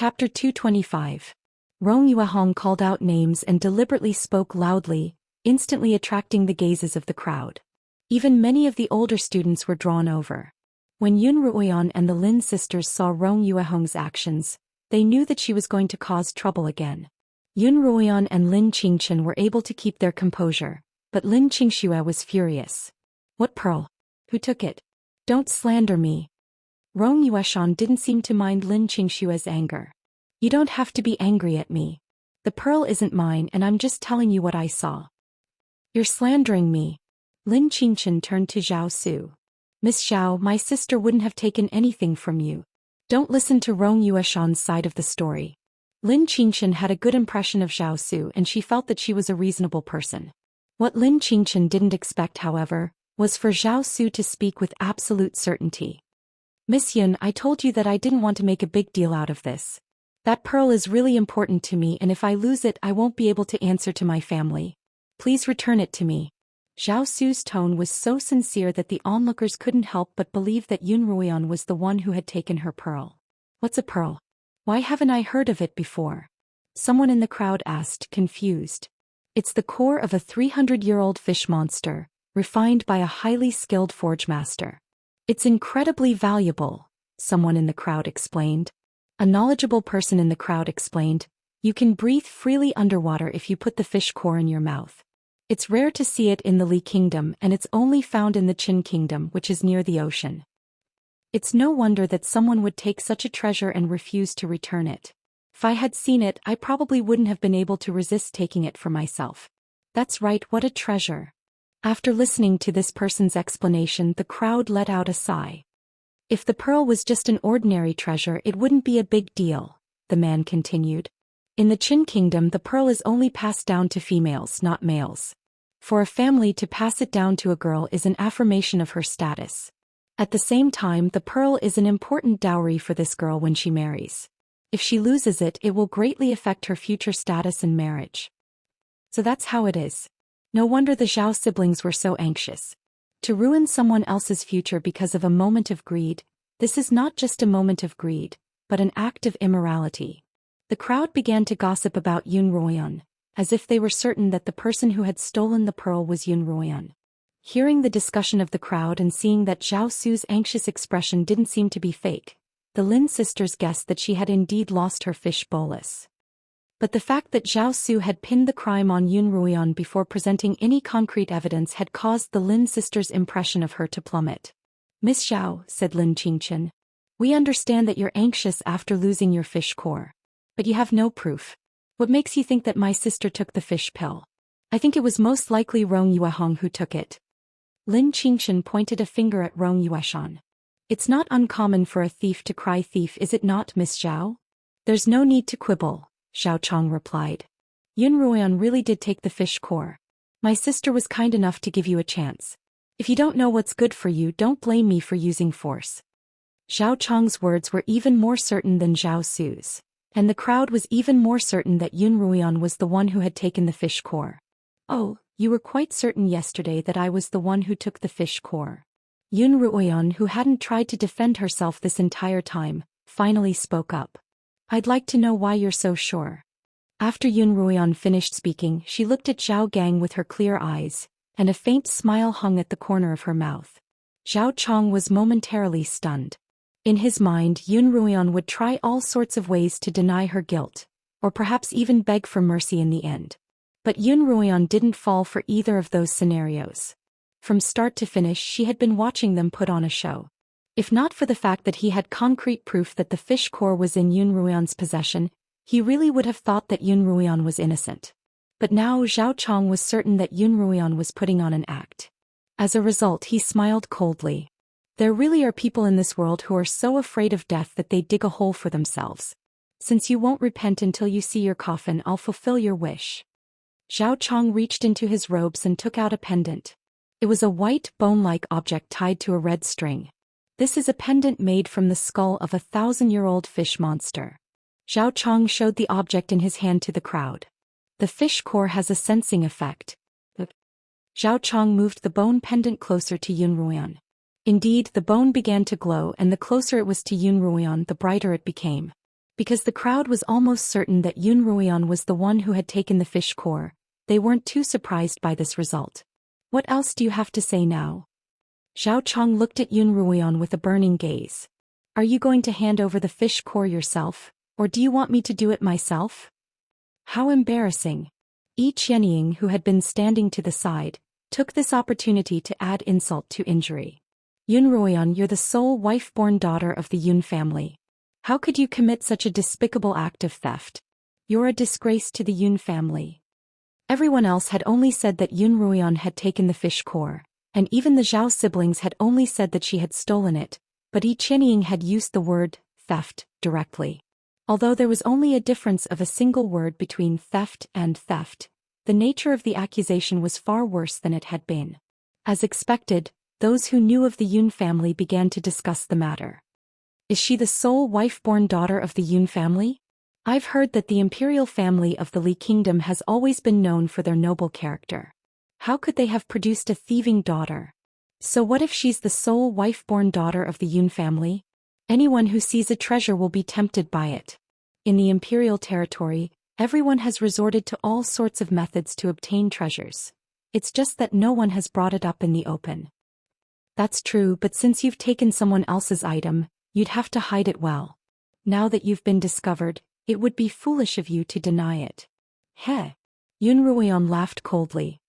Chapter 225. Rong Yuehong called out names and deliberately spoke loudly, instantly attracting the gazes of the crowd. Even many of the older students were drawn over. When Yun Ruoyan and the Lin sisters saw Rong Yuehong's actions, they knew that she was going to cause trouble again. Yun Ruoyan and Lin Qingchen were able to keep their composure, but Lin Qingxue was furious. What pearl? Who took it? Don't slander me. Rong Yueshan didn't seem to mind Lin Qingxue's anger. You don't have to be angry at me. The pearl isn't mine and I'm just telling you what I saw. You're slandering me. Lin Qingchen turned to Zhao Su. Miss Zhao, my sister wouldn't have taken anything from you. Don't listen to Rong Yueshan's side of the story. Lin Qingchen had a good impression of Zhao Su and she felt that she was a reasonable person. What Lin Qingchen didn't expect, however, was for Zhao Su to speak with absolute certainty. Miss Yun, I told you that I didn't want to make a big deal out of this. That pearl is really important to me and if I lose it I won't be able to answer to my family. Please return it to me. Zhao Su's tone was so sincere that the onlookers couldn't help but believe that Yun Ruoyan was the one who had taken her pearl. What's a pearl? Why haven't I heard of it before? Someone in the crowd asked, confused. It's the core of a 300-year-old fish monster, refined by a highly skilled forge master. It's incredibly valuable, someone in the crowd explained. A knowledgeable person in the crowd explained, you can breathe freely underwater if you put the fish core in your mouth. It's rare to see it in the Li Kingdom and it's only found in the Qin Kingdom, which is near the ocean. It's no wonder that someone would take such a treasure and refuse to return it. If I had seen it, I probably wouldn't have been able to resist taking it for myself. That's right, what a treasure. After listening to this person's explanation, the crowd let out a sigh. If the pearl was just an ordinary treasure, it wouldn't be a big deal, the man continued. In the Qin Kingdom, the pearl is only passed down to females, not males. For a family to pass it down to a girl is an affirmation of her status. At the same time, the pearl is an important dowry for this girl when she marries. If she loses it, it will greatly affect her future status in marriage. So that's how it is. No wonder the Zhao siblings were so anxious. To ruin someone else's future because of a moment of greed, this is not just a moment of greed, but an act of immorality. The crowd began to gossip about Yun Ruoyan, as if they were certain that the person who had stolen the pearl was Yun Ruoyan. Hearing the discussion of the crowd and seeing that Zhao Su's anxious expression didn't seem to be fake, the Lin sisters guessed that she had indeed lost her fish bolus. But the fact that Zhao Su had pinned the crime on Yun Ruoyan before presenting any concrete evidence had caused the Lin sisters' impression of her to plummet. Miss Zhao, said Lin Qingchen, we understand that you're anxious after losing your fish core. But you have no proof. What makes you think that my sister took the fish pill? I think it was most likely Rong Yuehong who took it. Lin Qingchen pointed a finger at Rong Yueshan. It's not uncommon for a thief to cry thief, is it not, Miss Zhao? There's no need to quibble, Zhao Chong replied. Yun Ruoyan really did take the fish core. My sister was kind enough to give you a chance. If you don't know what's good for you, don't blame me for using force. Zhao Chong's words were even more certain than Zhao Su's, and the crowd was even more certain that Yun Ruoyan was the one who had taken the fish core. Oh, you were quite certain yesterday that I was the one who took the fish core. Yun Ruoyan, who hadn't tried to defend herself this entire time, finally spoke up. I'd like to know why you're so sure. After Yun Ruoyan finished speaking, she looked at Zhao Gang with her clear eyes, and a faint smile hung at the corner of her mouth. Zhao Chong was momentarily stunned. In his mind, Yun Ruoyan would try all sorts of ways to deny her guilt, or perhaps even beg for mercy in the end. But Yun Ruoyan didn't fall for either of those scenarios. From start to finish, she had been watching them put on a show. If not for the fact that he had concrete proof that the fish core was in Yun Ruoyan's possession, he really would have thought that Yun Ruoyan was innocent. But now Zhao Chong was certain that Yun Ruoyan was putting on an act. As a result, he smiled coldly. There really are people in this world who are so afraid of death that they dig a hole for themselves. Since you won't repent until you see your coffin, I'll fulfill your wish. Zhao Chong reached into his robes and took out a pendant. It was a white, bone-like object tied to a red string. This is a pendant made from the skull of a 1,000-year-old fish monster. Zhao Chong showed the object in his hand to the crowd. The fish core has a sensing effect. Zhao Chong moved the bone pendant closer to Yun Ruoyan. Indeed, the bone began to glow, and the closer it was to Yun Ruoyan, the brighter it became. Because the crowd was almost certain that Yun Ruian was the one who had taken the fish core, they weren't too surprised by this result. What else do you have to say now? Zhao Chong looked at Yun Ruian with a burning gaze. Are you going to hand over the fish core yourself, or do you want me to do it myself? How embarrassing. Yi Qianying, who had been standing to the side, took this opportunity to add insult to injury. Yun Ruian, you're the sole wife-born daughter of the Yun family. How could you commit such a despicable act of theft? You're a disgrace to the Yun family. Everyone else had only said that Yun Ruian had taken the fish core, and even the Zhao siblings had only said that she had stolen it, but Yi Qianying had used the word theft directly. Although there was only a difference of a single word between theft and theft, the nature of the accusation was far worse than it had been. As expected, those who knew of the Yun family began to discuss the matter. Is she the sole wife-born daughter of the Yun family? I've heard that the imperial family of the Li Kingdom has always been known for their noble character. How could they have produced a thieving daughter? So what if she's the sole wife-born daughter of the Yun family? Anyone who sees a treasure will be tempted by it. In the imperial territory, everyone has resorted to all sorts of methods to obtain treasures. It's just that no one has brought it up in the open. That's true, but since you've taken someone else's item, you'd have to hide it well. Now that you've been discovered, it would be foolish of you to deny it. Heh. Yun Ruian laughed coldly.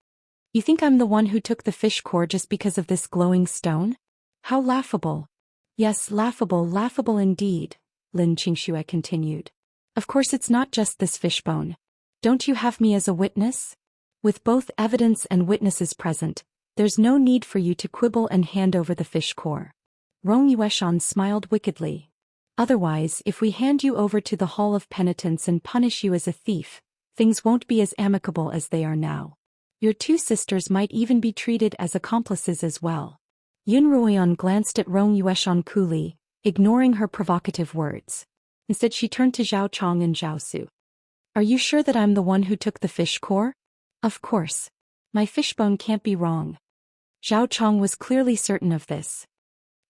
You think I'm the one who took the fish core just because of this glowing stone? How laughable. Yes, laughable indeed, Lin Qingxue continued. Of course it's not just this fishbone. Don't you have me as a witness? With both evidence and witnesses present, there's no need for you to quibble and hand over the fish core. Rong Yueshan smiled wickedly. Otherwise, if we hand you over to the Hall of Penitence and punish you as a thief, things won't be as amicable as they are now. Your two sisters might even be treated as accomplices as well. Yun Ruian glanced at Rong Yueshan coolly, ignoring her provocative words. Instead she turned to Zhao Chong and Zhao Su. Are you sure that I'm the one who took the fish core? Of course. My fishbone can't be wrong. Zhao Chong was clearly certain of this.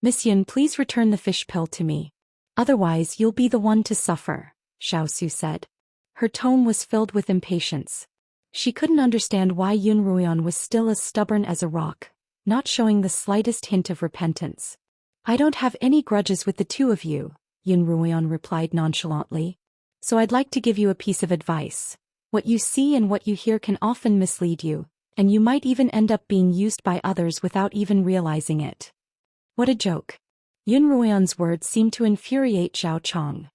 Miss Yun, please return the fish pill to me. Otherwise you'll be the one to suffer, Zhao Su said. Her tone was filled with impatience. She couldn't understand why Yun Ruian was still as stubborn as a rock, not showing the slightest hint of repentance. I don't have any grudges with the two of you, Yun Ruian replied nonchalantly. So I'd like to give you a piece of advice. What you see and what you hear can often mislead you, and you might even end up being used by others without even realizing it. What a joke. Yun Ruian's words seemed to infuriate Zhao Chong.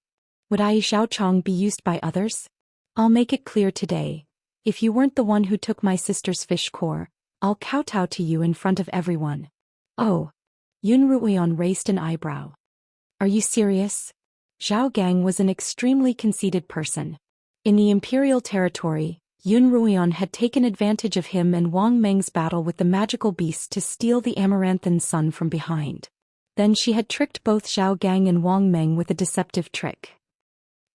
Would I, Zhao Chong, be used by others? I'll make it clear today. If you weren't the one who took my sister's fish core, I'll kowtow to you in front of everyone. Oh. Yun Ruian raised an eyebrow. Are you serious? Zhao Gang was an extremely conceited person. In the imperial territory, Yun Ruian had taken advantage of him and Wang Meng's battle with the magical beast to steal the Amaranthan sun from behind. Then she had tricked both Zhao Gang and Wang Meng with a deceptive trick.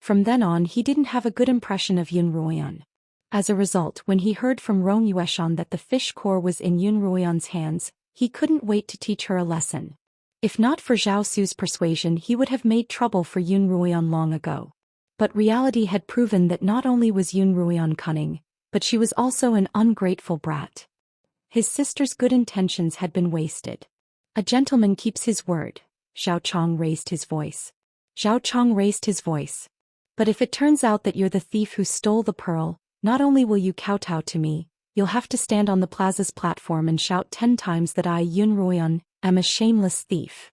From then on he didn't have a good impression of Yun Ruian. As a result, when he heard from Rong Yueshan that the fish core was in Yun Ruian's hands, he couldn't wait to teach her a lesson. If not for Zhao Su's persuasion, he would have made trouble for Yun Ruian long ago. But reality had proven that not only was Yun Ruian cunning, but she was also an ungrateful brat. His sister's good intentions had been wasted. A gentleman keeps his word, Zhao Chong raised his voice. Zhao Chong raised his voice. But if it turns out that you're the thief who stole the pearl, not only will you kowtow to me, you'll have to stand on the plaza's platform and shout 10 times that I, Yun Ruian, am a shameless thief.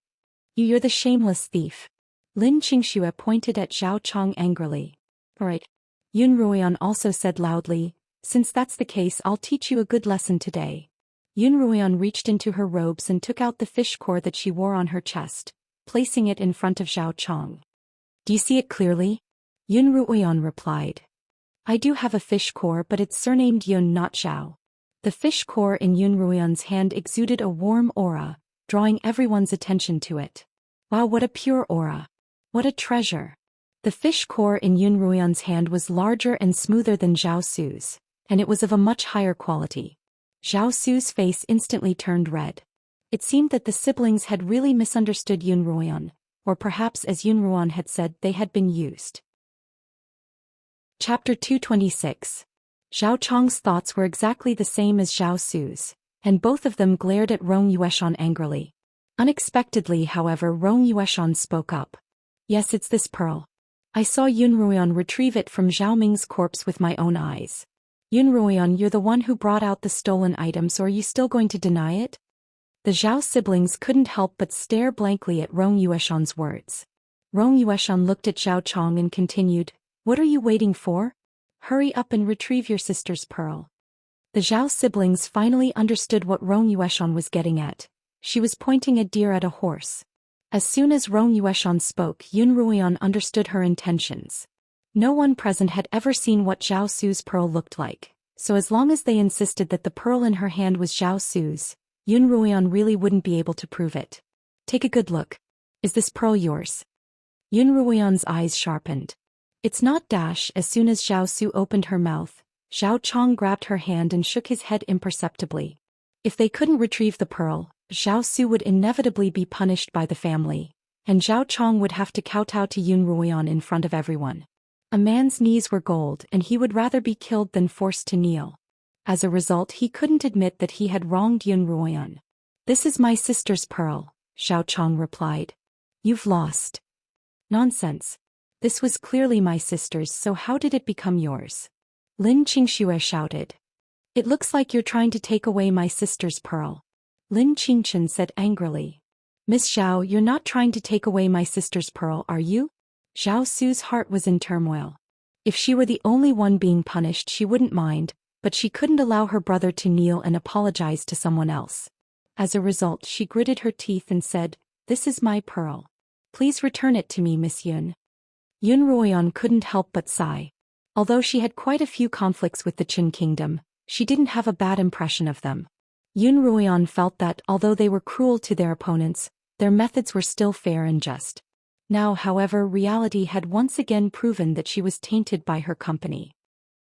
You're the shameless thief. Lin Qingxue pointed at Zhao Chong angrily. Alright. Yun Ruian also said loudly, since that's the case, I'll teach you a good lesson today. Yun Ruian reached into her robes and took out the fish core that she wore on her chest, placing it in front of Zhao Chong. Do you see it clearly? Yun Ruian replied. I do have a fish core, but it's surnamed Yun, not Zhao. The fish core in Yun Ruian's hand exuded a warm aura, drawing everyone's attention to it. Wow, what a pure aura. What a treasure. The fish core in Yun Ruian's hand was larger and smoother than Zhao Su's, and it was of a much higher quality. Zhao Su's face instantly turned red. It seemed that the siblings had really misunderstood Yun Ruian, or perhaps as Yun Ruian had said, they had been used. Chapter 226. Zhao Chong's thoughts were exactly the same as Zhao Su's, and both of them glared at Rong Yueshan angrily. Unexpectedly, however, Rong Yueshan spoke up. Yes, it's this pearl. I saw Yun Ruoyan retrieve it from Zhao Ming's corpse with my own eyes. Yun Ruoyan, you're the one who brought out the stolen items, or are you still going to deny it? The Zhao siblings couldn't help but stare blankly at Rong Yueshan's words. Rong Yueshan looked at Zhao Chong and continued, What are you waiting for? Hurry up and retrieve your sister's pearl. The Zhao siblings finally understood what Rong Yueshan was getting at. She was pointing a deer at a horse. As soon as Rong Yueshan spoke, Yun Ruoyan understood her intentions. No one present had ever seen what Zhao Su's pearl looked like, so as long as they insisted that the pearl in her hand was Zhao Su's, Yun Ruoyan really wouldn't be able to prove it. Take a good look. Is this pearl yours? Yun Ruoyan's eyes sharpened. It's not dash. As soon as Zhao Su opened her mouth, Zhao Chong grabbed her hand and shook his head imperceptibly. If they couldn't retrieve the pearl, Zhao Su would inevitably be punished by the family, and Zhao Chong would have to kowtow to Yun Ruoyan in front of everyone. A man's knees were gold, and he would rather be killed than forced to kneel. As a result, he couldn't admit that he had wronged Yun Ruoyan. This is my sister's pearl, Zhao Chong replied. You've lost. Nonsense. This was clearly my sister's, so how did it become yours? Lin Qingxue shouted. It looks like you're trying to take away my sister's pearl. Lin Qingchen said angrily. Miss Zhao, you're not trying to take away my sister's pearl, are you? Zhao Su's heart was in turmoil. If she were the only one being punished, she wouldn't mind, but she couldn't allow her brother to kneel and apologize to someone else. As a result, she gritted her teeth and said, This is my pearl. Please return it to me, Miss Yun. Yun Ruoyan couldn't help but sigh. Although she had quite a few conflicts with the Qin kingdom, she didn't have a bad impression of them. Yun Ruoyan felt that, although they were cruel to their opponents, their methods were still fair and just. Now, however, reality had once again proven that she was tainted by her company.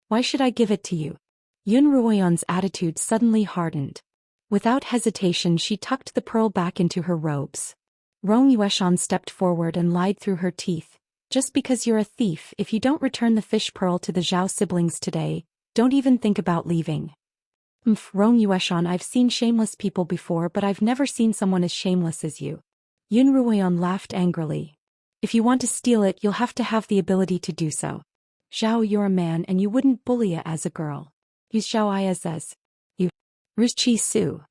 Why should I give it to you? Yun Ruoyan's attitude suddenly hardened. Without hesitation, she tucked the pearl back into her robes. Rong Yueshan stepped forward and lied through her teeth. Just because you're a thief, if you don't return the fish pearl to the Zhao siblings today, don't even think about leaving. Rong Yueshan, I've seen shameless people before, but I've never seen someone as shameless as you. Yun Ruoyan laughed angrily. If you want to steal it, you'll have to have the ability to do so. Zhao, you're a man and you wouldn't bully it as a girl. Use Zhao I as you. Ruchi Su.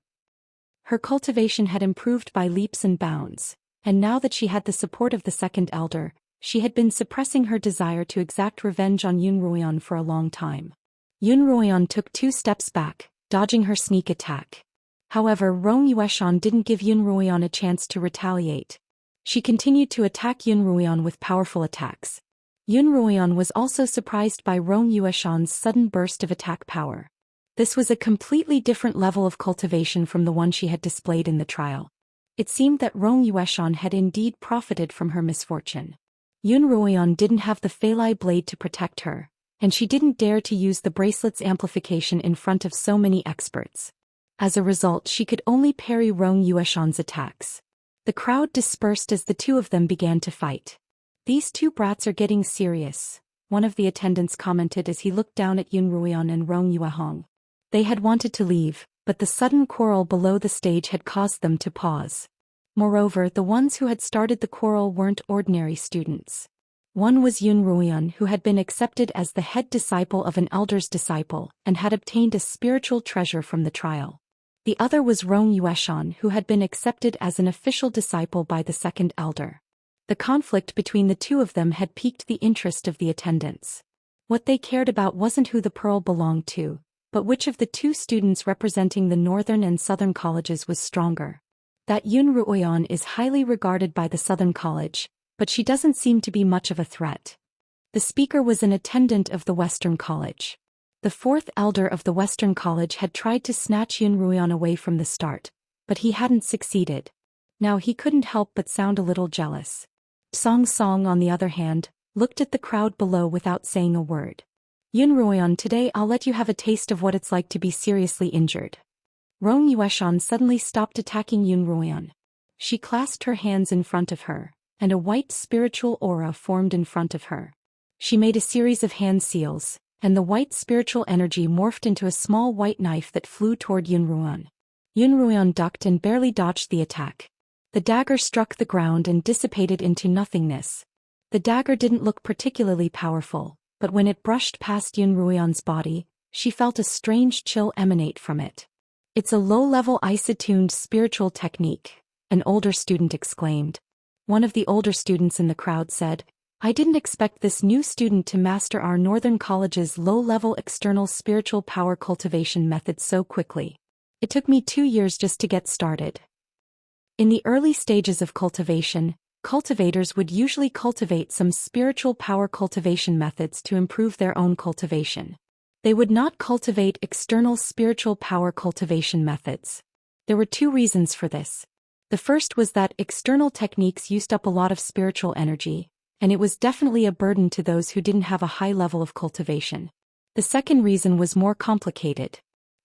Her cultivation had improved by leaps and bounds, and now that she had the support of the second elder, she had been suppressing her desire to exact revenge on Yun Ruoyan for a long time. Yun Ruoyan took 2 steps back, dodging her sneak attack. However, Rong Yueshan didn't give Yun Ruoyan a chance to retaliate. She continued to attack Yun Ruoyan with powerful attacks. Yun Ruoyan was also surprised by Rong Yueshan's sudden burst of attack power. This was a completely different level of cultivation from the one she had displayed in the trial. It seemed that Rong Yueshan had indeed profited from her misfortune. Yun Ruoyan didn't have the Feilai blade to protect her, and she didn't dare to use the bracelet's amplification in front of so many experts. As a result, she could only parry Rong Yueshan's attacks. The crowd dispersed as the two of them began to fight. These two brats are getting serious, one of the attendants commented as he looked down at Yun Ruoyan and Rong Yuehong. They had wanted to leave, but the sudden quarrel below the stage had caused them to pause. Moreover, the ones who had started the quarrel weren't ordinary students. One was Yun Ruoyan, who had been accepted as the head disciple of an elder's disciple and had obtained a spiritual treasure from the trial. The other was Rong Yueshan, who had been accepted as an official disciple by the second elder. The conflict between the two of them had piqued the interest of the attendants. What they cared about wasn't who the pearl belonged to, but which of the two students representing the northern and southern colleges was stronger. That Yun Ruoyan is highly regarded by the southern college, but she doesn't seem to be much of a threat. The speaker was an attendant of the western college. The fourth elder of the western college had tried to snatch Yun Ruoyan away from the start, but he hadn't succeeded. Now he couldn't help but sound a little jealous. Song Song, on the other hand, looked at the crowd below without saying a word. Yun Ruoyan, today I'll let you have a taste of what it's like to be seriously injured. Rong Yueshan suddenly stopped attacking Yun Ruoyan. She clasped her hands in front of her, and a white spiritual aura formed in front of her. She made a series of hand seals, and the white spiritual energy morphed into a small white knife that flew toward Yunruoan. Yunruoan ducked and barely dodged the attack. The dagger struck the ground and dissipated into nothingness. The dagger didn't look particularly powerful, but when it brushed past Yunruoan's body, she felt a strange chill emanate from it. "It's a low-level ice-attuned spiritual technique," an older student exclaimed. One of the older students in the crowd said, "I didn't expect this new student to master our Northern College's low-level external spiritual power cultivation method so quickly. It took me 2 years just to get started." In the early stages of cultivation, cultivators would usually cultivate some spiritual power cultivation methods to improve their own cultivation. They would not cultivate external spiritual power cultivation methods. There were 2 reasons for this. The first was that external techniques used up a lot of spiritual energy, and it was definitely a burden to those who didn't have a high level of cultivation. The second reason was more complicated.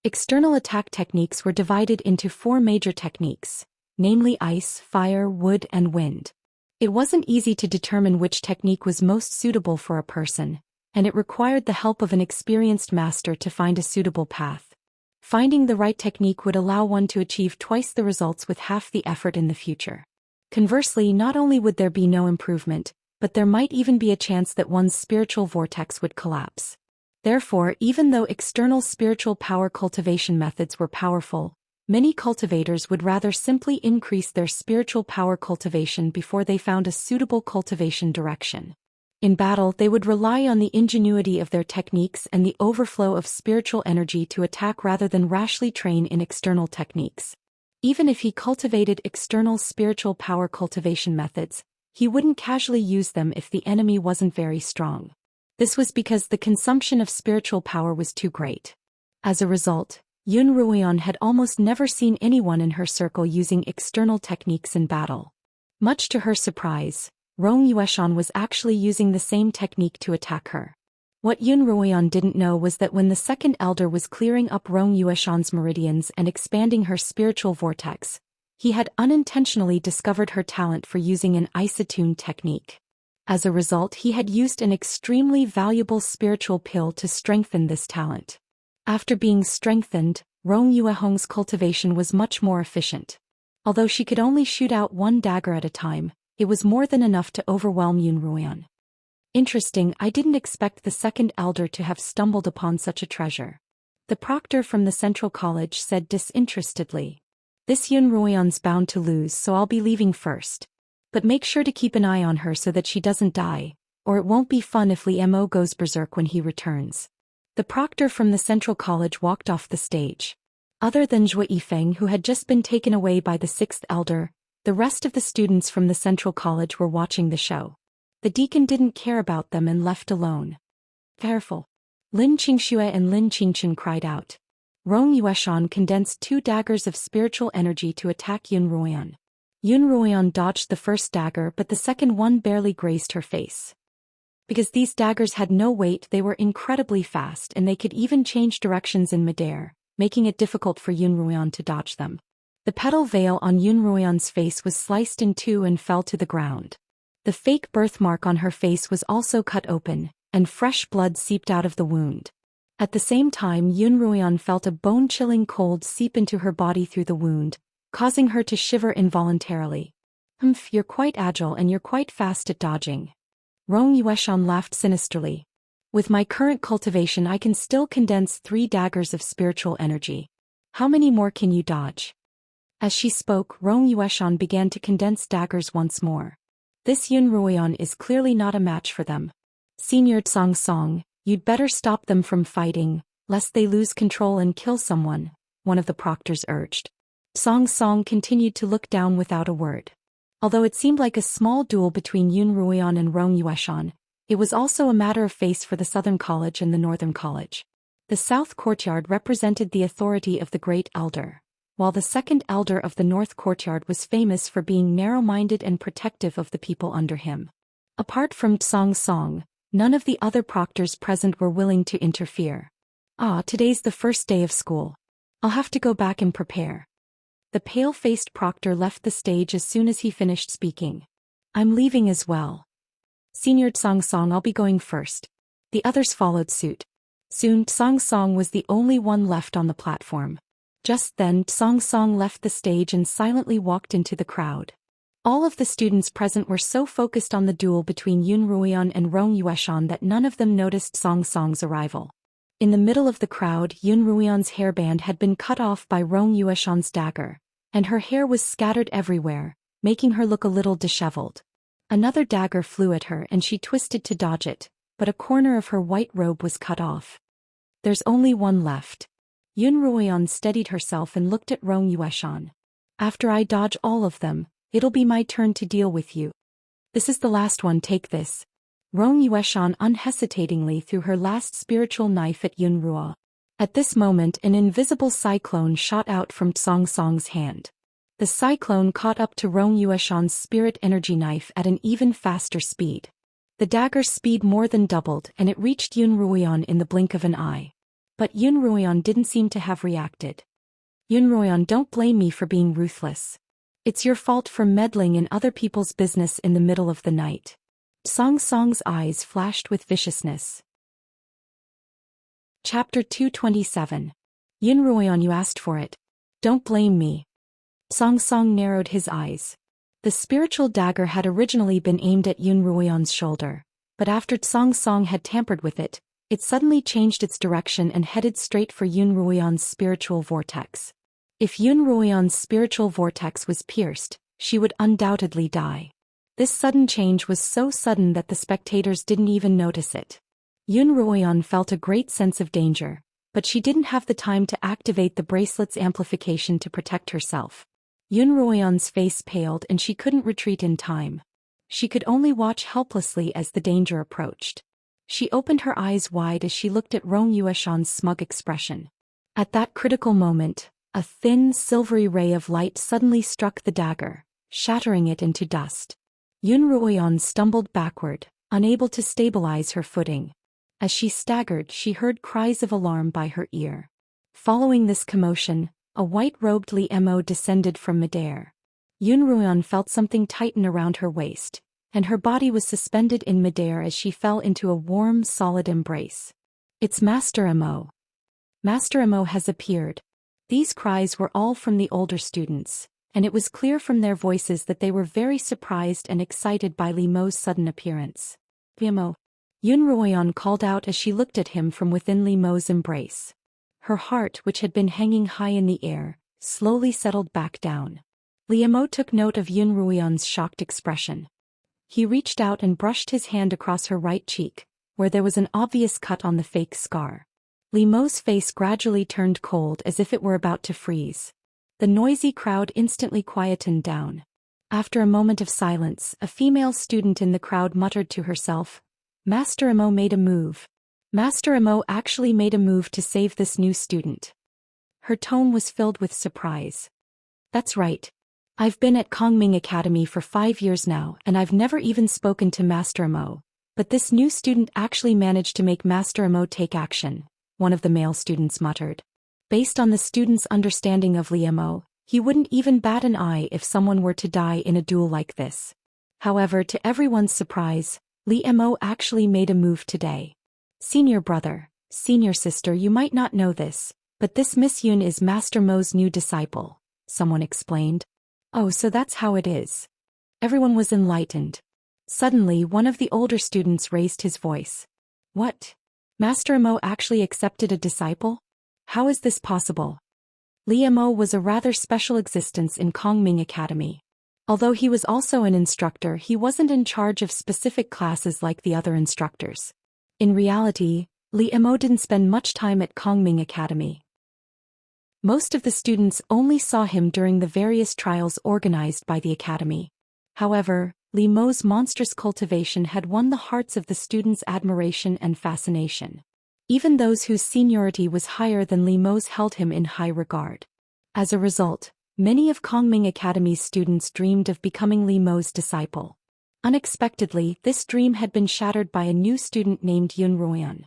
External attack techniques were divided into 4 major techniques, namely ice, fire, wood, and wind. It wasn't easy to determine which technique was most suitable for a person, and it required the help of an experienced master to find a suitable path. Finding the right technique would allow one to achieve twice the results with half the effort in the future. Conversely, not only would there be no improvement, but there might even be a chance that one's spiritual vortex would collapse. Therefore, even though external spiritual power cultivation methods were powerful, many cultivators would rather simply increase their spiritual power cultivation before they found a suitable cultivation direction. In battle, they would rely on the ingenuity of their techniques and the overflow of spiritual energy to attack rather than rashly train in external techniques. Even if he cultivated external spiritual power cultivation methods, he wouldn't casually use them if the enemy wasn't very strong. This was because the consumption of spiritual power was too great. As a result, Yun Ruoyan had almost never seen anyone in her circle using external techniques in battle. Much to her surprise, Rong Yueshan was actually using the same technique to attack her. What Yun Ruoyan didn't know was that when the second elder was clearing up Rong Yueshan's meridians and expanding her spiritual vortex, he had unintentionally discovered her talent for using an ice-attuned technique. As a result, he had used an extremely valuable spiritual pill to strengthen this talent. After being strengthened, Rong Yuehong's cultivation was much more efficient. Although she could only shoot out 1 dagger at a time, it was more than enough to overwhelm Yun Ruoyan. Interesting, I didn't expect the second elder to have stumbled upon such a treasure. The proctor from the Central College said disinterestedly. This Yun Ruoyan's bound to lose, so I'll be leaving first. But make sure to keep an eye on her so that she doesn't die, or it won't be fun if Li Mo goes berserk when he returns. The proctor from the Central College walked off the stage. Other than Zhou Yifeng, who had just been taken away by the 6th elder, the rest of the students from the Central College were watching the show. The deacon didn't care about them and left alone. Careful! Lin Qingxue and Lin Qingchen cried out. Rong Yueshan condensed 2 daggers of spiritual energy to attack Yun Ruoyan. Yun Ruoyan dodged the first dagger, but the second one barely grazed her face. Because these daggers had no weight, they were incredibly fast and they could even change directions in midair, making it difficult for Yun Ruoyan to dodge them. The petal veil on Yun Ruoyan's face was sliced in 2 and fell to the ground. The fake birthmark on her face was also cut open, and fresh blood seeped out of the wound. At the same time, Yun Ruoyan felt a bone-chilling cold seep into her body through the wound, causing her to shiver involuntarily. You're quite agile and you're quite fast at dodging." Rong Yueshan laughed sinisterly. "With my current cultivation I can still condense 3 daggers of spiritual energy. How many more can you dodge?" As she spoke, Rong Yueshan began to condense daggers once more. This Yun Ruoyan is clearly not a match for them. "Senior Tsang Song, you'd better stop them from fighting, lest they lose control and kill someone," one of the proctors urged. Song Song continued to look down without a word. Although it seemed like a small duel between Yun Ruoyan and Rong Yueshan, it was also a matter of face for the Southern College and the Northern College. The South Courtyard represented the authority of the Great Elder, while the Second Elder of the North Courtyard was famous for being narrow-minded and protective of the people under him. Apart from Tsang Song, none of the other proctors present were willing to interfere. Today's the first day of school. I'll have to go back and prepare." The pale-faced proctor left the stage as soon as he finished speaking. "I'm leaving as well." Senior Xianxia, I'll be going first. The others followed suit. Soon Xianxia was the only one left on the platform. Just then Xianxia left the stage and silently walked into the crowd. All of the students present were so focused on the duel between Yun Ruoyan and Rong Yueshan that none of them noticed Xianxia's arrival. In the middle of the crowd, Yun Ruoyan's hairband had been cut off by Rong Yueshan's dagger, and her hair was scattered everywhere, making her look a little disheveled. Another dagger flew at her and she twisted to dodge it, but a corner of her white robe was cut off. There's only one left. Yun Ruoyan steadied herself and looked at Rong Yueshan. After I dodge all of them, it'll be my turn to deal with you. This is the last one, take this. Rong Yueshan unhesitatingly threw her last spiritual knife at Yun Ruo. At this moment an invisible cyclone shot out from Xianxia's hand. The cyclone caught up to Rong Yueshan's spirit energy knife at an even faster speed. The dagger's speed more than doubled and it reached Yun Ruoyan in the blink of an eye. But Yun Ruoyan didn't seem to have reacted. Yun Ruoyan, don't blame me for being ruthless. It's your fault for meddling in other people's business in the middle of the night. Xianxia's eyes flashed with viciousness. Chapter 227. Yun Ruoyan, you asked for it. Don't blame me. Xianxia narrowed his eyes. The spiritual dagger had originally been aimed at Yun Ruoyan's shoulder, but after Xianxia had tampered with it, it suddenly changed its direction and headed straight for Yun Ruoyan's spiritual vortex. If Yun Ruoyan's spiritual vortex was pierced, she would undoubtedly die. This sudden change was so sudden that the spectators didn't even notice it. Yun Ruoyan felt a great sense of danger, but she didn't have the time to activate the bracelet's amplification to protect herself. Yun Ruoyan's face paled and she couldn't retreat in time. She could only watch helplessly as the danger approached. She opened her eyes wide as she looked at Rong Yueshan's smug expression. At that critical moment, a thin, silvery ray of light suddenly struck the dagger, shattering it into dust. Yun Ruoyan stumbled backward, unable to stabilize her footing. As she staggered, she heard cries of alarm by her ear. Following this commotion, a white-robed Li Mo descended from midair. Yun Ruoyan felt something tighten around her waist, and her body was suspended in midair as she fell into a warm, solid embrace. It's Master Mo. Master Mo has appeared. These cries were all from the older students, and it was clear from their voices that they were very surprised and excited by Li Mo's sudden appearance. Li Mo. Yun Ruoyan called out as she looked at him from within Li Mo's embrace. Her heart, which had been hanging high in the air, slowly settled back down. Li Mo took note of Yun Ruoyan's shocked expression. He reached out and brushed his hand across her right cheek, where there was an obvious cut on the fake scar. Li Mo's face gradually turned cold as if it were about to freeze. The noisy crowd instantly quietened down. After a moment of silence, a female student in the crowd muttered to herself, Master Mo made a move. Master Mo actually made a move to save this new student. Her tone was filled with surprise. That's right. I've been at Kongming Academy for 5 years now and I've never even spoken to Master Mo, but this new student actually managed to make Master Mo take action, one of the male students muttered. Based on the student's understanding of Li Mo, he wouldn't even bat an eye if someone were to die in a duel like this. However, to everyone's surprise, Li Mo actually made a move today. Senior brother, senior sister, you might not know this, but this Miss Yun is Master Mo's new disciple, someone explained. Oh, so that's how it is. Everyone was enlightened. Suddenly, one of the older students raised his voice. What? Master Mo actually accepted a disciple? How is this possible? Li Mo was a rather special existence in Kongming Academy. Although he was also an instructor, he wasn't in charge of specific classes like the other instructors. In reality, Li Mo didn't spend much time at Kongming Academy. Most of the students only saw him during the various trials organized by the academy. However, Li Mo's monstrous cultivation had won the hearts of the students' admiration and fascination. Even those whose seniority was higher than Li Mo's held him in high regard. As a result, many of Kongming Academy's students dreamed of becoming Li Mo's disciple. Unexpectedly, this dream had been shattered by a new student named Yun Ruoyan.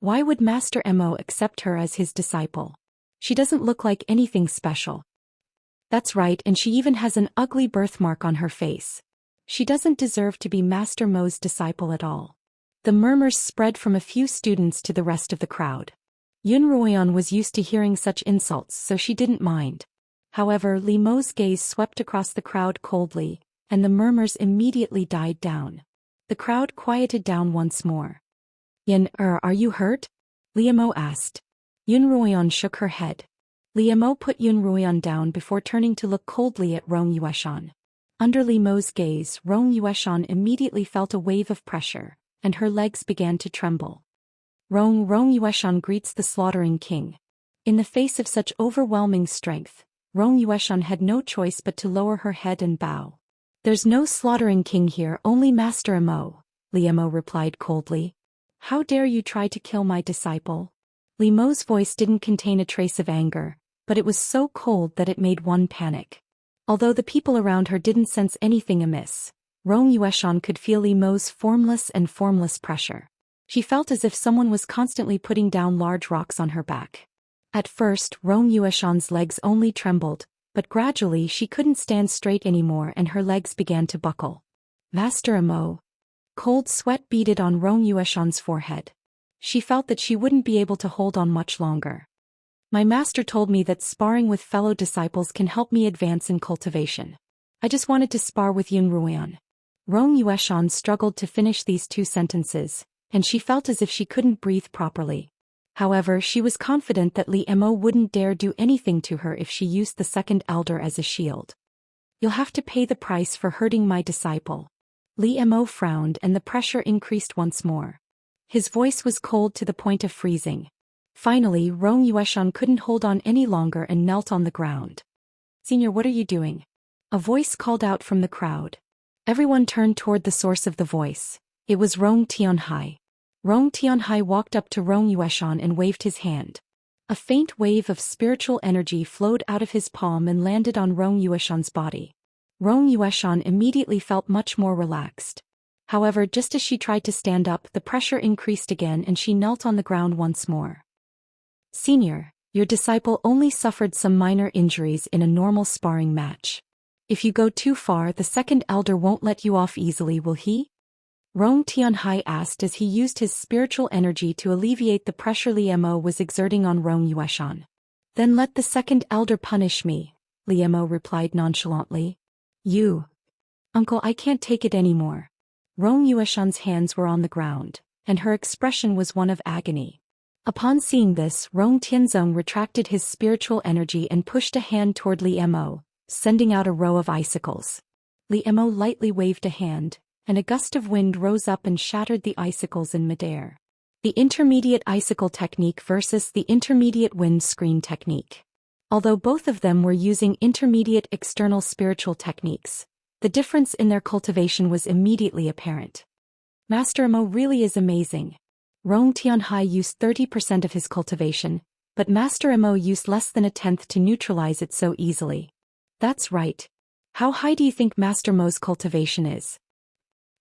Why would Master Mo accept her as his disciple? She doesn't look like anything special. That's right, and she even has an ugly birthmark on her face. She doesn't deserve to be Master Mo's disciple at all. The murmurs spread from a few students to the rest of the crowd. Yun Ruoyan was used to hearing such insults, so she didn't mind. However, Li Mo's gaze swept across the crowd coldly, and the murmurs immediately died down. The crowd quieted down once more. Are you hurt? Li Mo asked. Yun Ruoyan shook her head. Li Mo put Yun Ruoyan down before turning to look coldly at Rong Yueshan. Under Li Mo's gaze, Rong Yueshan immediately felt a wave of pressure, and her legs began to tremble. Rong Yueshan greets the slaughtering king. In the face of such overwhelming strength, Rong Yueshan had no choice but to lower her head and bow. There's no slaughtering king here, only Master Mo, Li Mo replied coldly. How dare you try to kill my disciple? Li Mo's voice didn't contain a trace of anger, but it was so cold that it made one panic. Although the people around her didn't sense anything amiss, Rong Yueshan could feel Li Mo's formless pressure. She felt as if someone was constantly putting down large rocks on her back. At first, Rong Yueshan's legs only trembled, but gradually she couldn't stand straight anymore and her legs began to buckle. Master Mo. Cold sweat beaded on Rong Yueshan's forehead. She felt that she wouldn't be able to hold on much longer. My master told me that sparring with fellow disciples can help me advance in cultivation. I just wanted to spar with Yun Ruoyan. Rong Yueshan struggled to finish these two sentences, and she felt as if she couldn't breathe properly. However, she was confident that Li Mo wouldn't dare do anything to her if she used the second elder as a shield. You'll have to pay the price for hurting my disciple. Li Mo frowned and the pressure increased once more. His voice was cold to the point of freezing. Finally, Rong Yueshan couldn't hold on any longer and knelt on the ground. Senior, what are you doing? A voice called out from the crowd. Everyone turned toward the source of the voice. It was Rong Tianhai. Rong Tianhai walked up to Rong Yueshan and waved his hand. A faint wave of spiritual energy flowed out of his palm and landed on Rong Yueshan's body. Rong Yueshan immediately felt much more relaxed. However, just as she tried to stand up, the pressure increased again and she knelt on the ground once more. Senior, your disciple only suffered some minor injuries in a normal sparring match. If you go too far, the second elder won't let you off easily, will he? Rong Tianhai asked as he used his spiritual energy to alleviate the pressure Li Mo was exerting on Rong Yueshan. Then let the second elder punish me, Li Mo replied nonchalantly. You. Uncle, I can't take it anymore. Rong Yueshan's hands were on the ground, and her expression was one of agony. Upon seeing this, Rong Tianzong retracted his spiritual energy and pushed a hand toward Li Mo, sending out a row of icicles. Li Mo lightly waved a hand, and a gust of wind rose up and shattered the icicles in midair. The intermediate icicle technique versus the intermediate wind screen technique. Although both of them were using intermediate external spiritual techniques, the difference in their cultivation was immediately apparent. Master Mo really is amazing. Rong Tianhai used 30% of his cultivation, but Master Mo used less than a tenth to neutralize it so easily. That's right. How high do you think Master Mo's cultivation is?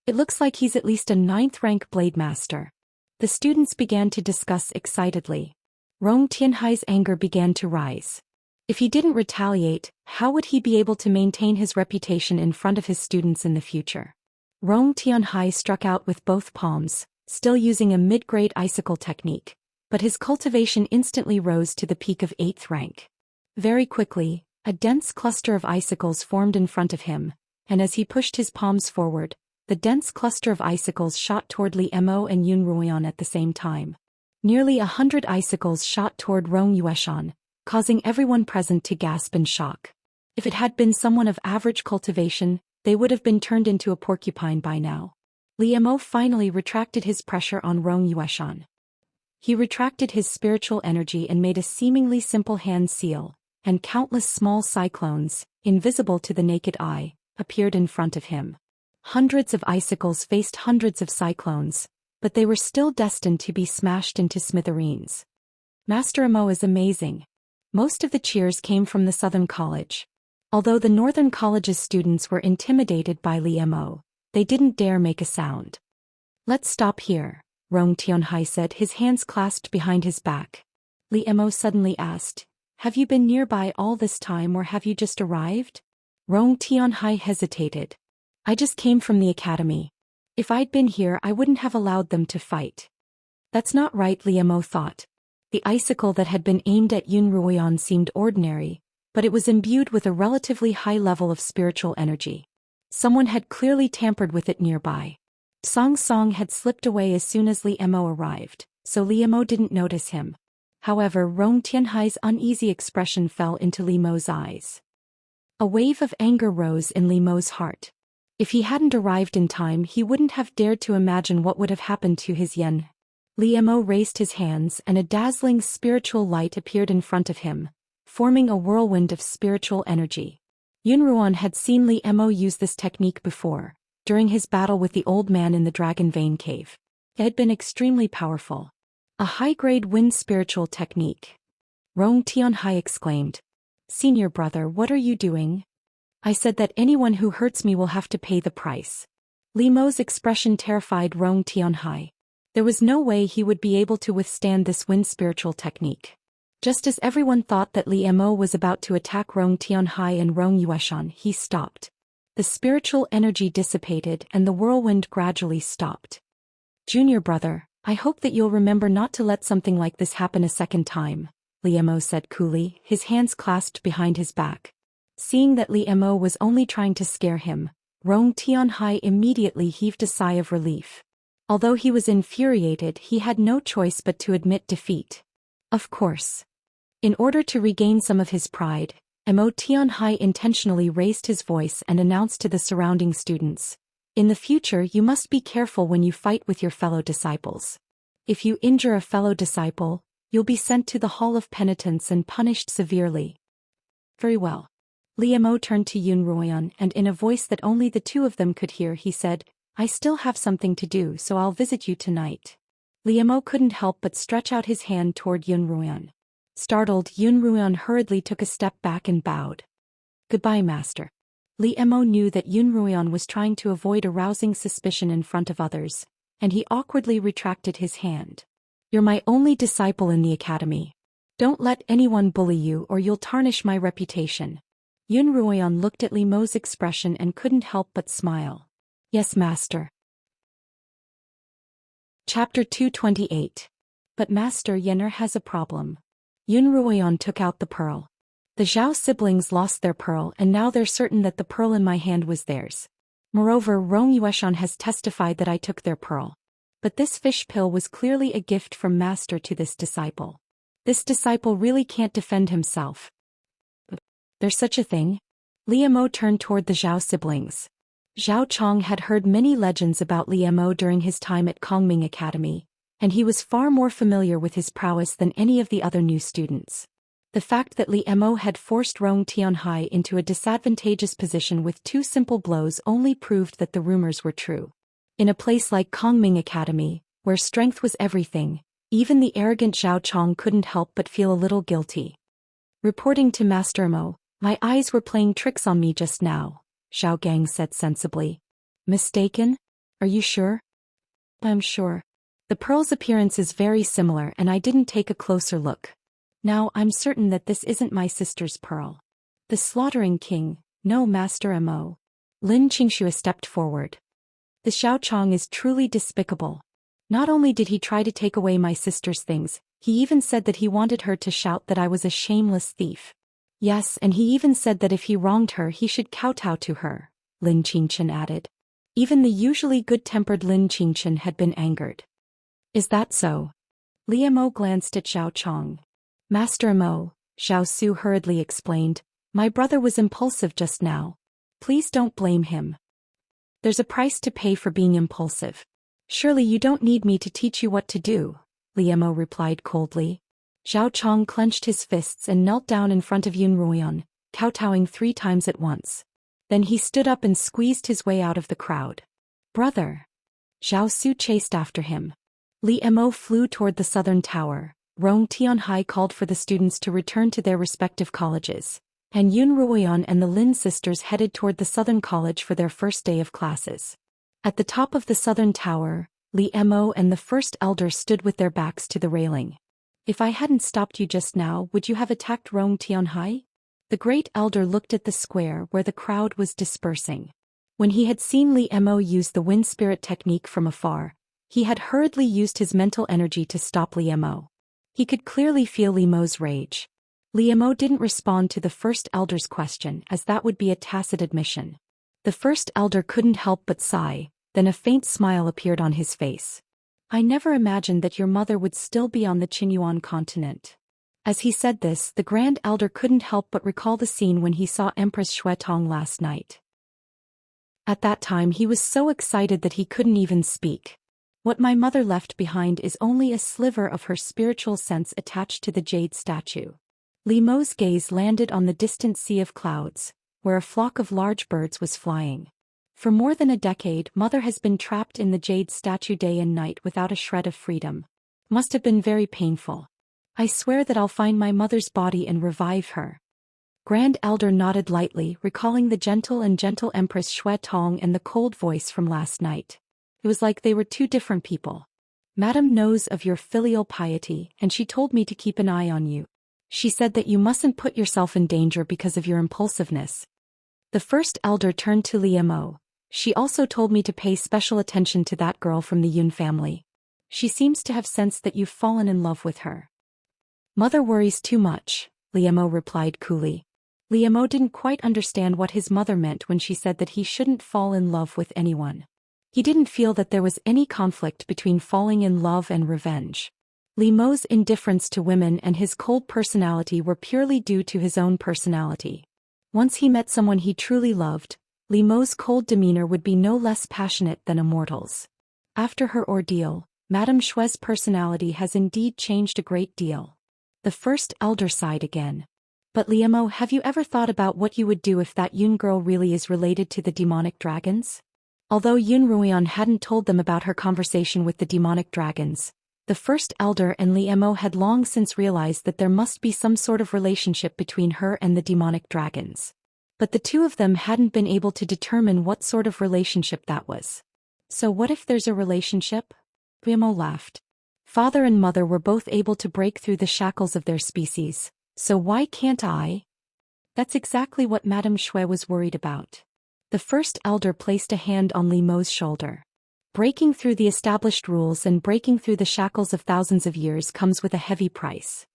It looks like he's at least a 9th rank blade master. The students began to discuss excitedly. Rong Tianhai's anger began to rise. If he didn't retaliate, how would he be able to maintain his reputation in front of his students in the future? Rong Tianhai struck out with both palms, still using a mid-grade icicle technique, but his cultivation instantly rose to the peak of 8th rank. Very quickly, a dense cluster of icicles formed in front of him, and as he pushed his palms forward, the dense cluster of icicles shot toward Li Mo and Yun Ruoyan at the same time. Nearly 100 icicles shot toward Rong Yueshan, causing everyone present to gasp in shock. If it had been someone of average cultivation, they would have been turned into a porcupine by now. Li Mo finally retracted his pressure on Rong Yueshan. He retracted his spiritual energy and made a seemingly simple hand seal, and countless small cyclones, invisible to the naked eye, appeared in front of him. Hundreds of icicles faced hundreds of cyclones, but they were still destined to be smashed into smithereens. Master Mo is amazing. Most of the cheers came from the Southern College. Although the Northern College's students were intimidated by Li Mo, they didn't dare make a sound. Let's stop here, Rong Tianhai said, his hands clasped behind his back. Li Mo suddenly asked, have you been nearby all this time or have you just arrived? Rong Tianhai hesitated. I just came from the academy. If I'd been here I wouldn't have allowed them to fight. That's not right, Liemo thought. The icicle that had been aimed at Yun Ruoyan seemed ordinary, but it was imbued with a relatively high level of spiritual energy. Someone had clearly tampered with it nearby. Song Song had slipped away as soon as Liemo arrived, so Liemo didn't notice him. However, Rong Tianhai's uneasy expression fell into Liemo's eyes. A wave of anger rose in Liemo's heart. If he hadn't arrived in time he wouldn't have dared to imagine what would have happened to his yen. Liemo raised his hands and a dazzling spiritual light appeared in front of him, forming a whirlwind of spiritual energy. Yunruan had seen Liemo use this technique before, during his battle with the old man in the Dragon Vein Cave. It had been extremely powerful. A high-grade wind spiritual technique. Rong Tianhai exclaimed. Senior brother, what are you doing? I said that anyone who hurts me will have to pay the price. Liemo's expression terrified Rong Tianhai. There was no way he would be able to withstand this wind spiritual technique. Just as everyone thought that Liemo was about to attack Rong Tianhai and Rong Yueshan, he stopped. The spiritual energy dissipated and the whirlwind gradually stopped. Junior brother, I hope that you'll remember not to let something like this happen a second time, Liemo said coolly, his hands clasped behind his back. Seeing that Liemo was only trying to scare him, Rong Tianhai immediately heaved a sigh of relief. Although he was infuriated, he had no choice but to admit defeat. Of course. In order to regain some of his pride, Mo Tianhai intentionally raised his voice and announced to the surrounding students, in the future you must be careful when you fight with your fellow disciples. If you injure a fellow disciple, you'll be sent to the Hall of Penitence and punished severely. Very well. Liemo turned to Yun Ruoyan and in a voice that only the two of them could hear he said, I still have something to do so I'll visit you tonight. Liemo couldn't help but stretch out his hand toward Yun Ruoyan. Startled, Yun Ruoyan hurriedly took a step back and bowed. Goodbye, master. Liemo knew that Yun Ruoyan was trying to avoid arousing suspicion in front of others, and he awkwardly retracted his hand. You're my only disciple in the academy. Don't let anyone bully you or you'll tarnish my reputation. Yun Ruoyan looked at Liemo's expression and couldn't help but smile. Yes, master. Chapter 228. But Master Yenner has a problem. Yun Ruoyan took out the pearl. The Zhao siblings lost their pearl and now they're certain that the pearl in my hand was theirs. Moreover, Rong Yueshan has testified that I took their pearl. But this fish pill was clearly a gift from Master to this disciple. This disciple really can't defend himself. There's such a thing? Liemo turned toward the Zhao siblings. Zhao Chong had heard many legends about Liemo during his time at Kongming Academy, and he was far more familiar with his prowess than any of the other new students. The fact that Liemo had forced Rong Tianhai into a disadvantageous position with 2 simple blows only proved that the rumors were true. In a place like Kongming Academy, where strength was everything, even the arrogant Zhao Chong couldn't help but feel a little guilty. Reporting to Master Mo, my eyes were playing tricks on me just now, Zhao Gang said sensibly. Mistaken? Are you sure? I'm sure. The pearl's appearance is very similar and I didn't take a closer look. Now I'm certain that this isn't my sister's pearl. The slaughtering king, no Master Mo. Lin Qingxue stepped forward. The Xiao Chong is truly despicable. Not only did he try to take away my sister's things, he even said that he wanted her to shout that I was a shameless thief. Yes, and he even said that if he wronged her he should kowtow to her, Lin Qingchen added. Even the usually good-tempered Lin Qingchen had been angered. Is that so? Liemo glanced at Zhao Chong. Master Mo, Zhao Su hurriedly explained, my brother was impulsive just now. Please don't blame him. There's a price to pay for being impulsive. Surely you don't need me to teach you what to do, Liemo replied coldly. Zhao Chong clenched his fists and knelt down in front of Yun Ruoyan, kowtowing 3 times at once. Then he stood up and squeezed his way out of the crowd. Brother! Zhao Su chased after him. Liemo flew toward the southern tower. Rong Tianhai called for the students to return to their respective colleges, and Yun Ruoyan and the Lin sisters headed toward the southern college for their first day of classes. At the top of the southern tower, Liemo and the first elder stood with their backs to the railing. If I hadn't stopped you just now, would you have attacked Rong Tianhai? The great elder looked at the square where the crowd was dispersing. When he had seen Li Mo use the wind spirit technique from afar, he had hurriedly used his mental energy to stop Li Mo. He could clearly feel Li Mo's rage. Li Mo didn't respond to the first elder's question, as that would be a tacit admission. The first elder couldn't help but sigh, then a faint smile appeared on his face. I never imagined that your mother would still be on the Qinyuan continent. As he said this, the Grand Elder couldn't help but recall the scene when he saw Empress Xuetong last night. At that time he was so excited that he couldn't even speak. What my mother left behind is only a sliver of her spiritual sense attached to the jade statue. Li Mo's gaze landed on the distant sea of clouds, where a flock of large birds was flying. For more than a decade, Mother has been trapped in the jade statue day and night without a shred of freedom. Must have been very painful. I swear that I'll find my mother's body and revive her. Grand Elder nodded lightly, recalling the gentle Empress Xuetong and the cold voice from last night. It was like they were two different people. Madam knows of your filial piety, and she told me to keep an eye on you. She said that you mustn't put yourself in danger because of your impulsiveness. The first elder turned to Li Mo. She also told me to pay special attention to that girl from the Yun family. She seems to have sensed that you've fallen in love with her. Mother worries too much, Li Mo replied coolly. Li Mo didn't quite understand what his mother meant when she said that he shouldn't fall in love with anyone. He didn't feel that there was any conflict between falling in love and revenge. Li Mo's indifference to women and his cold personality were purely due to his own personality. Once he met someone he truly loved, Li Mo's cold demeanor would be no less passionate than a mortal's. After her ordeal, Madame Xue's personality has indeed changed a great deal. The first elder sighed again. But Li Mo, have you ever thought about what you would do if that Yun girl really is related to the demonic dragons? Although Yun Ruian hadn't told them about her conversation with the demonic dragons, the first elder and Li Mo had long since realized that there must be some sort of relationship between her and the demonic dragons. But the two of them hadn't been able to determine what sort of relationship that was. So what if there's a relationship? Li Mo laughed. Father and mother were both able to break through the shackles of their species, so why can't I? That's exactly what Madame Xue was worried about. The first elder placed a hand on Li Mo's shoulder. Breaking through the established rules and breaking through the shackles of thousands of years comes with a heavy price.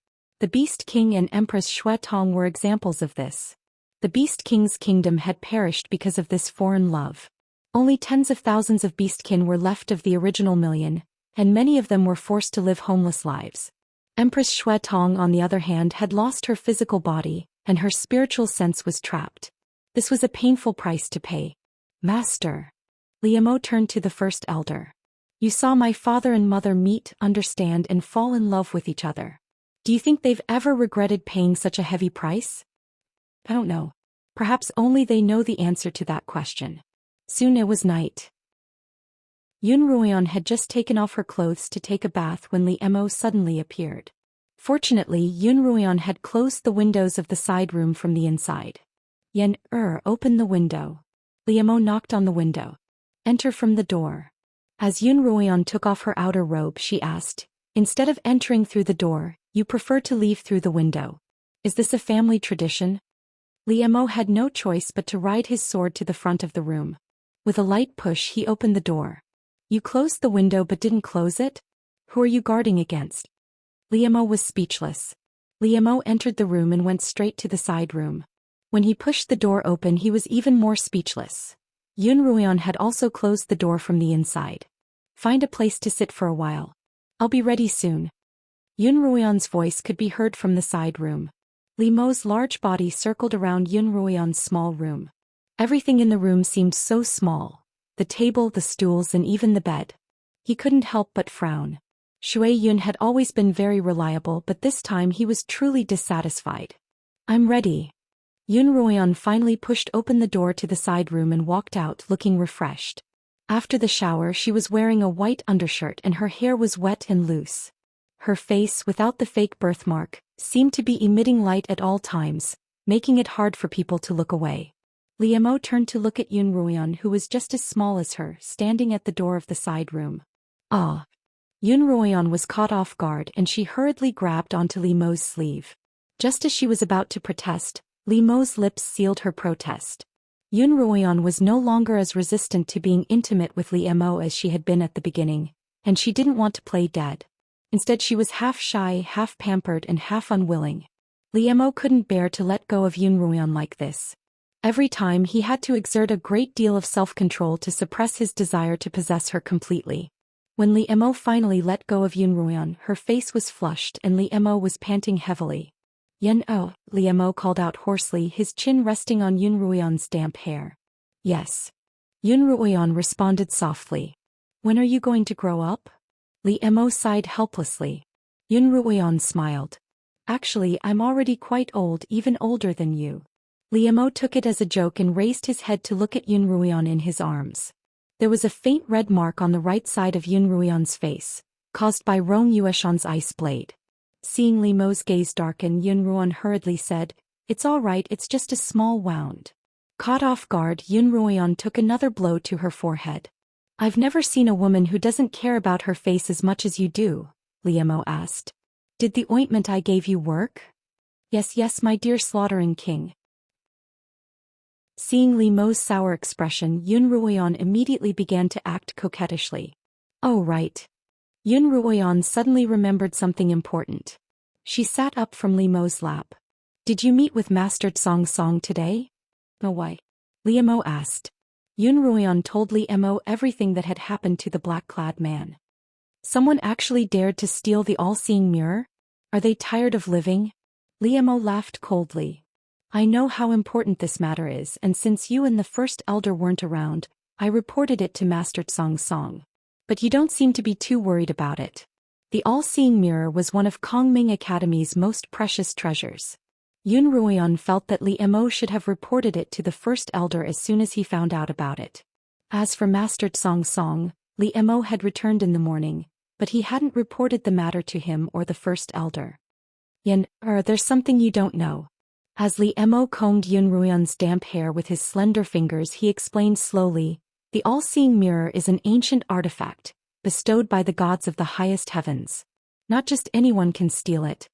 The Beast King and Empress Xuetong were examples of this. The Beast King's kingdom had perished because of this foreign love. Only tens of thousands of beastkin were left of the original million, and many of them were forced to live homeless lives. Empress Xuetong, on the other hand, had lost her physical body, and her spiritual sense was trapped. This was a painful price to pay. Master. Li Mo turned to the first elder. You saw my father and mother meet, understand, and fall in love with each other. Do you think they've ever regretted paying such a heavy price? I don't know. Perhaps only they know the answer to that question. Soon it was night. Yun Ruian had just taken off her clothes to take a bath when Li Mo suddenly appeared. Fortunately, Yun Ruian had closed the windows of the side room from the inside. Yen opened the window. Li Mo knocked on the window. Enter from the door. As Yun Ruian took off her outer robe, she asked, instead of entering through the door, you prefer to leave through the window. Is this a family tradition? Li Mo had no choice but to ride his sword to the front of the room. With a light push, he opened the door. You closed the window but didn't close it? Who are you guarding against? Li Mo was speechless. Li Mo entered the room and went straight to the side room. When he pushed the door open, he was even more speechless. Yun Ruian had also closed the door from the inside. Find a place to sit for a while. I'll be ready soon. Yun Ruian's voice could be heard from the side room. Li Mo's large body circled around Yun Ruian's small room. Everything in the room seemed so small. The table, the stools, and even the bed. He couldn't help but frown. Shui Yun had always been very reliable, but this time he was truly dissatisfied. I'm ready. Yun Ruian finally pushed open the door to the side room and walked out looking refreshed. After the shower, she was wearing a white undershirt and her hair was wet and loose. Her face, without the fake birthmark, seemed to be emitting light at all times, making it hard for people to look away. Li Mo turned to look at Yun Ruian, who was just as small as her, standing at the door of the side room. Ah! Yun Ruian was caught off guard and she hurriedly grabbed onto Li Mo's sleeve. Just as she was about to protest, Li Mo's lips sealed her protest. Yun Ruoyan was no longer as resistant to being intimate with Li Mo as she had been at the beginning, and she didn't want to play dead. Instead she was half shy, half pampered and half unwilling. Li Mo couldn't bear to let go of Yun Ruoyan like this. Every time he had to exert a great deal of self-control to suppress his desire to possess her completely. When Li Mo finally let go of Yun Ruoyan, her face was flushed and Li Mo was panting heavily. Yen oh, Li Mo called out hoarsely, his chin resting on Yun Ruoyan's damp hair. Yes. Yun Ruoyan responded softly. When are you going to grow up? Li Mo sighed helplessly. Yun Ruoyan smiled. Actually, I'm already quite old, even older than you. Li Mo took it as a joke and raised his head to look at Yun Ruoyan in his arms. There was a faint red mark on the right side of Yun Ruoyan's face, caused by Rong Yueshan's ice blade. Seeing Li Mo's gaze darken, Yun Ruoyan hurriedly said, "It's all right, it's just a small wound." Caught off guard, Yun Ruoyan took another blow to her forehead. "I've never seen a woman who doesn't care about her face as much as you do," Li Mo asked. "Did the ointment I gave you work?" "Yes, yes, my dear slaughtering king." Seeing Li Mo's sour expression, Yun Ruoyan immediately began to act coquettishly. "Oh right." Yun Ruoyan suddenly remembered something important. She sat up from Li Mo's lap. "Did you meet with Master Xianxia today?" "No, why?" Li Mo asked. Yun Ruoyan told Li Mo everything that had happened to the black-clad man. "Someone actually dared to steal the all-seeing mirror? Are they tired of living?" Li Mo laughed coldly. "I know how important this matter is, and since you and the first elder weren't around, I reported it to Master Xianxia. But you don't seem to be too worried about it. The all-seeing mirror was one of Kongming Academy's most precious treasures." Yun Ruoyan felt that Li Mo should have reported it to the first elder as soon as he found out about it. As for Master Xianxia, Li Mo had returned in the morning, but he hadn't reported the matter to him or the first elder. There's something you don't know." As Li Mo combed Yun Ruoyan's damp hair with his slender fingers, he explained slowly, "The all-seeing mirror is an ancient artifact, bestowed by the gods of the highest heavens. Not just anyone can steal it."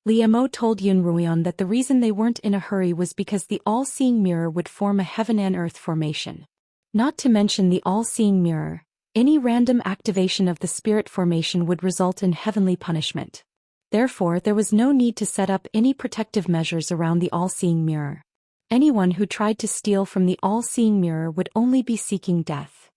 Li Mo told Yun Ruoyan that the reason they weren't in a hurry was because the all-seeing mirror would form a heaven and earth formation. Not to mention the all-seeing mirror, any random activation of the spirit formation would result in heavenly punishment. Therefore, there was no need to set up any protective measures around the all-seeing mirror. Anyone who tried to steal from the all-seeing mirror would only be seeking death.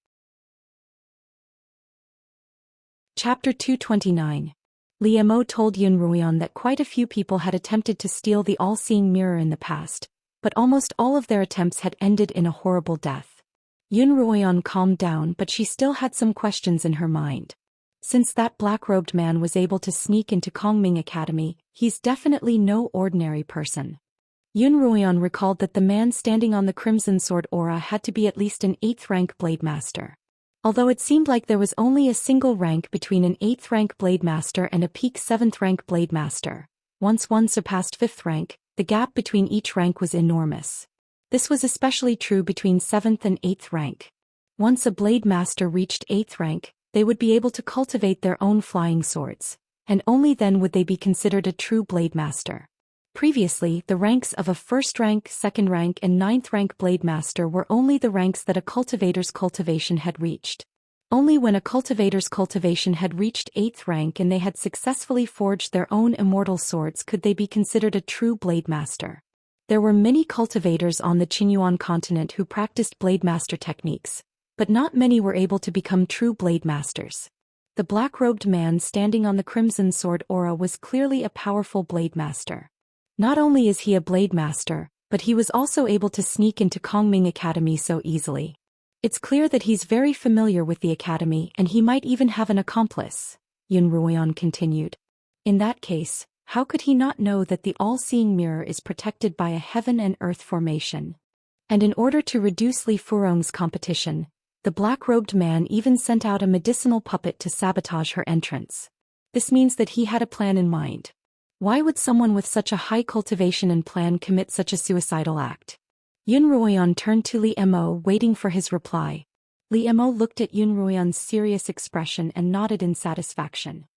Chapter 229. Li Mo told Yun Ruoyan that quite a few people had attempted to steal the all-seeing mirror in the past, but almost all of their attempts had ended in a horrible death. Yun Ruoyan calmed down, but she still had some questions in her mind. Since that black-robed man was able to sneak into Kongming Academy, he's definitely no ordinary person. Yun Ruoyan recalled that the man standing on the Crimson Sword aura had to be at least an 8th rank Blade Master. Although it seemed like there was only a single rank between an 8th rank Blade Master and a peak 7th rank Blade Master, once one surpassed 5th rank, the gap between each rank was enormous. This was especially true between 7th and 8th rank. Once a Blade Master reached 8th rank, they would be able to cultivate their own flying swords, and only then would they be considered a true Blade Master. Previously, the ranks of a 1st rank, 2nd rank and 9th rank Blade Master were only the ranks that a cultivator's cultivation had reached. Only when a cultivator's cultivation had reached 8th rank and they had successfully forged their own immortal swords could they be considered a true Blade Master. There were many cultivators on the Qinyuan continent who practiced Blade Master techniques, but not many were able to become true Blade Masters. The black-robed man standing on the Crimson Sword aura was clearly a powerful Blade Master. Not only is he a Blade Master, but he was also able to sneak into Kongming Academy so easily. It's clear that he's very familiar with the academy and he might even have an accomplice, Yun Ruoyan continued. In that case, how could he not know that the all-seeing mirror is protected by a heaven and earth formation? And in order to reduce Li Furong's competition, the black-robed man even sent out a medicinal puppet to sabotage her entrance. This means that he had a plan in mind. Why would someone with such a high cultivation and plan commit such a suicidal act? Yun Ruoyan turned to Li Mo, waiting for his reply. Li Mo looked at Yun Ruoyan's serious expression and nodded in satisfaction.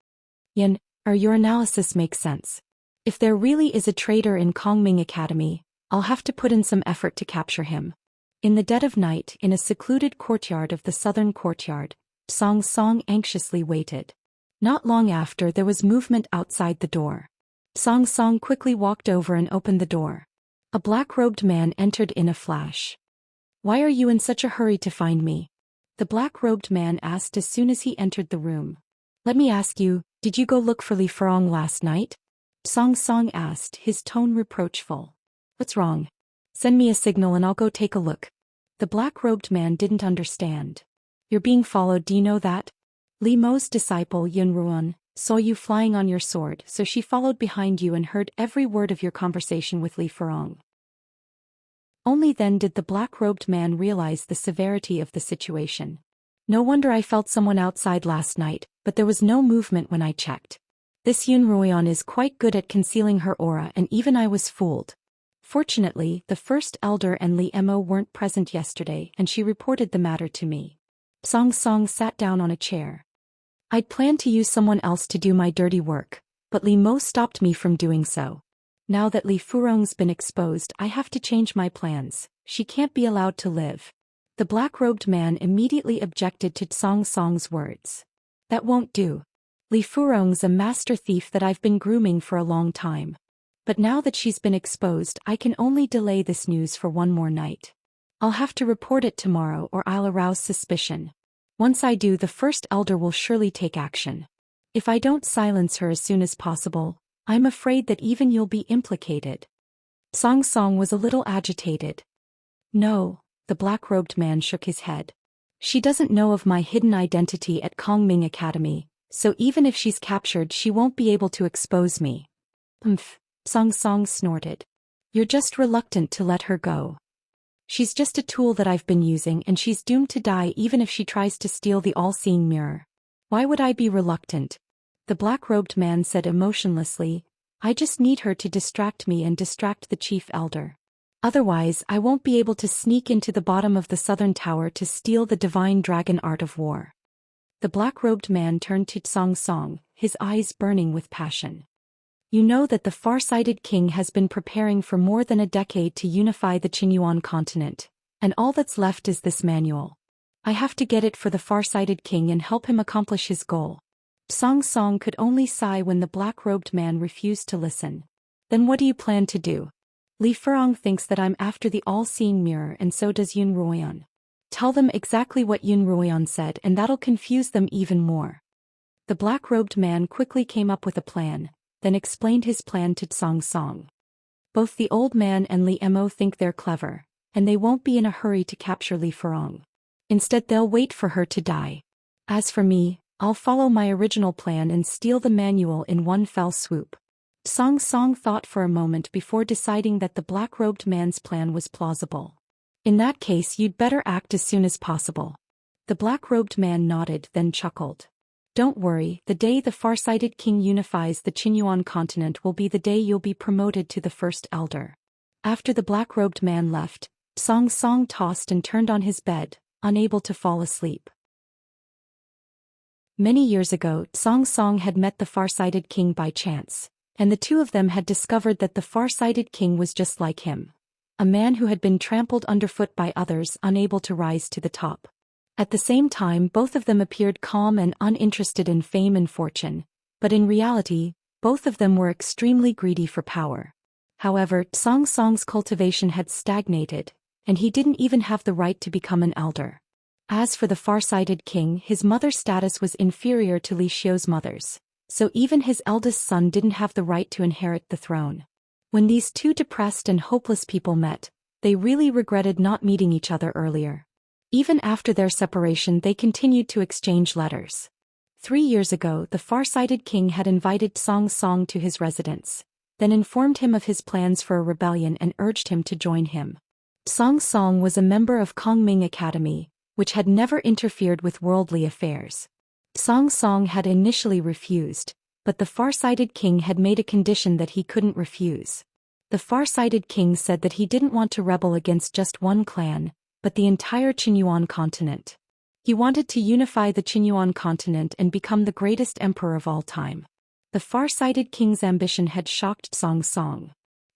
Your analysis makes sense. If there really is a traitor in Kongming Academy, I'll have to put in some effort to capture him. In the dead of night, in a secluded courtyard of the southern courtyard, Xianxia anxiously waited. Not long after, there was movement outside the door. Xianxia quickly walked over and opened the door. A black-robed man entered in a flash. "Why are you in such a hurry to find me?" the black-robed man asked as soon as he entered the room. "Let me ask you, did you go look for Li Furong last night?" Xianxia asked, his tone reproachful. "What's wrong? Send me a signal and I'll go take a look." The black-robed man didn't understand. "You're being followed, do you know that? Li Mo's disciple Yunruan saw you flying on your sword, so she followed behind you and heard every word of your conversation with Li Furong." Only then did the black-robed man realize the severity of the situation. "No wonder I felt someone outside last night, but there was no movement when I checked. This Yunruan is quite good at concealing her aura, and even I was fooled." Fortunately, the first elder and Li Mo weren't present yesterday, and she reported the matter to me. Xianxia sat down on a chair. "I'd planned to use someone else to do my dirty work, but Li Mo stopped me from doing so. Now that Li Furong's been exposed, I have to change my plans. She can't be allowed to live." The black-robed man immediately objected to Xianxia's words. "That won't do. Li Furong's a master thief that I've been grooming for a long time. But now that she's been exposed, I can only delay this news for one more night. I'll have to report it tomorrow or I'll arouse suspicion. Once I do, the first elder will surely take action. If I don't silence her as soon as possible, I'm afraid that even you'll be implicated." Xianxia was a little agitated. "No," the black-robed man shook his head. "She doesn't know of my hidden identity at Kongming Academy, so even if she's captured, she won't be able to expose me." Xianxia snorted. "You're just reluctant to let her go. She's just a tool that I've been using, and she's doomed to die even if she tries to steal the all-seeing mirror. Why would I be reluctant?" The black-robed man said emotionlessly. "I just need her to distract me and distract the chief elder. Otherwise, I won't be able to sneak into the bottom of the southern tower to steal the divine dragon art of war." The black-robed man turned to Xianxia, his eyes burning with passion. "You know that the far-sighted king has been preparing for more than a decade to unify the Qinyuan continent, and all that's left is this manual. I have to get it for the far-sighted king and help him accomplish his goal." Xianxia could only sigh when the black-robed man refused to listen. "Then what do you plan to do? Li Furong thinks that I'm after the all-seeing mirror, and so does Yunruan. Tell them exactly what Yunruan said and that'll confuse them even more." The black-robed man quickly came up with a plan, then explained his plan to Xianxia. "Both the old man and Li Mo think they're clever, and they won't be in a hurry to capture Li Furong. Instead, they'll wait for her to die. As for me, I'll follow my original plan and steal the manual in one fell swoop." Xianxia thought for a moment before deciding that the black-robed man's plan was plausible. "In that case, you'd better act as soon as possible." The black-robed man nodded, then chuckled. "Don't worry, the day the far-sighted king unifies the Qinyuan continent will be the day you'll be promoted to the first elder." After the black-robed man left, Xianxia tossed and turned on his bed, unable to fall asleep. Many years ago, Xianxia had met the far-sighted king by chance, and the two of them had discovered that the far-sighted king was just like him. A man who had been trampled underfoot by others, unable to rise to the top. At the same time, both of them appeared calm and uninterested in fame and fortune, but in reality, both of them were extremely greedy for power. However, Xianxia's cultivation had stagnated, and he didn't even have the right to become an elder. As for the far-sighted king, his mother's status was inferior to Li Xiu's mother's, so even his eldest son didn't have the right to inherit the throne. When these two depressed and hopeless people met, they really regretted not meeting each other earlier. Even after their separation, they continued to exchange letters. 3 years ago, the far-sighted king had invited Xianxia to his residence, then informed him of his plans for a rebellion and urged him to join him. Xianxia was a member of Kongming Academy, which had never interfered with worldly affairs. Xianxia had initially refused, but the far-sighted king had made a condition that he couldn't refuse. The far-sighted king said that he didn't want to rebel against just one clan, but the entire Qinyuan continent. He wanted to unify the Qinyuan continent and become the greatest emperor of all time. The far-sighted king's ambition had shocked Xianxia.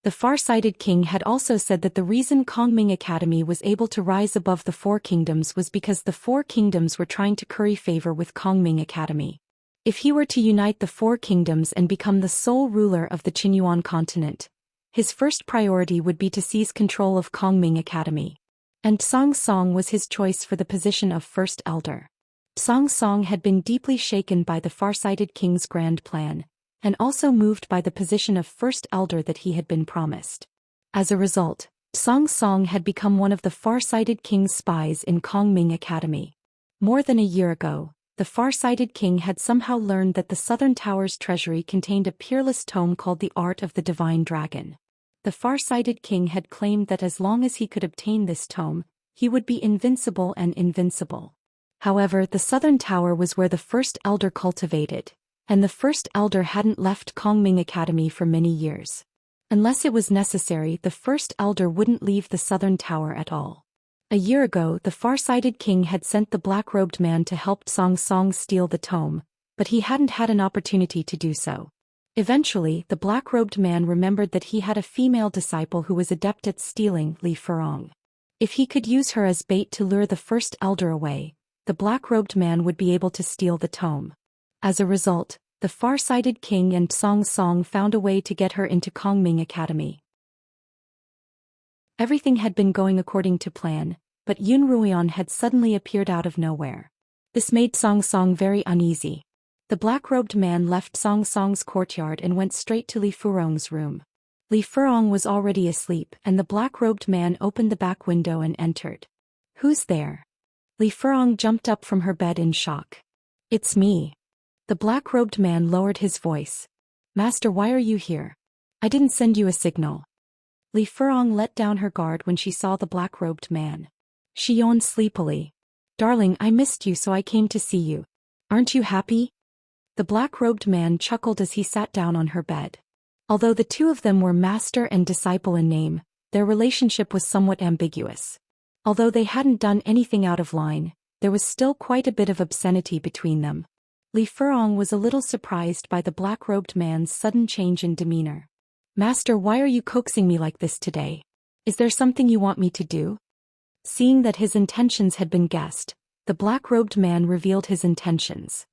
The far-sighted king had also said that the reason Kongming Academy was able to rise above the Four Kingdoms was because the Four Kingdoms were trying to curry favor with Kongming Academy. If he were to unite the Four Kingdoms and become the sole ruler of the Qinyuan continent, his first priority would be to seize control of Kongming Academy. And Song Song was his choice for the position of First Elder. Song Song had been deeply shaken by the far-sighted king's grand plan, and also moved by the position of First Elder that he had been promised. As a result, Song Song had become one of the far-sighted king's spies in Kongming Academy. More than a year ago, the far-sighted king had somehow learned that the Southern Tower's treasury contained a peerless tome called the Art of the Divine Dragon. The far-sighted king had claimed that as long as he could obtain this tome, he would be invincible and invincible. However, the Southern Tower was where the First Elder cultivated, and the First Elder hadn't left Kongming Academy for many years. Unless it was necessary, the First Elder wouldn't leave the Southern Tower at all. A year ago, the far-sighted king had sent the black-robed man to help Song Song steal the tome, but he hadn't had an opportunity to do so. Eventually, the black-robed man remembered that he had a female disciple who was adept at stealing, Li Furong. If he could use her as bait to lure the First Elder away, the black-robed man would be able to steal the tome. As a result, the far-sighted king and Song Song found a way to get her into Kongming Academy. Everything had been going according to plan, but Yun Ruian had suddenly appeared out of nowhere. This made Song Song very uneasy. The black-robed man left Song Song's courtyard and went straight to Li Furong's room. Li Furong was already asleep, and the black-robed man opened the back window and entered. "Who's there?" Li Furong jumped up from her bed in shock. "It's me." The black-robed man lowered his voice. "Master, why are you here? I didn't send you a signal." Li Furong let down her guard when she saw the black-robed man. She yawned sleepily. "Darling, I missed you, so I came to see you. Aren't you happy?" The black-robed man chuckled as he sat down on her bed. Although the two of them were master and disciple in name, their relationship was somewhat ambiguous. Although they hadn't done anything out of line, there was still quite a bit of obscenity between them. Li Furong was a little surprised by the black-robed man's sudden change in demeanor. "Master, why are you coaxing me like this today? Is there something you want me to do?" Seeing that his intentions had been guessed, the black-robed man revealed his intentions.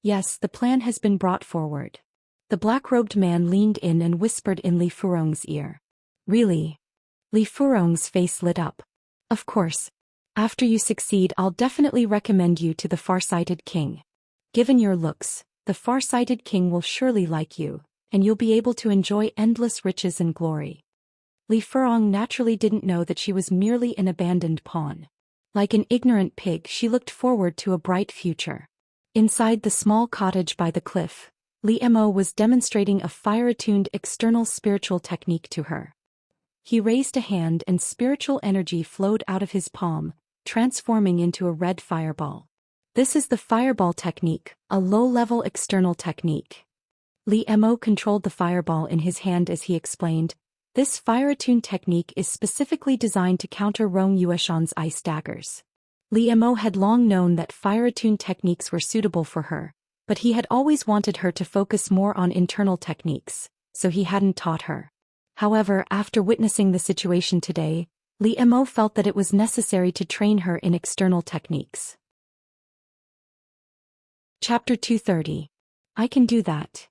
"Yes, the plan has been brought forward." The black-robed man leaned in and whispered in Li Furong's ear. "Really?" Li Furong's face lit up. "Of course. After you succeed, I'll definitely recommend you to the far-sighted king. Given your looks, the far-sighted king will surely like you, and you'll be able to enjoy endless riches and glory." Li Furong naturally didn't know that she was merely an abandoned pawn. Like an ignorant pig, she looked forward to a bright future. Inside the small cottage by the cliff, Li Mo was demonstrating a fire-attuned external spiritual technique to her. He raised a hand and spiritual energy flowed out of his palm, transforming into a red fireball. This is the fireball technique, a low-level external technique. Li Mo controlled the fireball in his hand as he explained, "This fire-attuned technique is specifically designed to counter Rong Yueshan's ice daggers." Li Mo had long known that fire-attuned techniques were suitable for her, but he had always wanted her to focus more on internal techniques, so he hadn't taught her. However, after witnessing the situation today, Li Mo felt that it was necessary to train her in external techniques. Chapter 230. I can do that.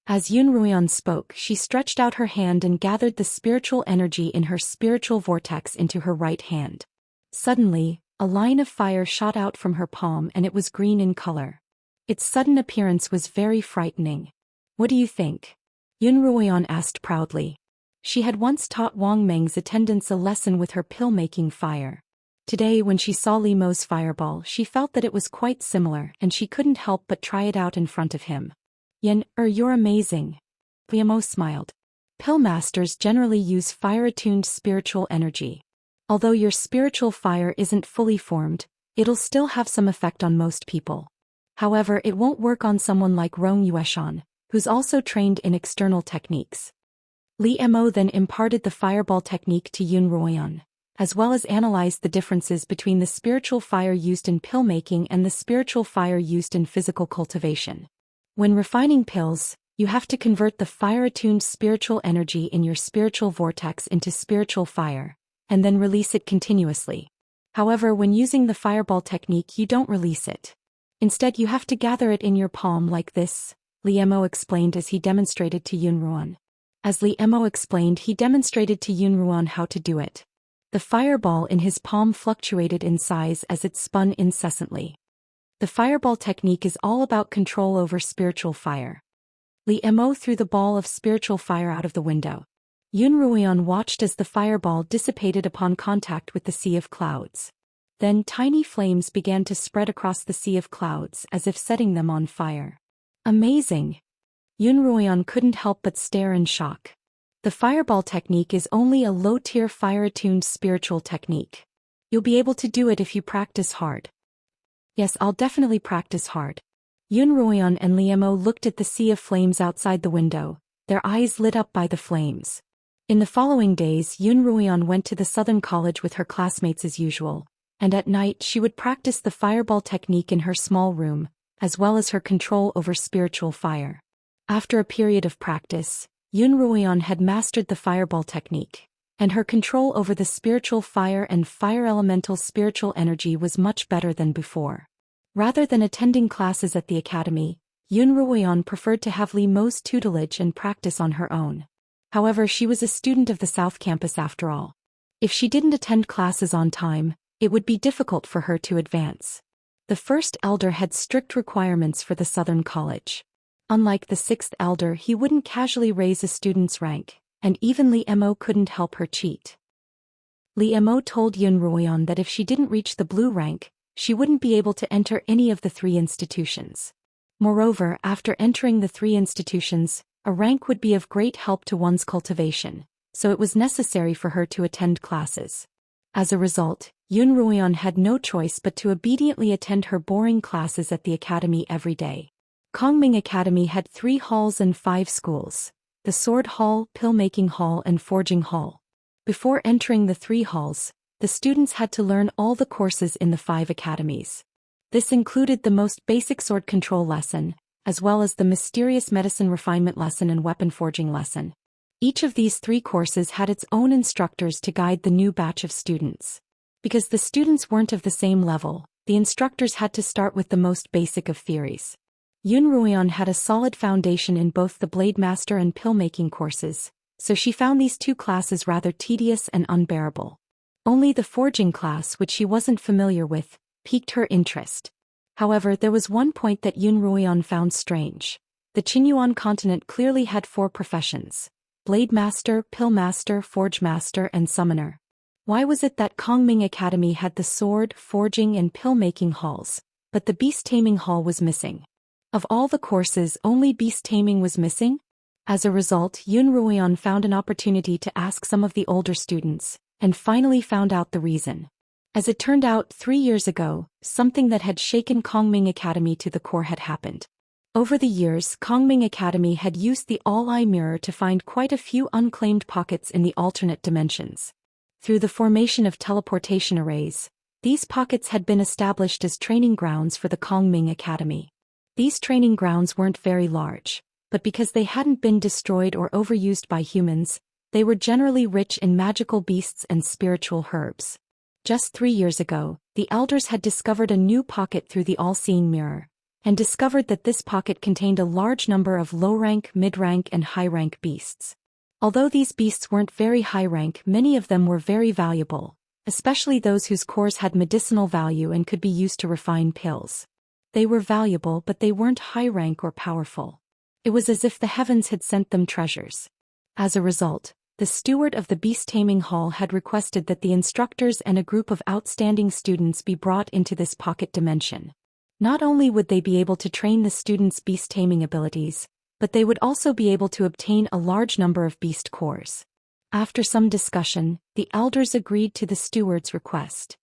As Yun Ruian spoke, she stretched out her hand and gathered the spiritual energy in her spiritual vortex into her right hand. Suddenly, a line of fire shot out from her palm and it was green in color. Its sudden appearance was very frightening. "What do you think?" Yun Ruian asked proudly. She had once taught Wang Meng's attendants a lesson with her pill-making fire. Today, when she saw Li Mo's fireball, she felt that it was quite similar and she couldn't help but try it out in front of him. You're amazing." Li Mo smiled. Pill masters generally use fire-attuned spiritual energy. Although your spiritual fire isn't fully formed, it'll still have some effect on most people. However, it won't work on someone like Rong Yueshan, who's also trained in external techniques. Li Mo then imparted the fireball technique to Yun Ruian, as well as analyzed the differences between the spiritual fire used in pill making and the spiritual fire used in physical cultivation. When refining pills, You have to convert the fire-attuned spiritual energy in your spiritual vortex into spiritual fire, and then release it continuously. However, when using the fireball technique, you don't release it. Instead, you have to gather it in your palm like this, Liemo explained as he demonstrated to Yunruan. As Liemo explained, he demonstrated to Yunruan how to do it. The fireball in his palm fluctuated in size as it spun incessantly. The fireball technique is all about control over spiritual fire. Liemo threw the ball of spiritual fire out of the window. Yunruan watched as the fireball dissipated upon contact with the sea of clouds. Then tiny flames began to spread across the sea of clouds as if setting them on fire. Amazing! Yunruan couldn't help but stare in shock. The fireball technique is only a low-tier fire-attuned spiritual technique. You'll be able to do it if you practice hard. Yes, I'll definitely practice hard. Yunruan and Liemo looked at the sea of flames outside the window, their eyes lit up by the flames. In the following days, Yunruan went to the Southern College with her classmates as usual, and at night she would practice the fireball technique in her small room, as well as her control over spiritual fire. After a period of practice, Yunruan had mastered the fireball technique, and her control over the spiritual fire and fire elemental spiritual energy was much better than before. Rather than attending classes at the academy, Yunruan preferred to have Liemo's tutelage and practice on her own. However, she was a student of the South Campus after all. If she didn't attend classes on time, it would be difficult for her to advance. The first elder had strict requirements for the Southern College. Unlike the sixth elder, he wouldn't casually raise a student's rank, and even Liemo couldn't help her cheat. Liemo told Yunruan that if she didn't reach the blue rank, she wouldn't be able to enter any of the 3 institutions. Moreover, after entering the 3 institutions, a rank would be of great help to one's cultivation, so it was necessary for her to attend classes. As a result, Yunruan had no choice but to obediently attend her boring classes at the academy every day. Kongming Academy had 3 halls and 5 schools: the Sword Hall, Pill-Making Hall and Forging Hall. Before entering the 3 halls, the students had to learn all the courses in the 5 academies. This included the most basic sword control lesson, as well as the mysterious medicine refinement lesson and weapon forging lesson. Each of these 3 courses had its own instructors to guide the new batch of students. Because the students weren't of the same level, the instructors had to start with the most basic of theories. Yunruan had a solid foundation in both the Blade Master and Pill-Making courses, so she found these 2 classes rather tedious and unbearable. Only the forging class, which she wasn't familiar with, piqued her interest. However, there was one point that Yunruan found strange. The Qinyuan continent clearly had 4 professions: Blade Master, Pill Master, Forge Master, and Summoner. Why was it that Kongming Academy had the sword, forging, and pill-making halls, but the beast-taming hall was missing? Of all the courses, only beast-taming was missing? As a result, Yunruan found an opportunity to ask some of the older students, and finally found out the reason. As it turned out, 3 years ago, something that had shaken Kongming Academy to the core had happened. Over the years, Kongming Academy had used the All-Eye Mirror to find quite a few unclaimed pockets in the alternate dimensions. Through the formation of teleportation arrays, these pockets had been established as training grounds for the Kongming Academy. These training grounds weren't very large, but because they hadn't been destroyed or overused by humans, they were generally rich in magical beasts and spiritual herbs. Just 3 years ago, the elders had discovered a new pocket through the all-seeing mirror, and discovered that this pocket contained a large number of low-rank, mid-rank, and high-rank beasts. Although these beasts weren't very high-rank, many of them were very valuable, especially those whose cores had medicinal value and could be used to refine pills. They were valuable, but they weren't high-rank or powerful. It was as if the heavens had sent them treasures. As a result, the steward of the beast-taming hall had requested that the instructors and a group of outstanding students be brought into this pocket dimension. Not only would they be able to train the students' beast-taming abilities, but they would also be able to obtain a large number of beast cores. After some discussion, the elders agreed to the steward's request.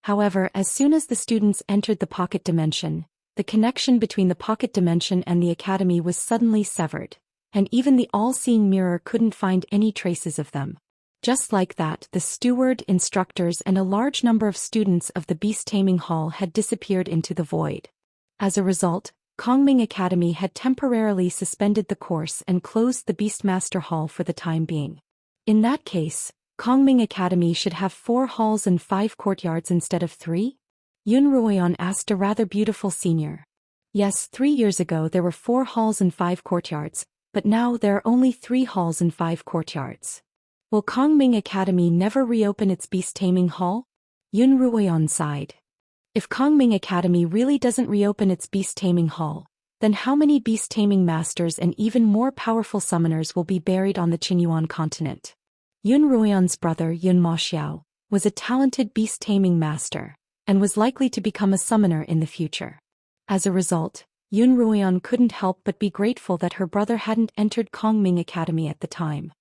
However, as soon as the students entered the pocket dimension, the connection between the pocket dimension and the academy was suddenly severed, and even the all-seeing mirror couldn't find any traces of them. Just like that, the steward, instructors, and a large number of students of the beast-taming hall had disappeared into the void. As a result, Kongming Academy had temporarily suspended the course and closed the Beastmaster Hall for the time being. In that case, Kongming Academy should have 4 halls and 5 courtyards instead of 3? Yun Ruoyan asked a rather beautiful senior. Yes, 3 years ago there were 4 halls and 5 courtyards, but now there are only 3 halls and 5 courtyards. Will Kongming Academy never reopen its beast-taming hall? Yun Ruoyan sighed. If Kongming Academy really doesn't reopen its beast-taming hall, then how many beast-taming masters and even more powerful summoners will be buried on the Qinyuan continent? Yun Ruoyan's brother Yun Maxiao was a talented beast-taming master, and was likely to become a summoner in the future. As a result, Yun Ruoyan couldn't help but be grateful that her brother hadn't entered Kongming Academy at the time.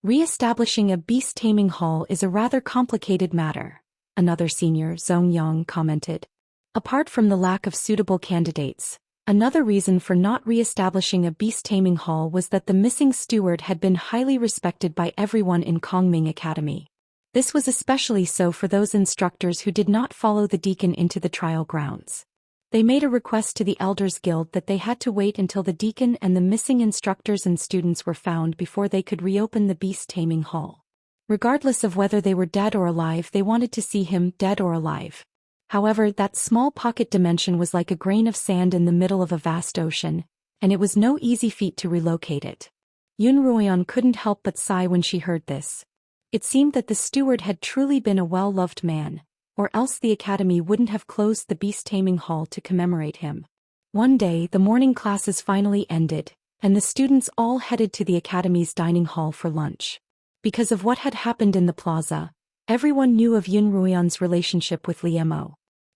Re-establishing a beast-taming hall is a rather complicated matter, another senior, Zhou Xian, commented. Apart from the lack of suitable candidates, another reason for not re-establishing a beast-taming hall was that the missing steward had been highly respected by everyone in Kongming Academy. This was especially so for those instructors who did not follow the deacon into the trial grounds. They made a request to the Elders Guild that they had to wait until the deacon and the missing instructors and students were found before they could reopen the beast-taming hall. Regardless of whether they were dead or alive, they wanted to see him, dead or alive. However, that small pocket dimension was like a grain of sand in the middle of a vast ocean, and it was no easy feat to relocate it. Yun Ruoyan couldn't help but sigh when she heard this. It seemed that the steward had truly been a well-loved man, or else the academy wouldn't have closed the beast-taming hall to commemorate him. One day, the morning classes finally ended, and the students all headed to the academy's dining hall for lunch. Because of what had happened in the plaza, everyone knew of Yun Ruoyan's relationship with Liemo.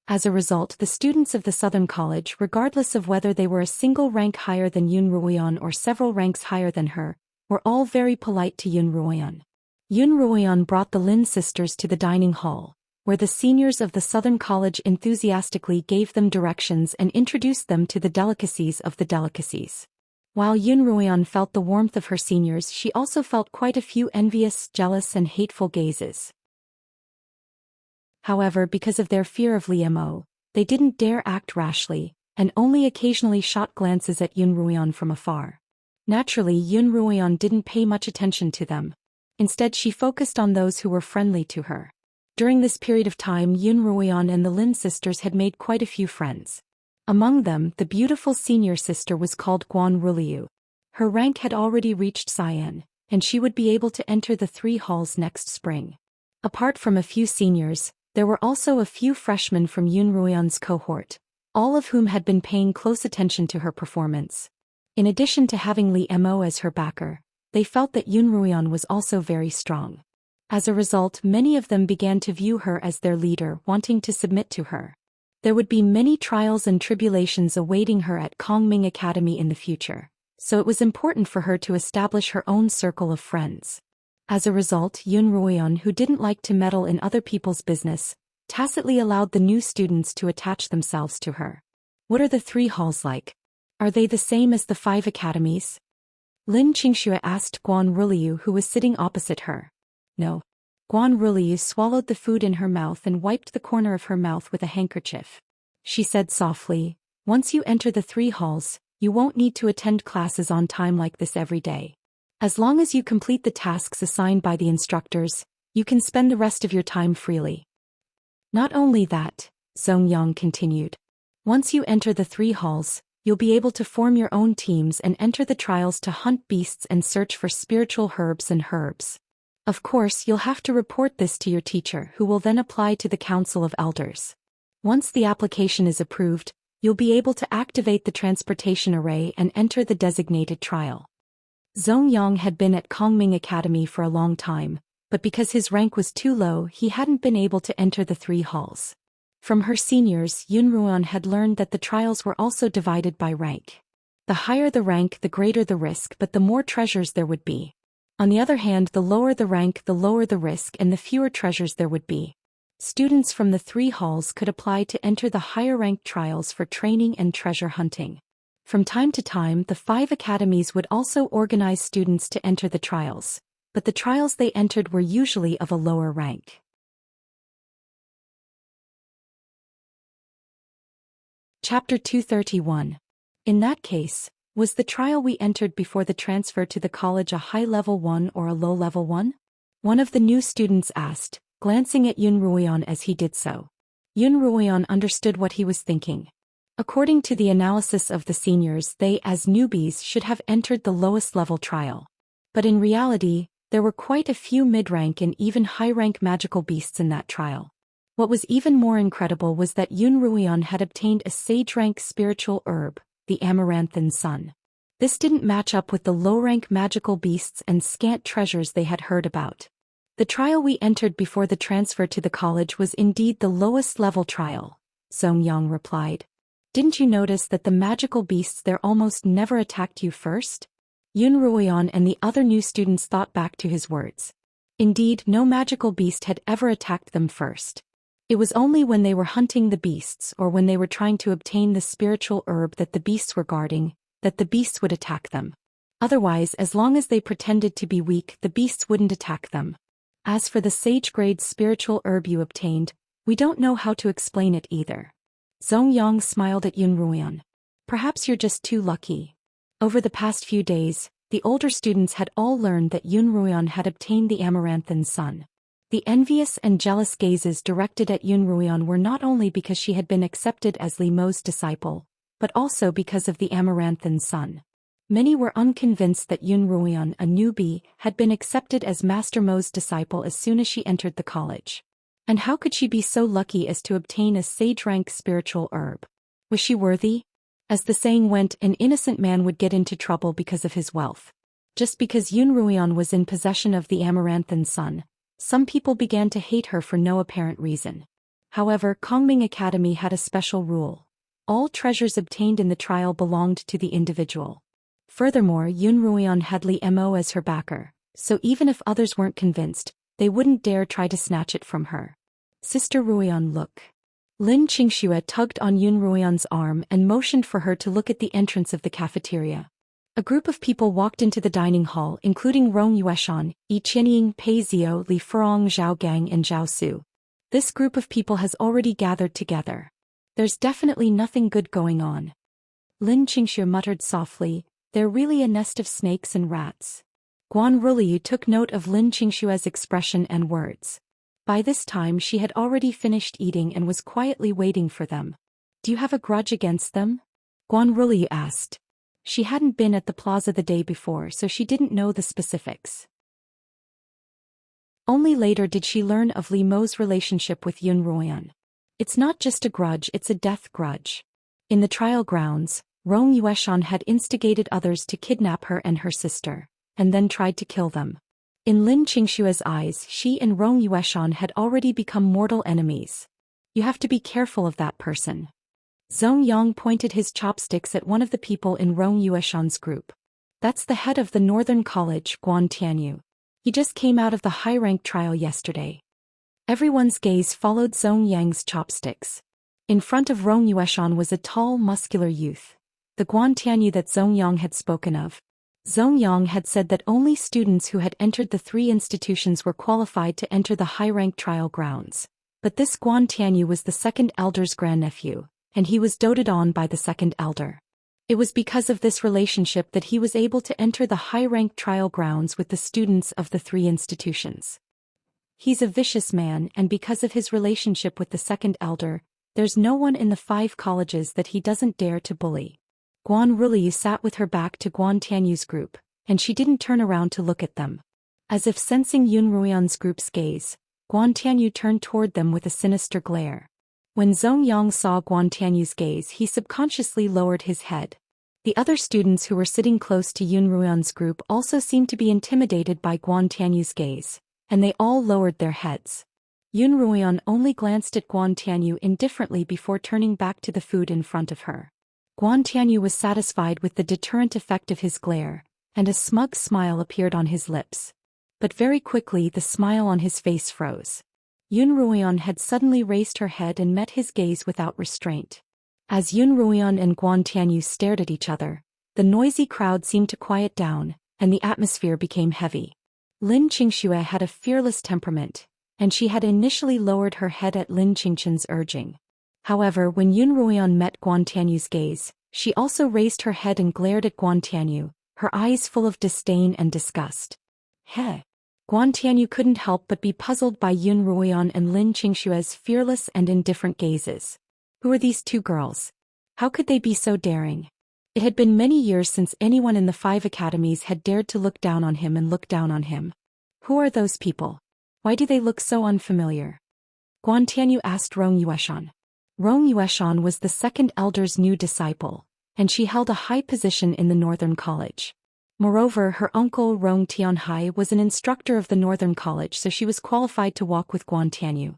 As a result, the students of the Southern College, regardless of whether they were a single rank higher than Yun Ruoyan or several ranks higher than her, were all very polite to Yun Ruoyan. Yun Ruoyan brought the Lin sisters to the dining hall, where the seniors of the Southern College enthusiastically gave them directions and introduced them to the delicacies of the delicacies. While Yun Ruoyan felt the warmth of her seniors, she also felt quite a few envious, jealous and hateful gazes. However, because of their fear of Liemo, they didn't dare act rashly, and only occasionally shot glances at Yun Ruoyan from afar. Naturally, Yun Ruoyan didn't pay much attention to them. Instead, she focused on those who were friendly to her. During this period of time, Yun Ruoyan and the Lin sisters had made quite a few friends. Among them, the beautiful senior sister was called Guan Ruliu. Her rank had already reached Xian, and she would be able to enter the 3 halls next spring. Apart from a few seniors, there were also a few freshmen from Yun Ruoyan's cohort, all of whom had been paying close attention to her performance. In addition to having Liemo as her backer, they felt that Yun Ruoyan was also very strong. As a result, many of them began to view her as their leader, wanting to submit to her. There would be many trials and tribulations awaiting her at Kongming Academy in the future, so it was important for her to establish her own circle of friends. As a result, Yun Ruoyan, who didn't like to meddle in other people's business, tacitly allowed the new students to attach themselves to her. What are the 3 halls like? Are they the same as the 5 academies? Lin Xianxia asked Guan Ruliu, who was sitting opposite her. No. Guan Ruliu swallowed the food in her mouth and wiped the corner of her mouth with a handkerchief. She said softly, "Once you enter the 3 halls, you won't need to attend classes on time like this every day. As long as you complete the tasks assigned by the instructors, you can spend the rest of your time freely." Not only that, Zhou Xian continued. Once you enter the 3 halls, you'll be able to form your own teams and enter the trials to hunt beasts and search for spiritual herbs and herbs. Of course, you'll have to report this to your teacher, who will then apply to the Council of Elders. Once the application is approved, you'll be able to activate the transportation array and enter the designated trial. Zhou Xian had been at Kongming Academy for a long time, but because his rank was too low, he hadn't been able to enter the 3 halls. From her seniors, Yun Ruoyan had learned that the trials were also divided by rank. The higher the rank, the greater the risk, but the more treasures there would be. On the other hand, the lower the rank, the lower the risk and the fewer treasures there would be. Students from the 3 halls could apply to enter the higher-ranked trials for training and treasure hunting. From time to time, the 5 academies would also organize students to enter the trials, but the trials they entered were usually of a lower rank. Chapter 231. In that case, was the trial we entered before the transfer to the college a high-level one or a low-level one? One of the new students asked, glancing at Yun Ruoyan as he did so. Yun Ruoyan understood what he was thinking. According to the analysis of the seniors, they as newbies should have entered the lowest level trial. But in reality, there were quite a few mid-rank and even high-rank magical beasts in that trial. What was even more incredible was that Yun Ruoyan had obtained a sage-rank spiritual herb, the amaranthine sun. This didn't match up with the low-rank magical beasts and scant treasures they had heard about. The trial we entered before the transfer to the college was indeed the lowest level trial, Zhou Xian replied. Didn't you notice that the magical beasts there almost never attacked you first? Yun Ruoyan and the other new students thought back to his words. Indeed, no magical beast had ever attacked them first. It was only when they were hunting the beasts or when they were trying to obtain the spiritual herb that the beasts were guarding, that the beasts would attack them. Otherwise, as long as they pretended to be weak, the beasts wouldn't attack them. As for the sage-grade spiritual herb you obtained, we don't know how to explain it either. Zhou Xian smiled at Yun Ruoyan. Perhaps you're just too lucky. Over the past few days, the older students had all learned that Yun Ruoyan had obtained the amaranthine sun. The envious and jealous gazes directed at Yun Ruoyan were not only because she had been accepted as Li Mo's disciple, but also because of the amaranthine sun. Many were unconvinced that Yun Ruoyan, a newbie, had been accepted as Master Mo's disciple as soon as she entered the college. And how could she be so lucky as to obtain a sage-rank spiritual herb? Was she worthy? As the saying went, an innocent man would get into trouble because of his wealth. Just because Yun Ruoyan was in possession of the amaranthine sun, some people began to hate her for no apparent reason. However, Kongming Academy had a special rule. All treasures obtained in the trial belonged to the individual. Furthermore, Yun Ruoyan had Li Mo as her backer, so even if others weren't convinced, they wouldn't dare try to snatch it from her. Sister Ruoyan, look. Lin Xianxia tugged on Yun Ruoyan's arm and motioned for her to look at the entrance of the cafeteria. A group of people walked into the dining hall, including Rong Yueshan, Yi Qianying, Pei Zio, Li Furong, Zhao Gang and Zhao Su. This group of people has already gathered together. There's definitely nothing good going on. Lin Xianxia muttered softly, they're really a nest of snakes and rats. Guan Ruliu took note of Lin Xianxia's expression and words. By this time she had already finished eating and was quietly waiting for them. Do you have a grudge against them? Guan Ruliu asked. She hadn't been at the plaza the day before, so she didn't know the specifics. Only later did she learn of Li Mo's relationship with Yun Ruoyan. It's not just a grudge, it's a death grudge. In the trial grounds, Rong Yueshan had instigated others to kidnap her and her sister, and then tried to kill them. In Lin Xianxia's eyes, she and Rong Yueshan had already become mortal enemies. You have to be careful of that person. Zhou Yang pointed his chopsticks at one of the people in Rong Yueshan's group. That's the head of the Northern College, Guan Tianyu. He just came out of the high-rank trial yesterday. Everyone's gaze followed Zhou Yang's chopsticks. In front of Rong Yueshan was a tall, muscular youth. The Guan Tianyu that Zhou Yang had spoken of. Zhou Yang had said that only students who had entered the three institutions were qualified to enter the high-rank trial grounds. But this Guan Tianyu was the second elder's grandnephew, and he was doted on by the second elder. It was because of this relationship that he was able to enter the high-rank trial grounds with the students of the three institutions. He's a vicious man, and because of his relationship with the second elder, there's no one in the 5 colleges that he doesn't dare to bully. Guan Ruliu sat with her back to Guan Tianyu's group, and she didn't turn around to look at them. As if sensing Yun Ruoyan's group's gaze, Guan Tianyu turned toward them with a sinister glare. When Zhou Yang saw Guan Tianyu's gaze, he subconsciously lowered his head. The other students who were sitting close to Yun Ruoyan's group also seemed to be intimidated by Guan Tianyu's gaze, and they all lowered their heads. Yun Ruoyan only glanced at Guan Tianyu indifferently before turning back to the food in front of her. Guan Tianyu was satisfied with the deterrent effect of his glare, and a smug smile appeared on his lips. But very quickly the smile on his face froze. Yun Ruoyan had suddenly raised her head and met his gaze without restraint. As Yun Ruoyan and Guan Tianyu stared at each other, the noisy crowd seemed to quiet down, and the atmosphere became heavy. Lin Xianxia had a fearless temperament, and she had initially lowered her head at Lin Qingqian's urging. However, when Yun Ruoyan met Guan Tianyu's gaze, She also raised her head and glared at Guan Tianyu, her eyes full of disdain and disgust. Heh. Guan Tianyu couldn't help but be puzzled by Yun Ruoyan and Lin Qingshua's fearless and indifferent gazes. Who are these two girls? How could they be so daring? It had been many years since anyone in the 5 academies had dared to look down on him and look down on him. Who are those people? Why do they look so unfamiliar? Guan Tianyu asked Rong Yueshan. Rong Yueshan was the second elder's new disciple, and she held a high position in the Northern College. Moreover, her uncle Rong Tianhai was an instructor of the Northern College, so she was qualified to walk with Guan Tianyu.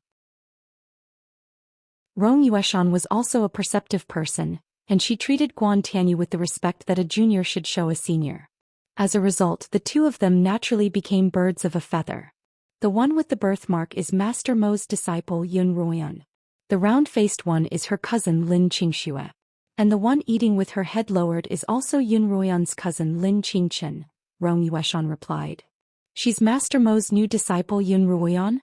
Rong Yueshan was also a perceptive person, and she treated Guan Tianyu with the respect that a junior should show a senior. As a result, the two of them naturally became birds of a feather. The one with the birthmark is Master Mo's disciple Yun Ruoyan. The round-faced one is her cousin Lin Qingxue. And the one eating with her head lowered is also Yun Ruoyan's cousin Lin Qingchen, Rong Yueshan replied. She's Master Mo's new disciple Yun Ruoyan?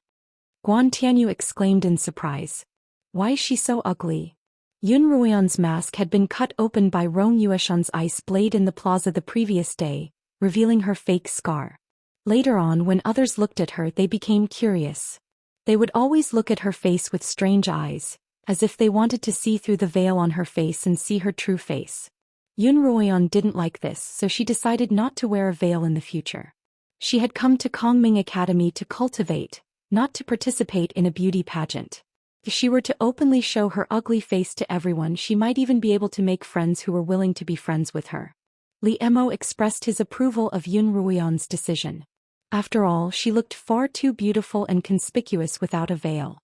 Guan Tianyu exclaimed in surprise. Why is she so ugly? Yun Ruoyan's mask had been cut open by Rong Yueshan's ice blade in the plaza the previous day, revealing her fake scar. Later on, when others looked at her, they became curious. They would always look at her face with strange eyes, as if they wanted to see through the veil on her face and see her true face. Yun Ruoyan didn't like this, so she decided not to wear a veil in the future. She had come to Kongming Academy to cultivate, not to participate in a beauty pageant. If she were to openly show her ugly face to everyone, she might even be able to make friends who were willing to be friends with her. Li Emo expressed his approval of Yun Ruoyan's decision. After all, she looked far too beautiful and conspicuous without a veil.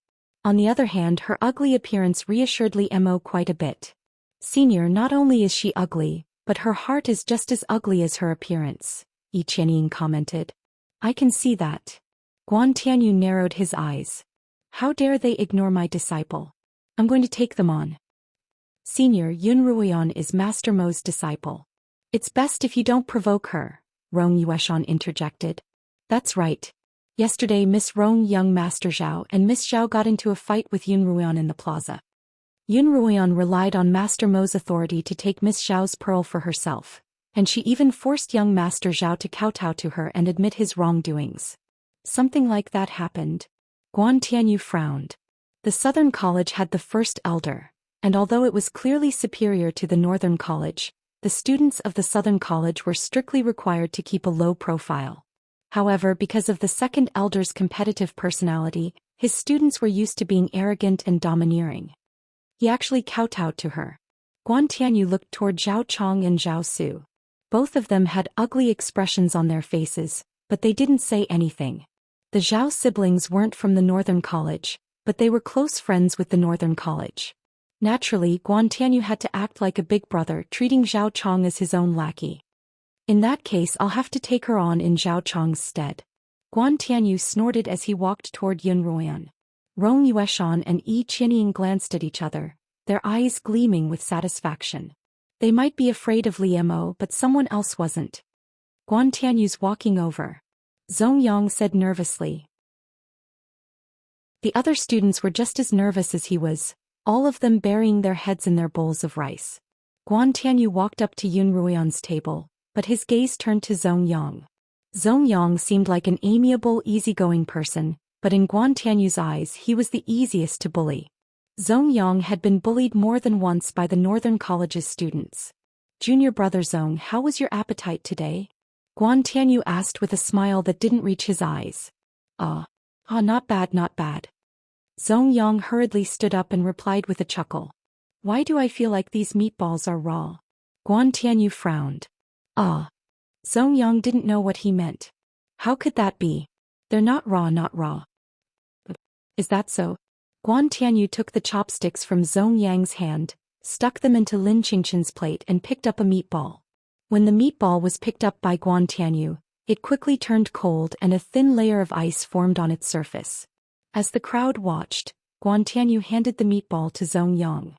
On the other hand, her ugly appearance reassured Li Emo quite a bit. Senior, not only is she ugly, but her heart is just as ugly as her appearance, Yi Qianying commented. I can see that. Guan Tianyu narrowed his eyes. How dare they ignore my disciple? I'm going to take them on. Senior, Yun Ruoyan is Master Mo's disciple. It's best if you don't provoke her, Rong Yueshan interjected. That's right. Yesterday Miss Rong Young Master Zhao and Miss Zhao got into a fight with Yun Ruoyan in the plaza. Yun Ruoyan relied on Master Mo's authority to take Miss Zhao's pearl for herself, and she even forced young Master Zhao to kowtow to her and admit his wrongdoings. Something like that happened. Guan Tianyu frowned. The Southern College had the first elder, and although it was clearly superior to the Northern College, the students of the Southern College were strictly required to keep a low profile. However, because of the second elder's competitive personality, his students were used to being arrogant and domineering. He actually kowtowed to her. Guan Tianyu looked toward Zhao Chong and Zhao Su. Both of them had ugly expressions on their faces, but they didn't say anything. The Zhao siblings weren't from the Northern College, but they were close friends with the Northern College. Naturally, Guan Tianyu had to act like a big brother, treating Zhao Chong as his own lackey. In that case, I'll have to take her on in Zhao Chong's stead. Guan Tianyu snorted as he walked toward Yun Ruoyan. Rong Yueshan and Yi Qianying glanced at each other, their eyes gleaming with satisfaction. They might be afraid of Li Emo, but someone else wasn't. Guan Tianyu's walking over. Zhong Yang said nervously. The other students were just as nervous as he was, all of them burying their heads in their bowls of rice. Guan Tianyu walked up to Yun Ruoyan's table, but his gaze turned to Zhong Yang. Zhong Yang seemed like an amiable, easygoing person, but in Guan Tianyu's eyes he was the easiest to bully. Zhong Yang had been bullied more than once by the Northern College's students. Junior brother Zhong, how was your appetite today? Guan Tianyu asked with a smile that didn't reach his eyes. Not bad, not bad. Zhong Yang hurriedly stood up and replied with a chuckle. Why do I feel like these meatballs are raw? Guan Tianyu frowned. Zhong Yang didn't know what he meant. How could that be? They're not raw, not raw. Is that so? Guan Tianyu took the chopsticks from Zhong Yang's hand, stuck them into Lin Qingchen's plate and picked up a meatball. When the meatball was picked up by Guan Tianyu, it quickly turned cold and a thin layer of ice formed on its surface. As the crowd watched, Guan Tianyu handed the meatball to Zhong Yang.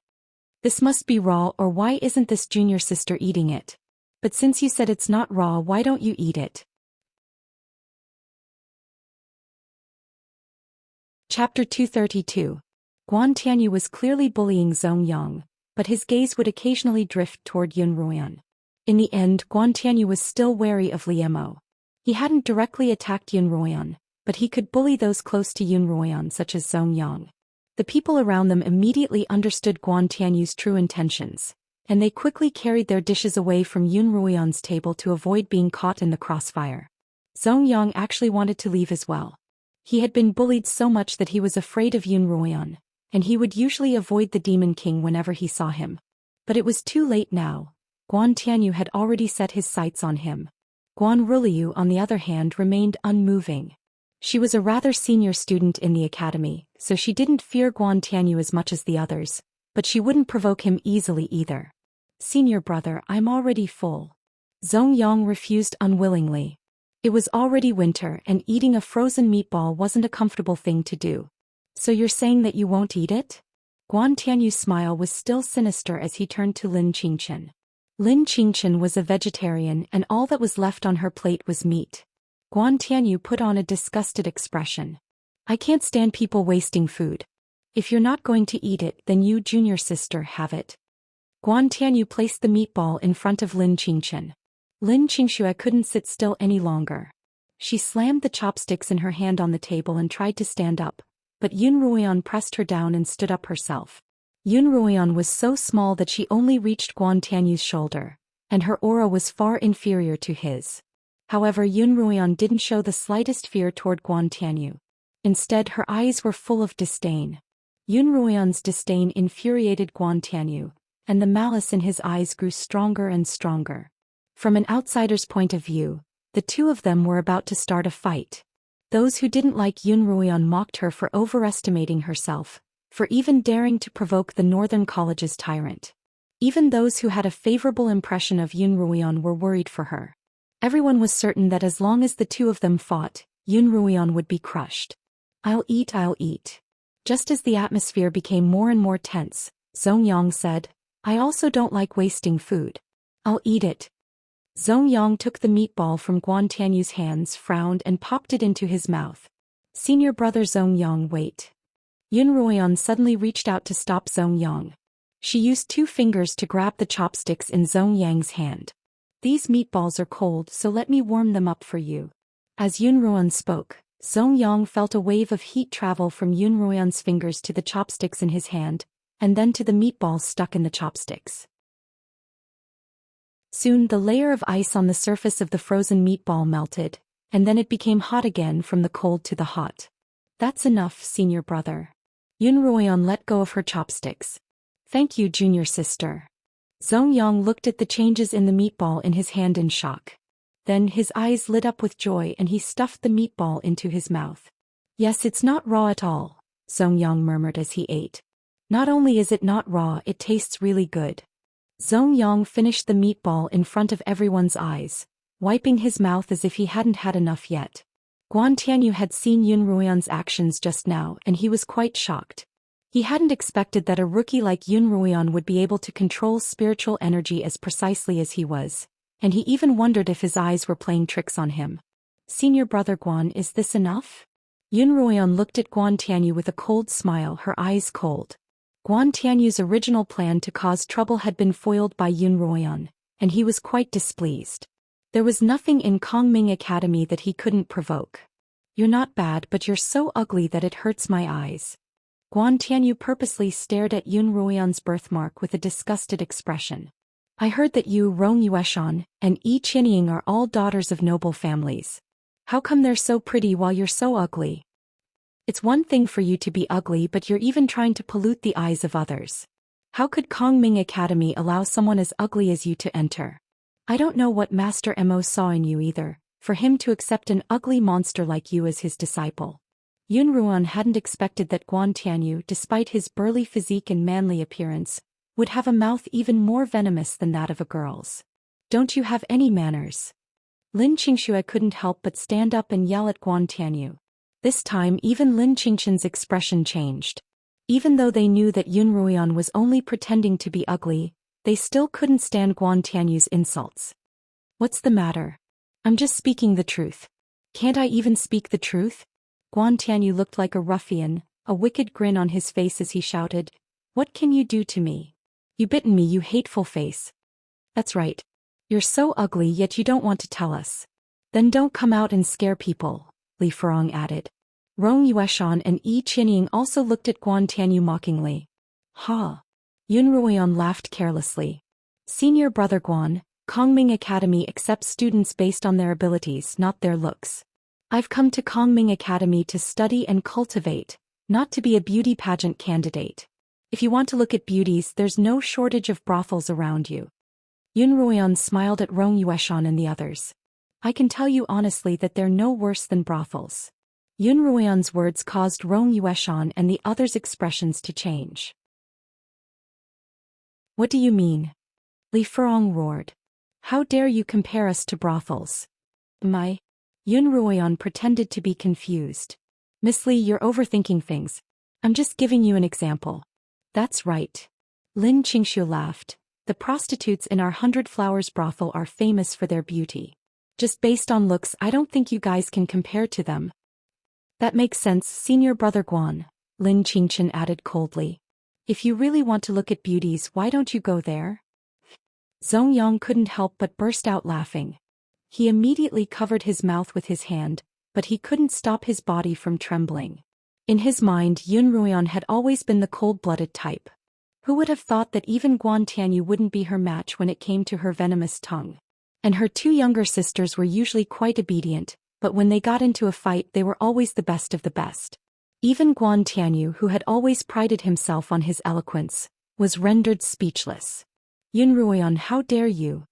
This must be raw, or why isn't this junior sister eating it? But since you said it's not raw, why don't you eat it? Chapter 232. Guan Tianyu was clearly bullying Zhong Yang, but his gaze would occasionally drift toward Yun Ruoyan. In the end, Guan Tianyu was still wary of Liemo. He hadn't directly attacked Yun Ruoyan, but he could bully those close to Yun Ruoyan such as Zhou Xian. The people around them immediately understood Guan Tianyu's true intentions, and they quickly carried their dishes away from Yun Ruoyan's table to avoid being caught in the crossfire. Zhou Xian actually wanted to leave as well. He had been bullied so much that he was afraid of Yun Ruoyan, and he would usually avoid the Demon King whenever he saw him. But it was too late now. Guan Tianyu had already set his sights on him. Guan Ruliu, on the other hand, remained unmoving. She was a rather senior student in the academy, so she didn't fear Guan Tianyu as much as the others, but she wouldn't provoke him easily either. "Senior brother, I'm already full." Zhou Xian refused unwillingly. It was already winter and eating a frozen meatball wasn't a comfortable thing to do. "So you're saying that you won't eat it?" Guan Tianyu's smile was still sinister as he turned to Lin Qingchen. Lin Qingchen was a vegetarian and all that was left on her plate was meat. Guan Tianyu put on a disgusted expression. "I can't stand people wasting food. If you're not going to eat it, then you, junior sister, have it." Guan Tianyu placed the meatball in front of Lin Qingchen. Lin Qingxue couldn't sit still any longer. She slammed the chopsticks in her hand on the table and tried to stand up, but Yun Ruoyan pressed her down and stood up herself. Yun Ruoyan was so small that she only reached Guan Tianyu's shoulder, and her aura was far inferior to his. However, Yun Ruoyan didn't show the slightest fear toward Guan Tianyu. Instead, her eyes were full of disdain. Yun Ruoyan's disdain infuriated Guan Tianyu, and the malice in his eyes grew stronger and stronger. From an outsider's point of view, the two of them were about to start a fight. Those who didn't like Yun Ruoyan mocked her for overestimating herself, for even daring to provoke the Northern College's tyrant. Even those who had a favorable impression of Yun Ruoyan were worried for her. Everyone was certain that as long as the two of them fought, Yun Ruoyan would be crushed. I'll eat." Just as the atmosphere became more and more tense, Zhou Xian said, "I also don't like wasting food. I'll eat it." Zhou Xian took the meatball from Guan Tianyu's hands, frowned and popped it into his mouth. "Senior brother Zhou Xian, wait." Yun Ruoyan suddenly reached out to stop Zhou Xian. She used 2 fingers to grab the chopsticks in Zhou Yang's hand. "These meatballs are cold, so let me warm them up for you." As Yun Ruoyan spoke, Zhou Xian felt a wave of heat travel from Yun Ruoyan's fingers to the chopsticks in his hand, and then to the meatballs stuck in the chopsticks. Soon the layer of ice on the surface of the frozen meatball melted, and then it became hot again from the cold to the hot. "That's enough, senior brother." Yun Ruoyan let go of her chopsticks. "Thank you, junior sister." Zhou Xian looked at the changes in the meatball in his hand in shock. Then his eyes lit up with joy and he stuffed the meatball into his mouth. "Yes, it's not raw at all," Zhou Xian murmured as he ate. "Not only is it not raw, it tastes really good." Zhou Xian finished the meatball in front of everyone's eyes, wiping his mouth as if he hadn't had enough yet. Guan Tianyu had seen Yun Ruoyan's actions just now and he was quite shocked. He hadn't expected that a rookie like Yun Ruoyan would be able to control spiritual energy as precisely as he was, and he even wondered if his eyes were playing tricks on him. "Senior brother Guan, is this enough?" Yun Ruoyan looked at Guan Tianyu with a cold smile, her eyes cold. Guan Tianyu's original plan to cause trouble had been foiled by Yun Ruoyan, and he was quite displeased. There was nothing in Kongming Academy that he couldn't provoke. "You're not bad, but you're so ugly that it hurts my eyes." Guan Tianyu purposely stared at Yun Ruoyan's birthmark with a disgusted expression. "I heard that you, Rong Yueshan, and Yi Qianying are all daughters of noble families. How come they're so pretty while you're so ugly? It's one thing for you to be ugly, but you're even trying to pollute the eyes of others. How could Kongming Academy allow someone as ugly as you to enter? I don't know what Master Mo saw in you either, for him to accept an ugly monster like you as his disciple." Yun Ruoyan hadn't expected that Guan Tianyu, despite his burly physique and manly appearance, would have a mouth even more venomous than that of a girl's. "Don't you have any manners?" Lin Qingxue couldn't help but stand up and yell at Guan Tianyu. This time even Lin Qingchen's expression changed. Even though they knew that Yun Ruoyan was only pretending to be ugly, they still couldn't stand Guan Tianyu's insults. "What's the matter? I'm just speaking the truth." "Can't I even speak the truth?" Guan Tianyu looked like a ruffian, a wicked grin on his face as he shouted, "What can you do to me? You bitten me, you hateful face. That's right. You're so ugly, yet you don't want to tell us. Then don't come out and scare people, Li Furong added. Rong Yueshan and Yi Qianying also looked at Guan Tianyu mockingly. Ha! Yun Ruoyan laughed carelessly. Senior brother Guan, Kongming Academy accepts students based on their abilities, not their looks. I've come to Kongming Academy to study and cultivate, not to be a beauty pageant candidate. If you want to look at beauties, there's no shortage of brothels around you. Yun Ruoyan smiled at Rong Yueshan and the others. I can tell you honestly that they're no worse than brothels. Yun Ruoyan's words caused Rong Yueshan and the others' expressions to change. What do you mean? Li Furong roared. How dare you compare us to brothels? My? Yun Ruoyan pretended to be confused. Miss Li, you're overthinking things. I'm just giving you an example. That's right. Lin Qingshu laughed. The prostitutes in our 100 Flowers brothel are famous for their beauty. Just based on looks, I don't think you guys can compare to them. That makes sense, senior brother Guan, Lin Qingchen added coldly. If you really want to look at beauties, why don't you go there? Zhong Yang couldn't help but burst out laughing. He immediately covered his mouth with his hand, but he couldn't stop his body from trembling. In his mind, Yun Ruoyan had always been the cold-blooded type. Who would have thought that even Guan Tianyu wouldn't be her match when it came to her venomous tongue? And her two younger sisters were usually quite obedient, but when they got into a fight they were always the best of the best. Even Guan Tianyu, who had always prided himself on his eloquence, was rendered speechless. Yun Ruoyan, how dare you?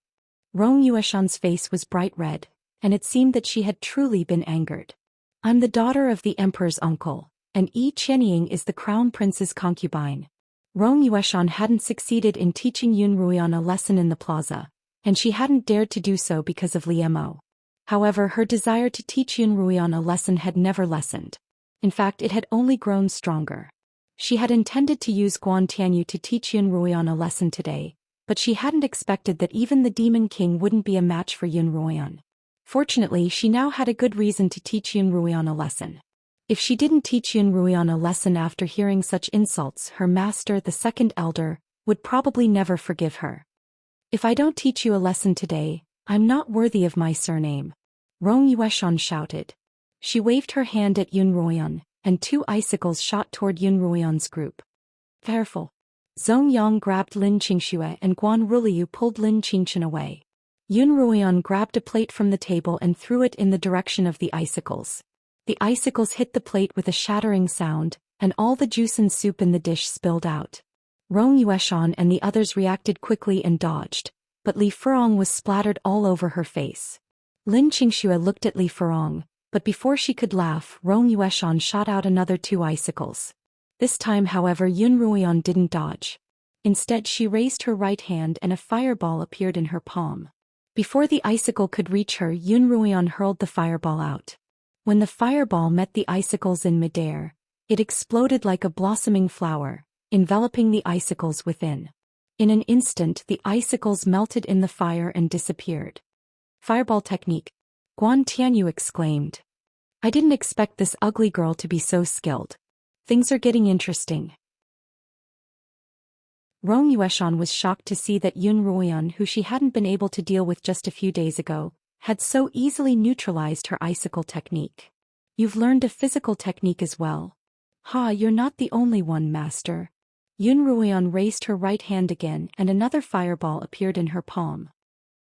Rong Yueshan's face was bright red, and it seemed that she had truly been angered. I'm the daughter of the emperor's uncle, and Yi Qianying is the crown prince's concubine. Rong Yueshan hadn't succeeded in teaching Yun Ruoyan a lesson in the plaza, and she hadn't dared to do so because of Li Mo. However, her desire to teach Yun Ruoyan a lesson had never lessened. In fact, it had only grown stronger. She had intended to use Guan Tianyu to teach Yun Ruoyan a lesson today, but she hadn't expected that even the Demon King wouldn't be a match for Yun Ruoyan. Fortunately, she now had a good reason to teach Yun Ruoyan a lesson. If she didn't teach Yun Ruoyan a lesson after hearing such insults, her master, the second elder, would probably never forgive her. If I don't teach you a lesson today, I'm not worthy of my surname. Rong Yueshan shouted. She waved her hand at Yun Ruoyan, and two icicles shot toward Yun Ruoyan's group. Careful. Zhong Yang grabbed Lin Qingshu and Guan Ruliu pulled Lin Qingchen away. Yun Ruoyan grabbed a plate from the table and threw it in the direction of the icicles. The icicles hit the plate with a shattering sound, and all the juice and soup in the dish spilled out. Rong Yueshan and the others reacted quickly and dodged, but Li Furong was splattered all over her face. Lin Qingshu looked at Li Furong, but before she could laugh, Rong Yueshan shot out another two icicles. This time, however, Yun Ruoyan didn't dodge. Instead, she raised her right hand and a fireball appeared in her palm. Before the icicle could reach her, Yun Ruoyan hurled the fireball out. When the fireball met the icicles in midair, it exploded like a blossoming flower, enveloping the icicles within. In an instant, the icicles melted in the fire and disappeared. Fireball technique, Guan Tianyu exclaimed. I didn't expect this ugly girl to be so skilled. Things are getting interesting. Rong Yueshan was shocked to see that Yun Ruoyan, who she hadn't been able to deal with just a few days ago, had so easily neutralized her icicle technique. You've learned a physical technique as well. Ha, you're not the only one, master. Yun Ruoyan raised her right hand again and another fireball appeared in her palm.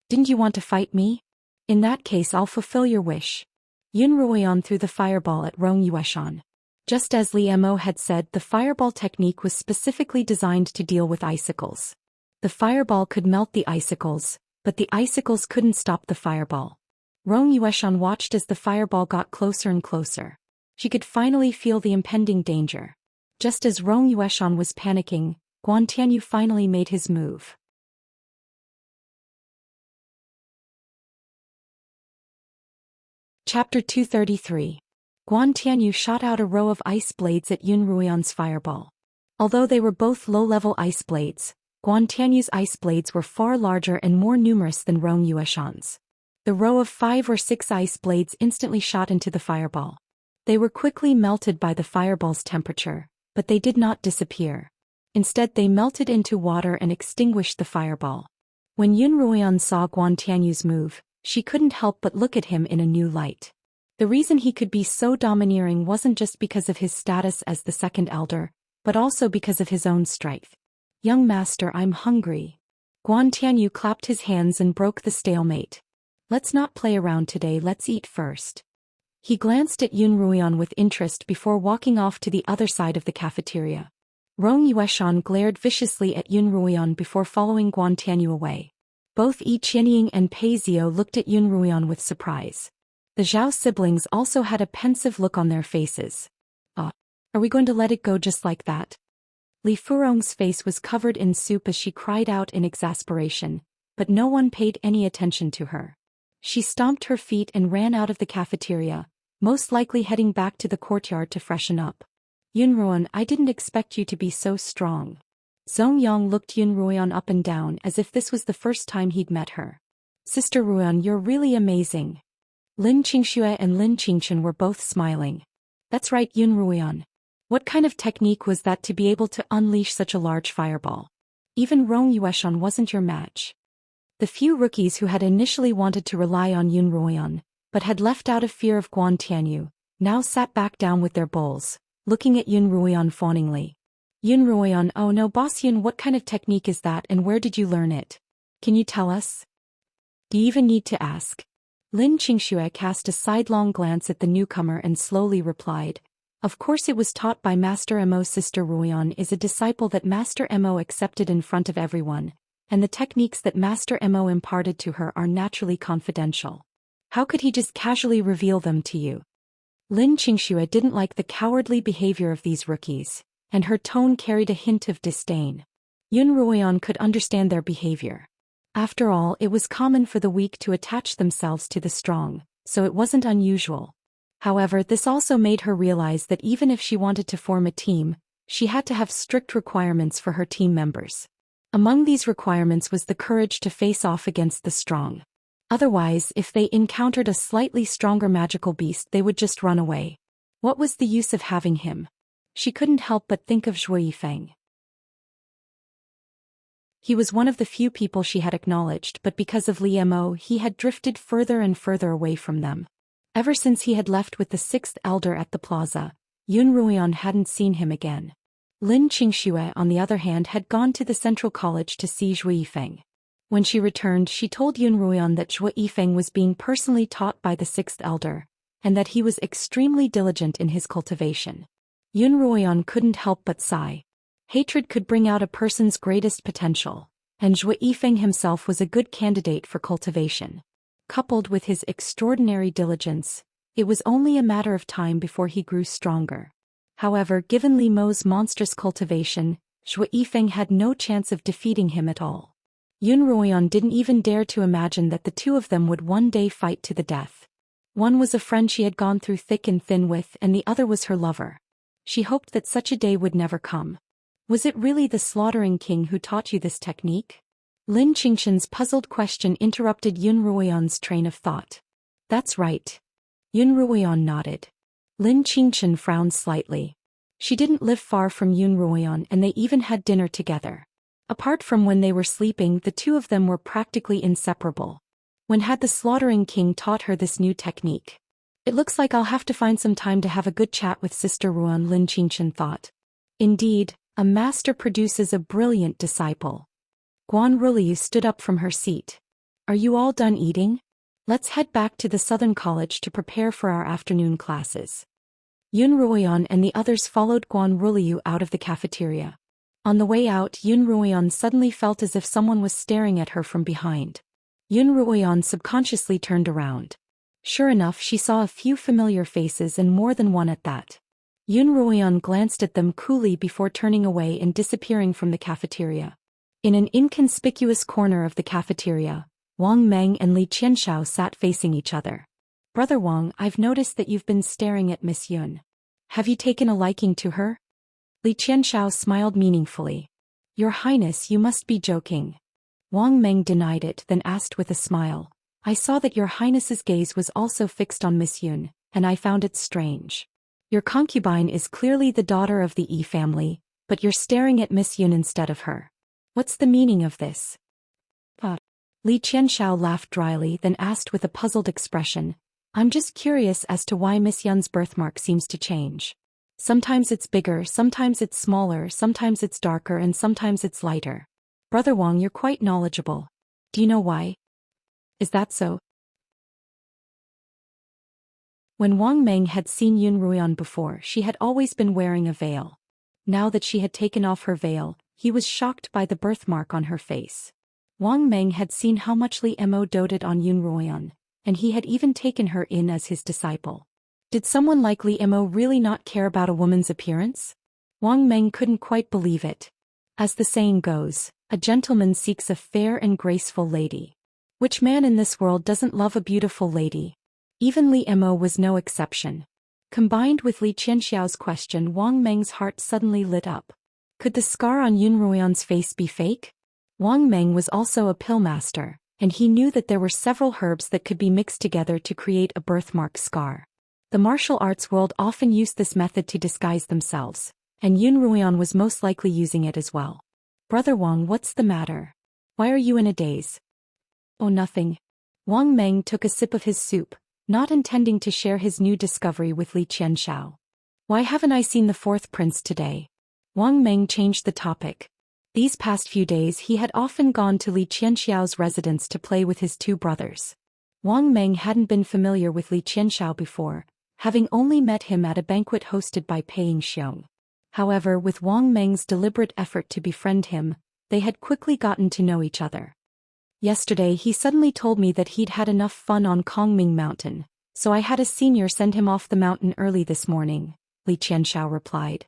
Didn't you want to fight me? In that case, I'll fulfill your wish. Yun Ruoyan threw the fireball at Rong Yueshan. Just as Li Mo had said, the fireball technique was specifically designed to deal with icicles. The fireball could melt the icicles, but the icicles couldn't stop the fireball. Rong Yueshan watched as the fireball got closer and closer. She could finally feel the impending danger. Just as Rong Yueshan was panicking, Guan Tianyu finally made his move. Chapter 233. Guan Tianyu shot out a row of ice blades at Yun Ruoyan's fireball. Although they were both low-level ice blades, Guan Tianyu's ice blades were far larger and more numerous than Rong Yueshan's. The row of 5 or 6 ice blades instantly shot into the fireball. They were quickly melted by the fireball's temperature, but they did not disappear. Instead they melted into water and extinguished the fireball. When Yun Ruoyan saw Guan Tianyu's move, she couldn't help but look at him in a new light. The reason he could be so domineering wasn't just because of his status as the second elder, but also because of his own strength. "Young master, I'm hungry." Guan Tianyu clapped his hands and broke the stalemate. "Let's not play around today, let's eat first." He glanced at Yun Ruoyan with interest before walking off to the other side of the cafeteria. Rong Yueshan glared viciously at Yun Ruoyan before following Guan Tianyu away. Both Yi Qianying and Pei Zio looked at Yun Ruoyan with surprise. The Zhao siblings also had a pensive look on their faces. Are we going to let it go just like that?" Li Furong's face was covered in soup as she cried out in exasperation, but no one paid any attention to her. She stomped her feet and ran out of the cafeteria, most likely heading back to the courtyard to freshen up. "Yun Ruoyan, I didn't expect you to be so strong." Zhong Yang looked Yun Ruoyan up and down as if this was the first time he'd met her. "Sister Ruoyan, you're really amazing." Lin Qingxue and Lin Qingchen were both smiling. "That's right, Yun Ruoyan. What kind of technique was that to be able to unleash such a large fireball? Even Rong Yueshan wasn't your match." The few rookies who had initially wanted to rely on Yun Ruoyan, but had left out of fear of Guan Tianyu, now sat back down with their bowls, looking at Yun Ruoyan fawningly. "Yun Ruoyan, oh no, Boss Yun, what kind of technique is that and where did you learn it? Can you tell us?" "Do you even need to ask?" Lin Qingxue cast a sidelong glance at the newcomer and slowly replied, "Of course it was taught by Master Mo. Sister Ruoyan is a disciple that Master Mo accepted in front of everyone, and the techniques that Master Mo imparted to her are naturally confidential. How could he just casually reveal them to you?" Lin Qingxue didn't like the cowardly behavior of these rookies, and her tone carried a hint of disdain. Yun Ruoyan could understand their behavior. After all, it was common for the weak to attach themselves to the strong, so it wasn't unusual. However, this also made her realize that even if she wanted to form a team, she had to have strict requirements for her team members. Among these requirements was the courage to face off against the strong. Otherwise, if they encountered a slightly stronger magical beast, they would just run away. What was the use of having him? She couldn't help but think of Zhou Yifeng. He was one of the few people she had acknowledged, but because of Li Mo, he had drifted further and further away from them. Ever since he had left with the sixth elder at the plaza, Yun Ruoyan hadn't seen him again. Lin Qingxue, on the other hand, had gone to the Central College to see Zhou Yifeng. When she returned, she told Yun Ruoyan that Zhou Yifeng was being personally taught by the sixth elder, and that he was extremely diligent in his cultivation. Yun Ruoyan couldn't help but sigh. Hatred could bring out a person's greatest potential, and Zhou Yifeng himself was a good candidate for cultivation. Coupled with his extraordinary diligence, it was only a matter of time before he grew stronger. However, given Li Mo's monstrous cultivation, Zhou Yifeng had no chance of defeating him at all. Yun Ruoyan didn't even dare to imagine that the two of them would one day fight to the death. One was a friend she had gone through thick and thin with, and the other was her lover. She hoped that such a day would never come. "Was it really the Slaughtering King who taught you this technique?" Lin Qingchen's puzzled question interrupted Yun Ruoyan's train of thought. "That's right." Yun Ruoyan nodded. Lin Qingchen frowned slightly. She didn't live far from Yun Ruoyan, and they even had dinner together. Apart from when they were sleeping, the two of them were practically inseparable. When had the Slaughtering King taught her this new technique? "It looks like I'll have to find some time to have a good chat with Sister Ruoyan," Lin Qingchen thought. Indeed, a master produces a brilliant disciple. Guan Ruliu stood up from her seat. "Are you all done eating? Let's head back to the Southern College to prepare for our afternoon classes." Yun Ruoyan and the others followed Guan Ruliu out of the cafeteria. On the way out, Yun Ruoyan suddenly felt as if someone was staring at her from behind. Yun Ruoyan subconsciously turned around. Sure enough, she saw a few familiar faces, and more than one at that. Yun Ruoyan glanced at them coolly before turning away and disappearing from the cafeteria. In an inconspicuous corner of the cafeteria, Wang Meng and Li Qianxiao sat facing each other. "Brother Wang, I've noticed that you've been staring at Miss Yun. Have you taken a liking to her?" Li Qianxiao smiled meaningfully. "Your Highness, you must be joking." Wang Meng denied it, then asked with a smile, "I saw that your Highness's gaze was also fixed on Miss Yun, and I found it strange. Your concubine is clearly the daughter of the Yi family, but you're staring at Miss Yun instead of her. What's the meaning of this? Li Qianxiao laughed dryly, then asked with a puzzled expression, I'm just curious as to why Miss Yun's birthmark seems to change. Sometimes it's bigger, sometimes it's smaller, sometimes it's darker, and sometimes it's lighter. Brother Wang, you're quite knowledgeable. Do you know why? Is that so? When Wang Meng had seen Yun Ruian before, she had always been wearing a veil. Now that she had taken off her veil, he was shocked by the birthmark on her face. Wang Meng had seen how much Li Mo doted on Yun Ruian, and he had even taken her in as his disciple. Did someone like Li Mo really not care about a woman's appearance? Wang Meng couldn't quite believe it. As the saying goes, a gentleman seeks a fair and graceful lady. Which man in this world doesn't love a beautiful lady? Even Li Mo was no exception. Combined with Li Qianxiao's question, Wang Meng's heart suddenly lit up. Could the scar on Yun Ruian's face be fake? Wang Meng was also a pill master, and he knew that there were several herbs that could be mixed together to create a birthmark scar. The martial arts world often used this method to disguise themselves, and Yun Ruian was most likely using it as well. Brother Wang, what's the matter? Why are you in a daze? Oh, nothing. Wang Meng took a sip of his soup, not intending to share his new discovery with Li Qianxiao. Why haven't I seen the fourth prince today? Wang Meng changed the topic. These past few days he had often gone to Li Qianxiao's residence to play with his two brothers. Wang Meng hadn't been familiar with Li Qianxiao before, having only met him at a banquet hosted by Paying Xiong. However, with Wang Meng's deliberate effort to befriend him, they had quickly gotten to know each other. Yesterday he suddenly told me that he'd had enough fun on Kongming Mountain, so I had a senior send him off the mountain early this morning, Li Qianxiao replied.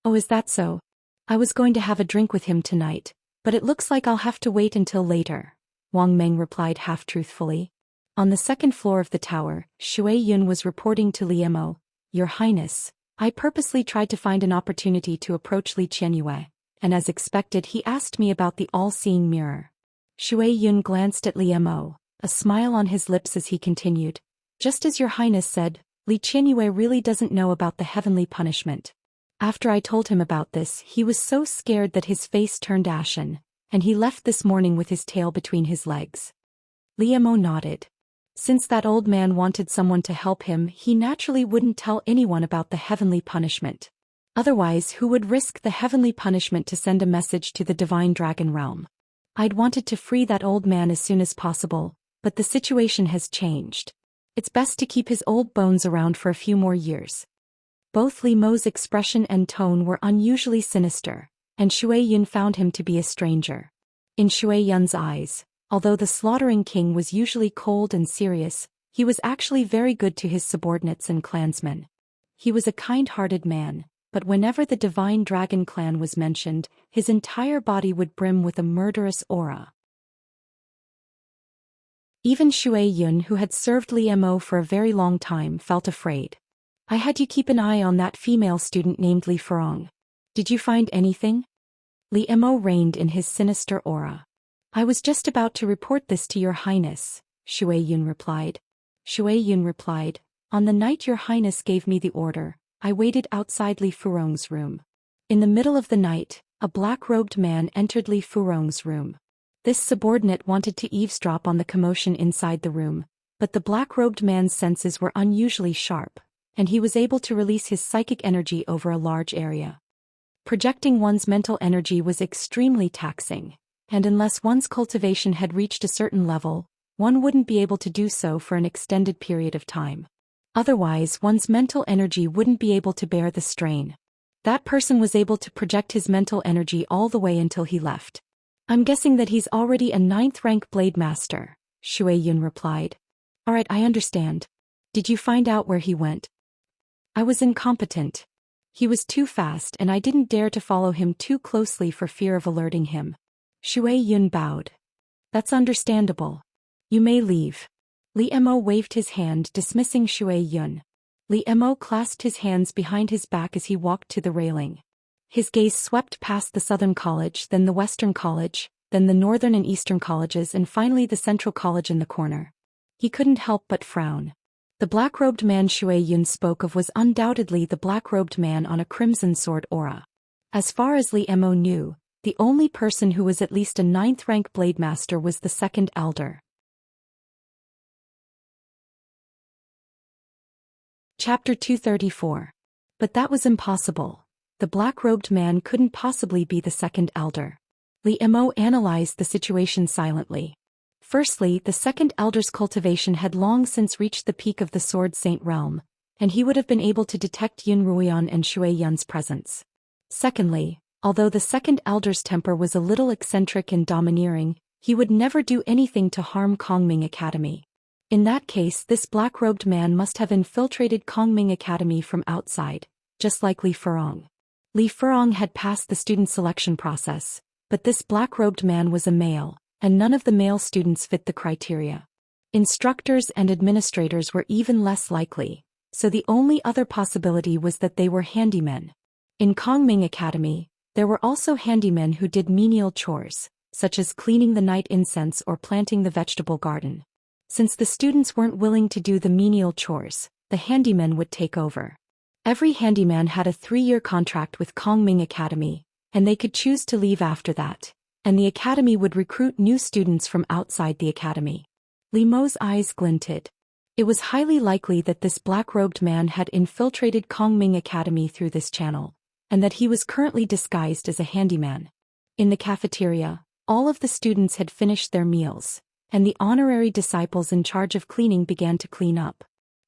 Oh, is that so? I was going to have a drink with him tonight, but it looks like I'll have to wait until later, Wang Meng replied half-truthfully. On the second floor of the tower, Shui Yun was reporting to Li Mo, Your Highness, I purposely tried to find an opportunity to approach Li Qianyue, and as expected he asked me about the all-seeing mirror. Shui Yun glanced at Li Mo, a smile on his lips as he continued, Just as Your Highness said, Li Qianyue really doesn't know about the heavenly punishment. After I told him about this, he was so scared that his face turned ashen, and he left this morning with his tail between his legs. Li Mo nodded. Since that old man wanted someone to help him, he naturally wouldn't tell anyone about the heavenly punishment. Otherwise, who would risk the heavenly punishment to send a message to the divine dragon realm? I'd wanted to free that old man as soon as possible, but the situation has changed. It's best to keep his old bones around for a few more years. Both Li Mo's expression and tone were unusually sinister, and Shui Yun found him to be a stranger. In Shui Yun's eyes, although the slaughtering king was usually cold and serious, he was actually very good to his subordinates and clansmen. He was a kind-hearted man, but whenever the divine dragon clan was mentioned, his entire body would brim with a murderous aura. Even Shui Yun, who had served Li Mo for a very long time, felt afraid. I had you keep an eye on that female student named Li Furong. Did you find anything? Li Mo reigned in his sinister aura. I was just about to report this to Your Highness, Shui Yun replied. Shui Yun replied, On the night Your Highness gave me the order, I waited outside Li Furong's room. In the middle of the night, a black-robed man entered Li Furong's room. This subordinate wanted to eavesdrop on the commotion inside the room, but the black-robed man's senses were unusually sharp, and he was able to release his psychic energy over a large area. Projecting one's mental energy was extremely taxing, and unless one's cultivation had reached a certain level, one wouldn't be able to do so for an extended period of time. Otherwise, one's mental energy wouldn't be able to bear the strain. That person was able to project his mental energy all the way until he left. I'm guessing that he's already a 9th-rank blade master, Shui Yun replied. Alright, I understand. Did you find out where he went? I was incompetent. He was too fast and I didn't dare to follow him too closely for fear of alerting him. Shui Yun bowed. That's understandable. You may leave. Li Mo waved his hand, dismissing Shui Yun. Li Mo clasped his hands behind his back as he walked to the railing. His gaze swept past the Southern College, then the Western College, then the Northern and Eastern Colleges, and finally the Central College in the corner. He couldn't help but frown. The black-robed man Shui Yun spoke of was undoubtedly the black-robed man on a crimson sword aura. As far as Li Mo knew, the only person who was at least a 9th-rank blade master was the second elder. Chapter 234. But that was impossible. The black-robed man couldn't possibly be the second elder. Li Mo analyzed the situation silently. Firstly, the second elder's cultivation had long since reached the peak of the Sword Saint realm, and he would have been able to detect Yun Ruoyan and Shui Yun's presence. Secondly, although the second elder's temper was a little eccentric and domineering, he would never do anything to harm Kongming Academy. In that case, this black-robed man must have infiltrated Kongming Academy from outside, just like Li Furong. Li Furong had passed the student selection process, but this black-robed man was a male, and none of the male students fit the criteria. Instructors and administrators were even less likely, so the only other possibility was that they were handymen. In Kongming Academy, there were also handymen who did menial chores, such as cleaning the night incense or planting the vegetable garden. Since the students weren't willing to do the menial chores, the handymen would take over. Every handyman had a 3-year contract with Kongming Academy, and they could choose to leave after that, and the academy would recruit new students from outside the academy. Li Mo's eyes glinted. It was highly likely that this black-robed man had infiltrated Kongming Academy through this channel, and that he was currently disguised as a handyman. In the cafeteria, all of the students had finished their meals, and the honorary disciples in charge of cleaning began to clean up.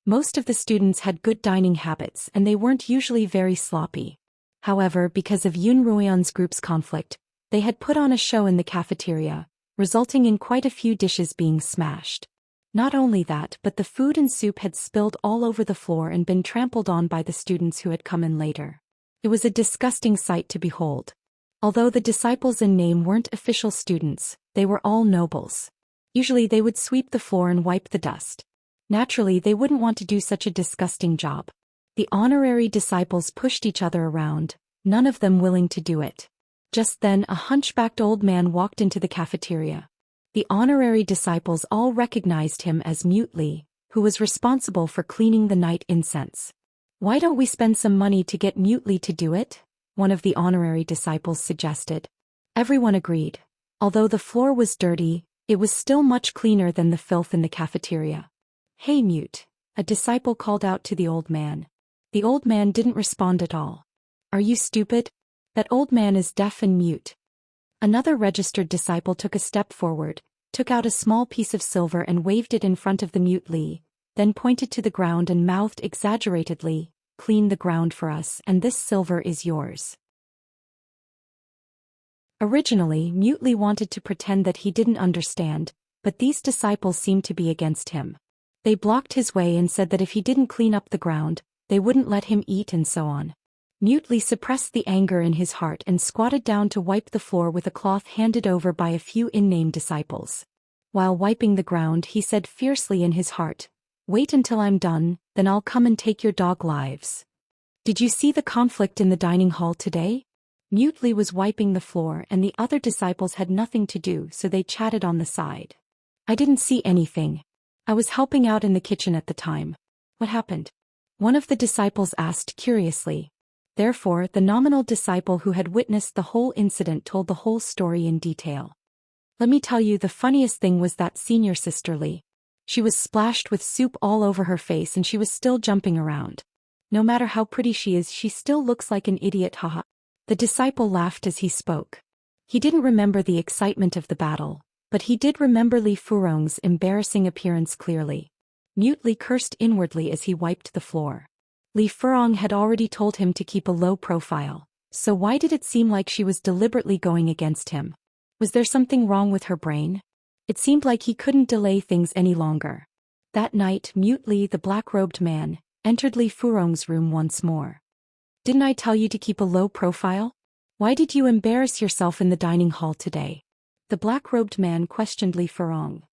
Most of the students had good dining habits and they weren't usually very sloppy. However, because of Yun Ruoyan's group's conflict, they had put on a show in the cafeteria, resulting in quite a few dishes being smashed. Not only that, but the food and soup had spilled all over the floor and been trampled on by the students who had come in later. It was a disgusting sight to behold. Although the disciples in name weren't official students, they were all nobles. Usually they would sweep the floor and wipe the dust. Naturally, they wouldn't want to do such a disgusting job. The honorary disciples pushed each other around, none of them willing to do it. Just then a hunchbacked old man walked into the cafeteria. The honorary disciples all recognized him as Mute Li, who was responsible for cleaning the night incense. "Why don't we spend some money to get Mute Li to do it?" one of the honorary disciples suggested. Everyone agreed. Although the floor was dirty, it was still much cleaner than the filth in the cafeteria. "Hey Mute," a disciple called out to the old man. The old man didn't respond at all. "Are you stupid? That old man is deaf and mute." Another registered disciple took a step forward, took out a small piece of silver and waved it in front of the Mute Li, then pointed to the ground and mouthed exaggeratedly, "Clean the ground for us and this silver is yours." Originally, Mute Li wanted to pretend that he didn't understand, but these disciples seemed to be against him. They blocked his way and said that if he didn't clean up the ground, they wouldn't let him eat and so on. Mute Li suppressed the anger in his heart and squatted down to wipe the floor with a cloth handed over by a few in-name disciples. While wiping the ground, he said fiercely in his heart, "Wait until I'm done, then I'll come and take your dog lives." "Did you see the conflict in the dining hall today?" Mute Li was wiping the floor and the other disciples had nothing to do, so they chatted on the side. "I didn't see anything. I was helping out in the kitchen at the time." "What happened?" one of the disciples asked curiously. Therefore, the nominal disciple who had witnessed the whole incident told the whole story in detail. "Let me tell you, the funniest thing was that senior sister Li. She was splashed with soup all over her face and she was still jumping around. No matter how pretty she is, she still looks like an idiot, haha." The disciple laughed as he spoke. He didn't remember the excitement of the battle, but he did remember Li Furong's embarrassing appearance clearly. Mute Li cursed inwardly as he wiped the floor. Li Furong had already told him to keep a low profile, so why did it seem like she was deliberately going against him? Was there something wrong with her brain? It seemed like he couldn't delay things any longer. That night, Mute Li, the black-robed man, entered Li Furong's room once more. "Didn't I tell you to keep a low profile? Why did you embarrass yourself in the dining hall today?" The black-robed man questioned Li Furong.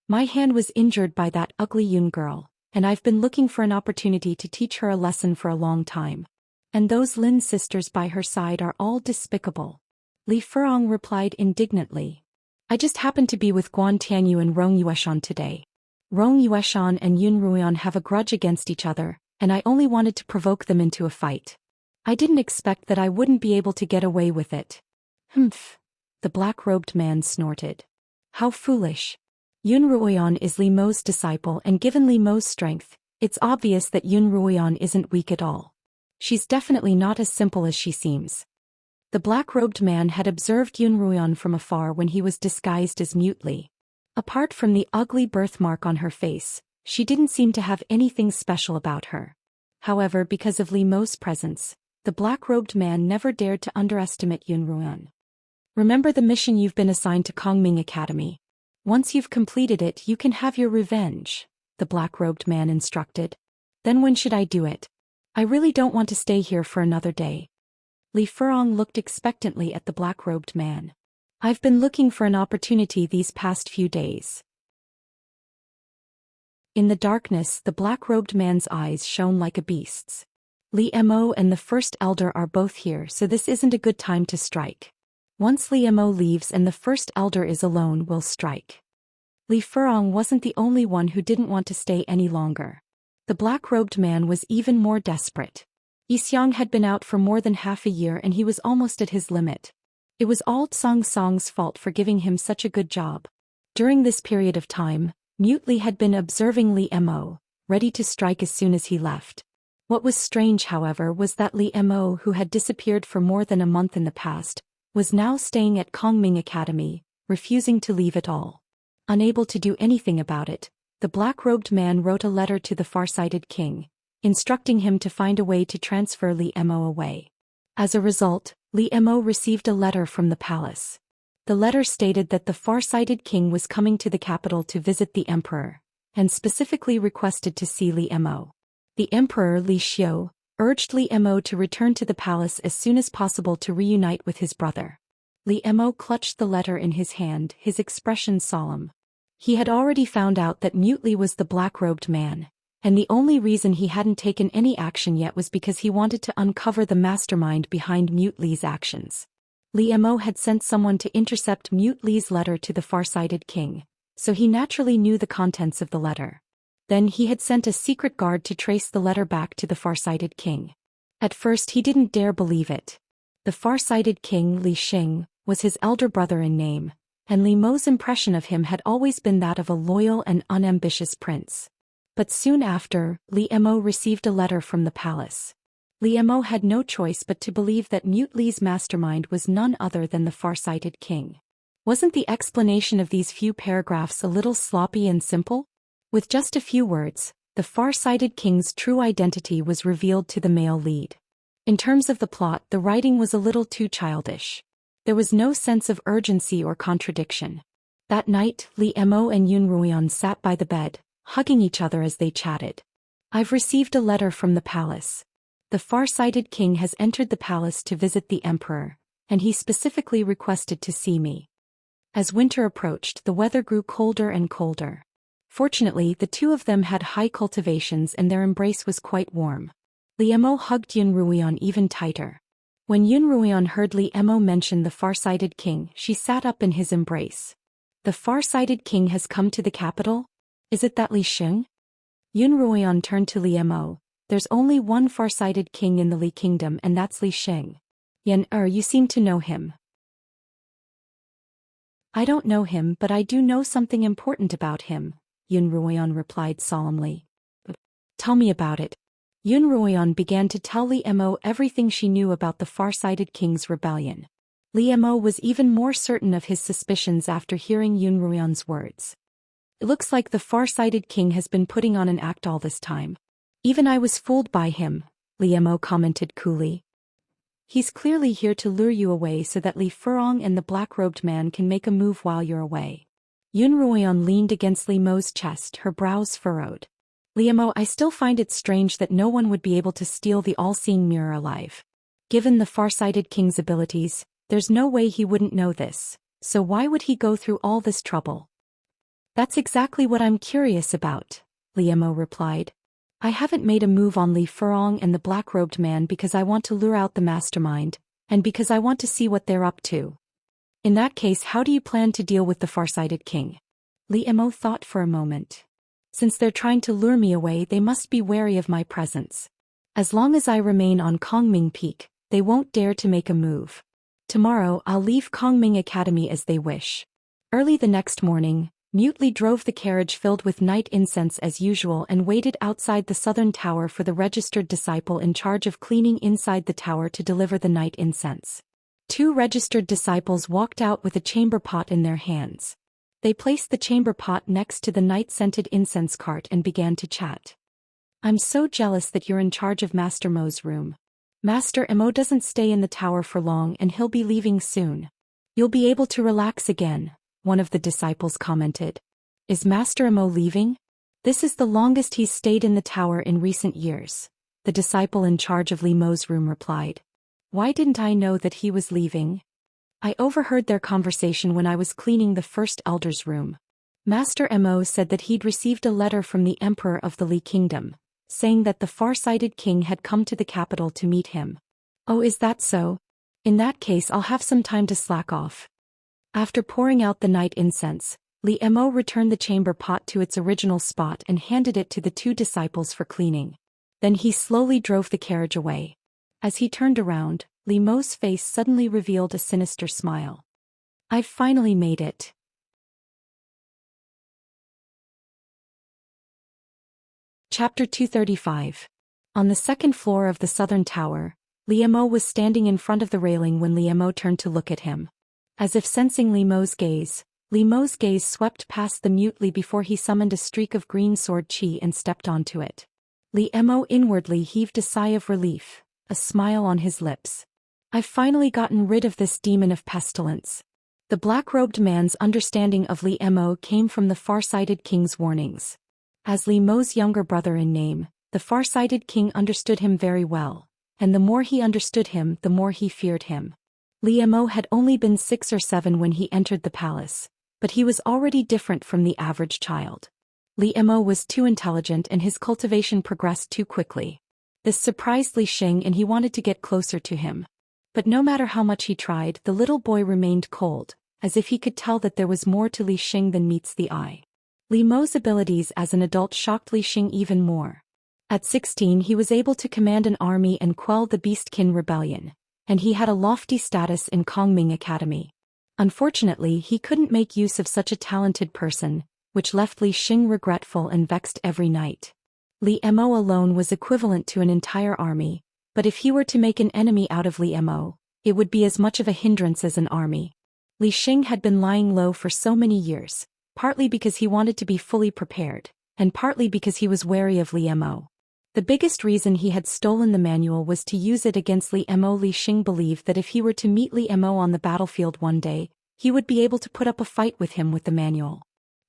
"My hand was injured by that ugly Yun girl, and I've been looking for an opportunity to teach her a lesson for a long time. And those Lin sisters by her side are all despicable." Li Furong replied indignantly. "I just happened to be with Guan Tianyu and Rong Yueshan today. Rong Yueshan and Yun Ruoyan have a grudge against each other, and I only wanted to provoke them into a fight. I didn't expect that I wouldn't be able to get away with it. Humph. The black-robed man snorted. How foolish. Yun Ruoyan is Li Mo's disciple, and given Li Mo's strength, it's obvious that Yun Ruoyan isn't weak at all. She's definitely not as simple as she seems. The black-robed man had observed Yun Ruoyan from afar when he was disguised as Mute Li. Apart from the ugly birthmark on her face, she didn't seem to have anything special about her. However, because of Li Mo's presence, the black-robed man never dared to underestimate Yun Ruoyan. Remember the mission you've been assigned to Kongming Academy. Once you've completed it, you can have your revenge, the black-robed man instructed. Then when should I do it? I really don't want to stay here for another day. Li Furong looked expectantly at the black-robed man. I've been looking for an opportunity these past few days. In the darkness, the black-robed man's eyes shone like a beast's. Li Mo and the First Elder are both here, so this isn't a good time to strike. Once Li Mo leaves and the First Elder is alone, we'll strike. Li Furong wasn't the only one who didn't want to stay any longer. The black-robed man was even more desperate. Xiang had been out for more than half a year and he was almost at his limit. It was all Tsang Song's fault for giving him such a good job. During this period of time, Mute Li had been observing Li Mo, ready to strike as soon as he left. What was strange, however, was that Li Mo, who had disappeared for more than a month in the past, was now staying at Kongming Academy, refusing to leave at all. Unable to do anything about it, the black-robed man wrote a letter to the far-sighted king, instructing him to find a way to transfer Li Mo away. As a result, Li Mo received a letter from the palace. The letter stated that the far-sighted king was coming to the capital to visit the emperor, and specifically requested to see Li Mo. The emperor Li Xiu urged Li Mo to return to the palace as soon as possible to reunite with his brother. Li Mo clutched the letter in his hand, his expression solemn. He had already found out that Mute Li was the black-robed man, and the only reason he hadn't taken any action yet was because he wanted to uncover the mastermind behind Mute Li's actions. Li Mo had sent someone to intercept Mute Li's letter to the far-sighted king, so he naturally knew the contents of the letter. Then he had sent a secret guard to trace the letter back to the far-sighted king. At first he didn't dare believe it. The far-sighted king, Li Xing, was his elder brother in name, and Li Mo's impression of him had always been that of a loyal and unambitious prince. But soon after, Li Mo received a letter from the palace. Li Mo had no choice but to believe that Mute Li's mastermind was none other than the far-sighted king. Wasn't the explanation of these few paragraphs a little sloppy and simple? With just a few words, the far-sighted king's true identity was revealed to the male lead. In terms of the plot, the writing was a little too childish. There was no sense of urgency or contradiction. That night, Li Mo and Yun Ruoyan sat by the bed, hugging each other as they chatted. I've received a letter from the palace. The far-sighted king has entered the palace to visit the emperor, and he specifically requested to see me. As winter approached, the weather grew colder and colder. Fortunately, the two of them had high cultivations and their embrace was quite warm. Li Mo hugged Yun Ruoyan even tighter. When Yun Ruoyan heard Li Mo mention the far-sighted king, she sat up in his embrace. The far-sighted king has come to the capital? Is it that Li Xing? Yun Ruoyan turned to Li Mo. There's only one far-sighted king in the Li kingdom and that's Li Xing. You seem to know him. I don't know him, but I do know something important about him, Yun Ruoyan replied solemnly. Tell me about it. Yun Ruoyan began to tell Li Mo everything she knew about the far-sighted king's rebellion. Li Mo was even more certain of his suspicions after hearing Yun Ruoyan's words. It looks like the far-sighted king has been putting on an act all this time. Even I was fooled by him, Li Mo commented coolly. He's clearly here to lure you away so that Li Furong and the black-robed man can make a move while you're away. Yun Ruoyan leaned against Li Mo's chest, her brows furrowed. Li Mo, I still find it strange that no one would be able to steal the all-seeing mirror alive. Given the far-sighted king's abilities, there's no way he wouldn't know this, so why would he go through all this trouble? That's exactly what I'm curious about, Li Mo replied. I haven't made a move on Li Furong and the black-robed man because I want to lure out the mastermind, and because I want to see what they're up to. In that case, how do you plan to deal with the far-sighted king? Li Mo thought for a moment. Since they're trying to lure me away, they must be wary of my presence. As long as I remain on Kongming Peak, they won't dare to make a move. Tomorrow I'll leave Kongming Academy as they wish. Early the next morning, Mutely drove the carriage filled with night incense as usual and waited outside the southern tower for the registered disciple in charge of cleaning inside the tower to deliver the night incense. 2 registered disciples walked out with a chamber pot in their hands. They placed the chamber pot next to the night-scented incense cart and began to chat. I'm so jealous that you're in charge of Master Mo's room. Master Mo doesn't stay in the tower for long and he'll be leaving soon. You'll be able to relax again, one of the disciples commented. Is Master Mo leaving? This is the longest he's stayed in the tower in recent years, the disciple in charge of Li Mo's room replied. Why didn't I know that he was leaving? I overheard their conversation when I was cleaning the first elder's room. Master Mo said that he'd received a letter from the Emperor of the Li Kingdom, saying that the far-sighted king had come to the capital to meet him. Oh, is that so? In that case I'll have some time to slack off. After pouring out the night incense, Li Mo returned the chamber pot to its original spot and handed it to the 2 disciples for cleaning. Then he slowly drove the carriage away. As he turned around, Li Mo's face suddenly revealed a sinister smile. I've finally made it. Chapter 235. On the second floor of the southern tower, Li Mo was standing in front of the railing when Li Mo turned to look at him. As if sensing Li Mo's gaze swept past the Mutely before he summoned a streak of green sword chi and stepped onto it. Li Mo inwardly heaved a sigh of relief, a smile on his lips. I've finally gotten rid of this demon of pestilence. The black-robed man's understanding of Li Mo came from the far-sighted king's warnings. As Li Mo's younger brother in name, the far-sighted king understood him very well, and the more he understood him, the more he feared him. Li Mo had only been 6 or 7 when he entered the palace, but he was already different from the average child. Li Mo was too intelligent and his cultivation progressed too quickly. This surprised Li Xing and he wanted to get closer to him. But no matter how much he tried, the little boy remained cold, as if he could tell that there was more to Li Xing than meets the eye. Li Mo's abilities as an adult shocked Li Xing even more. At 16 he was able to command an army and quell the Beastkin rebellion, and he had a lofty status in Kongming Academy. Unfortunately he couldn't make use of such a talented person, which left Li Xing regretful and vexed every night. Li Mo alone was equivalent to an entire army, but if he were to make an enemy out of Li Mo, it would be as much of a hindrance as an army. Li Xing had been lying low for so many years, partly because he wanted to be fully prepared, and partly because he was wary of Li Mo. The biggest reason he had stolen the manual was to use it against Li Mo. Li Xing believed that if he were to meet Li Mo on the battlefield one day, he would be able to put up a fight with him with the manual.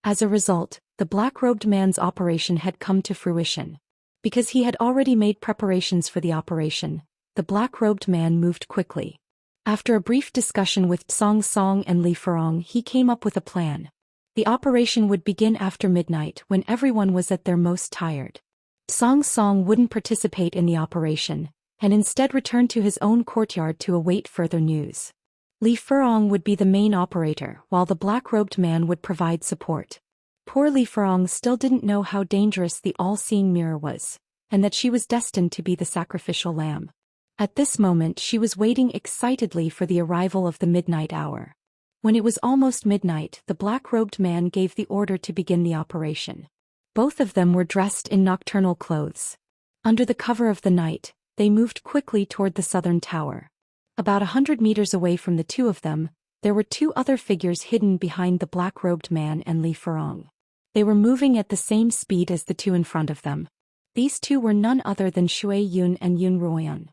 As a result, the black-robed man's operation had come to fruition. Because he had already made preparations for the operation, the black-robed man moved quickly. After a brief discussion with Song Song and Li Furong, he came up with a plan. The operation would begin after midnight when everyone was at their most tired. Song Song wouldn't participate in the operation, and instead returned to his own courtyard to await further news. Li Furong would be the main operator, while the black-robed man would provide support. Poor Li Furong still didn't know how dangerous the all-seeing mirror was, and that she was destined to be the sacrificial lamb. At this moment she was waiting excitedly for the arrival of the midnight hour. When it was almost midnight, the black-robed man gave the order to begin the operation. Both of them were dressed in nocturnal clothes. Under the cover of the night, they moved quickly toward the southern tower. About 100 meters away from the 2 of them, there were 2 other figures hidden behind the black-robed man and Li Furong. They were moving at the same speed as the 2 in front of them. These 2 were none other than Shui Yun and Yun Ruoyan.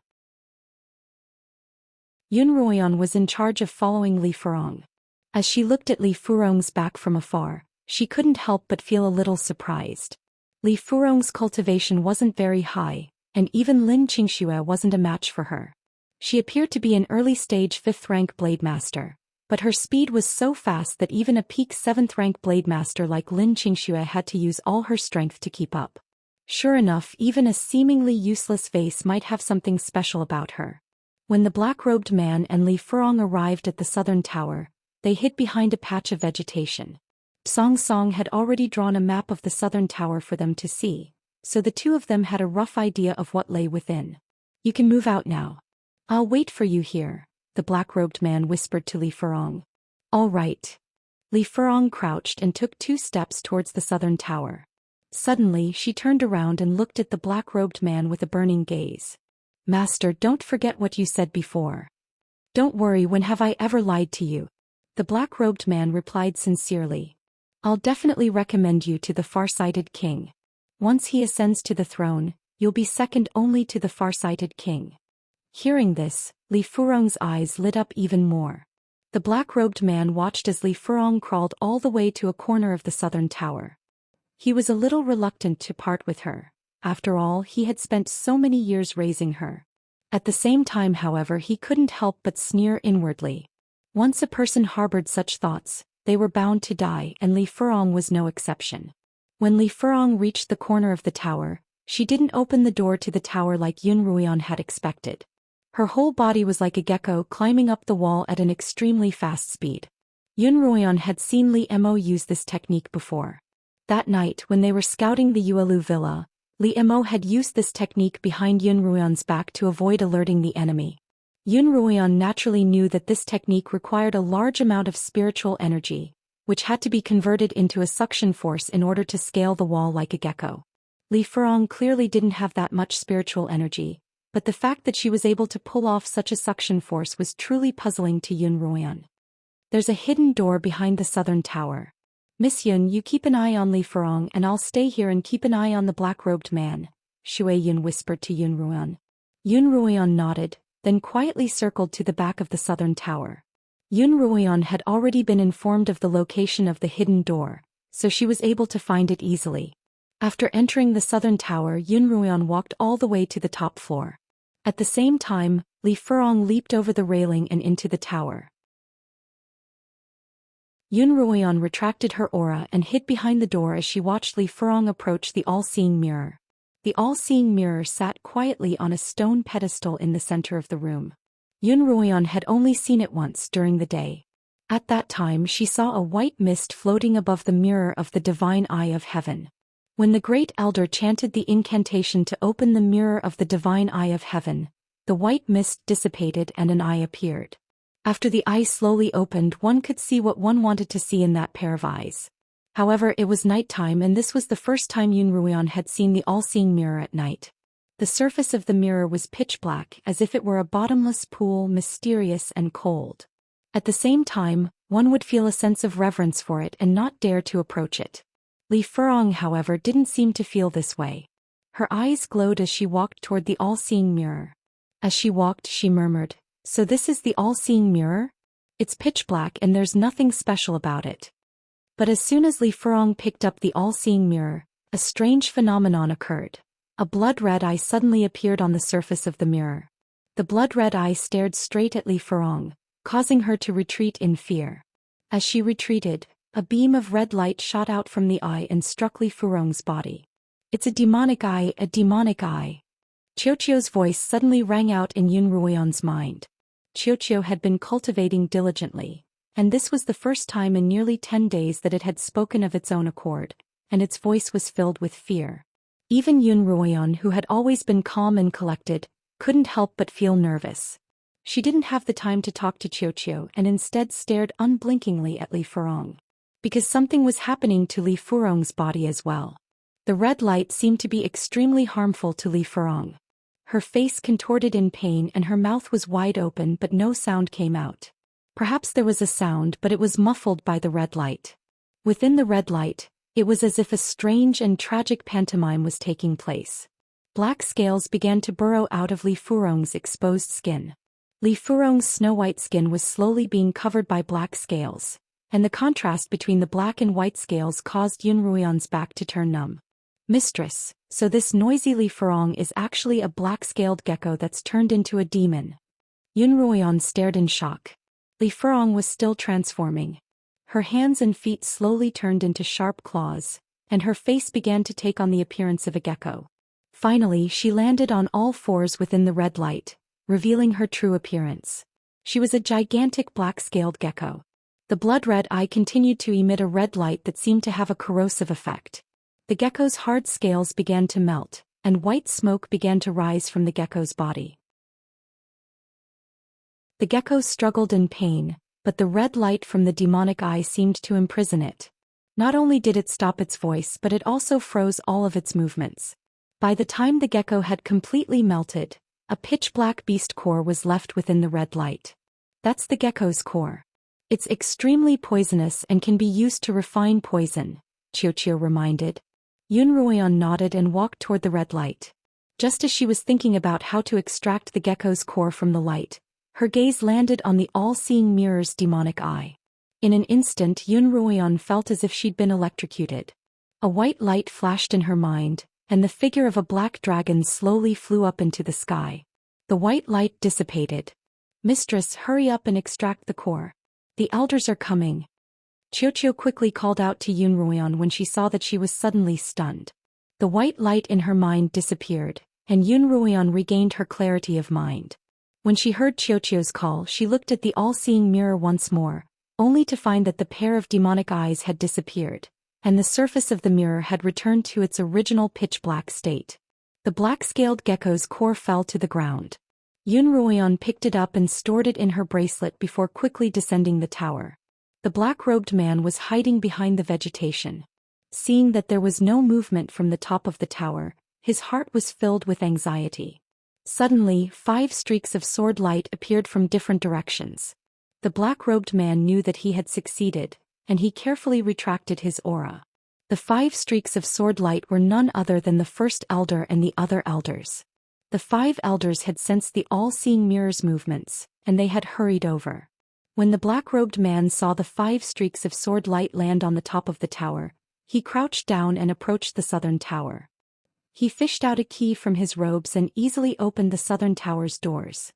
Yun Ruoyan was in charge of following Li Furong. As she looked at Li Furong's back from afar, she couldn't help but feel a little surprised. Li Furong's cultivation wasn't very high, and even Lin Qingxue wasn't a match for her. She appeared to be an early-stage 5th-rank blade master, but her speed was so fast that even a peak 7th-rank blade master like Lin Qingxue had to use all her strength to keep up. Sure enough, even a seemingly useless vase might have something special about her. When the black-robed man and Li Furong arrived at the southern tower, they hid behind a patch of vegetation. Song Song had already drawn a map of the southern tower for them to see, so the two of them had a rough idea of what lay within. You can move out now. I'll wait for you here, the black-robed man whispered to Li Furong. All right. Li Furong crouched and took 2 steps towards the southern tower. Suddenly she turned around and looked at the black-robed man with a burning gaze. Master, don't forget what you said before. Don't worry, when have I ever lied to you? The black-robed man replied sincerely. I'll definitely recommend you to the far-sighted king. Once he ascends to the throne, you'll be second only to the far-sighted king. Hearing this, Li Furong's eyes lit up even more. The black-robed man watched as Li Furong crawled all the way to a corner of the southern tower. He was a little reluctant to part with her. After all, he had spent so many years raising her. At the same time, however, he couldn't help but sneer inwardly. Once a person harbored such thoughts, they were bound to die, and Li Furong was no exception. When Li Furong reached the corner of the tower, she didn't open the door to the tower like Yun Ruoyan had expected. Her whole body was like a gecko climbing up the wall at an extremely fast speed. Yun Ruoyan had seen Li Mo use this technique before. That night, when they were scouting the Yuelu villa, Li Mo had used this technique behind Yun Ruoyan's back to avoid alerting the enemy. Yun Ruoyan naturally knew that this technique required a large amount of spiritual energy, which had to be converted into a suction force in order to scale the wall like a gecko. Li Furong clearly didn't have that much spiritual energy, but the fact that she was able to pull off such a suction force was truly puzzling to Yun Ruoyan. There's a hidden door behind the southern tower. Miss Yun, you keep an eye on Li Furong and I'll stay here and keep an eye on the black-robed man, Shui Yun whispered to Yun Ruoyan. Yun Ruoyan nodded, then quietly circled to the back of the southern tower. Yun Ruoyan had already been informed of the location of the hidden door, so she was able to find it easily. After entering the southern tower, Yun Ruoyan walked all the way to the top floor. At the same time, Li Furong leaped over the railing and into the tower. Yun Ruoyan retracted her aura and hid behind the door as she watched Li Furong approach the all-seeing mirror. The all-seeing mirror sat quietly on a stone pedestal in the center of the room. Yun Ruoyan had only seen it once during the day. At that time she saw a white mist floating above the mirror of the divine eye of heaven. When the great elder chanted the incantation to open the mirror of the divine eye of heaven, the white mist dissipated and an eye appeared. After the eye slowly opened, one could see what one wanted to see in that pair of eyes. However, it was nighttime and this was the first time Yun Ruoyan had seen the all-seeing mirror at night. The surface of the mirror was pitch black, as if it were a bottomless pool, mysterious and cold. At the same time, one would feel a sense of reverence for it and not dare to approach it. Li Furong, however, didn't seem to feel this way. Her eyes glowed as she walked toward the all-seeing mirror. As she walked, she murmured, "So this is the all-seeing mirror? It's pitch black and there's nothing special about it." But as soon as Li Furong picked up the all-seeing mirror, a strange phenomenon occurred. A blood-red eye suddenly appeared on the surface of the mirror. The blood-red eye stared straight at Li Furong, causing her to retreat in fear. As she retreated, a beam of red light shot out from the eye and struck Li Furong's body. "It's a demonic eye, a demonic eye." Qiuqiu's voice suddenly rang out in Yun Ruoyan's mind. Qiuqiu had been cultivating diligently, and this was the first time in nearly 10 days that it had spoken of its own accord, and its voice was filled with fear. Even Yun Ruoyan, who had always been calm and collected, couldn't help but feel nervous. She didn't have the time to talk to Qiuqiu and instead stared unblinkingly at Li Furong. Because something was happening to Li Furong's body as well. The red light seemed to be extremely harmful to Li Furong. Her face contorted in pain and her mouth was wide open, but no sound came out. Perhaps there was a sound, but it was muffled by the red light. Within the red light, it was as if a strange and tragic pantomime was taking place. Black scales began to burrow out of Li Furong's exposed skin. Li Furong's snow-white skin was slowly being covered by black scales, and the contrast between the black and white scales caused Yun Ruoyan's back to turn numb. "Mistress, so this noisy Li Furong is actually a black-scaled gecko that's turned into a demon." Yun Ruoyan stared in shock. Li Furong was still transforming. Her hands and feet slowly turned into sharp claws, and her face began to take on the appearance of a gecko. Finally, she landed on all fours within the red light, revealing her true appearance. She was a gigantic black-scaled gecko. The blood-red eye continued to emit a red light that seemed to have a corrosive effect. The gecko's hard scales began to melt, and white smoke began to rise from the gecko's body. The gecko struggled in pain, but the red light from the demonic eye seemed to imprison it. Not only did it stop its voice, but it also froze all of its movements. By the time the gecko had completely melted, a pitch-black beast core was left within the red light. That's the gecko's core. It's extremely poisonous and can be used to refine poison, Xianxia reminded. Yunruoyan nodded and walked toward the red light. Just as she was thinking about how to extract the gecko's core from the light, her gaze landed on the all-seeing mirror's demonic eye. In an instant, Yunruoyan felt as if she'd been electrocuted. A white light flashed in her mind, and the figure of a black dragon slowly flew up into the sky. The white light dissipated. "Mistress, hurry up and extract the core. The elders are coming." Xianxia quickly called out to Yunruoyan when she saw that she was suddenly stunned. The white light in her mind disappeared, and Yunruoyan regained her clarity of mind. When she heard Xianxia's call, she looked at the all-seeing mirror once more, only to find that the pair of demonic eyes had disappeared, and the surface of the mirror had returned to its original pitch-black state. The black-scaled gecko's core fell to the ground. Yunruoyan picked it up and stored it in her bracelet before quickly descending the tower. The black-robed man was hiding behind the vegetation. Seeing that there was no movement from the top of the tower, his heart was filled with anxiety. Suddenly, 5 streaks of sword light appeared from different directions. The black-robed man knew that he had succeeded, and he carefully retracted his aura. The 5 streaks of sword light were none other than the first elder and the other elders. The 5 elders had sensed the all-seeing mirror's movements, and they had hurried over. When the black-robed man saw the 5 streaks of sword light land on the top of the tower, he crouched down and approached the southern tower. He fished out a key from his robes and easily opened the southern tower's doors.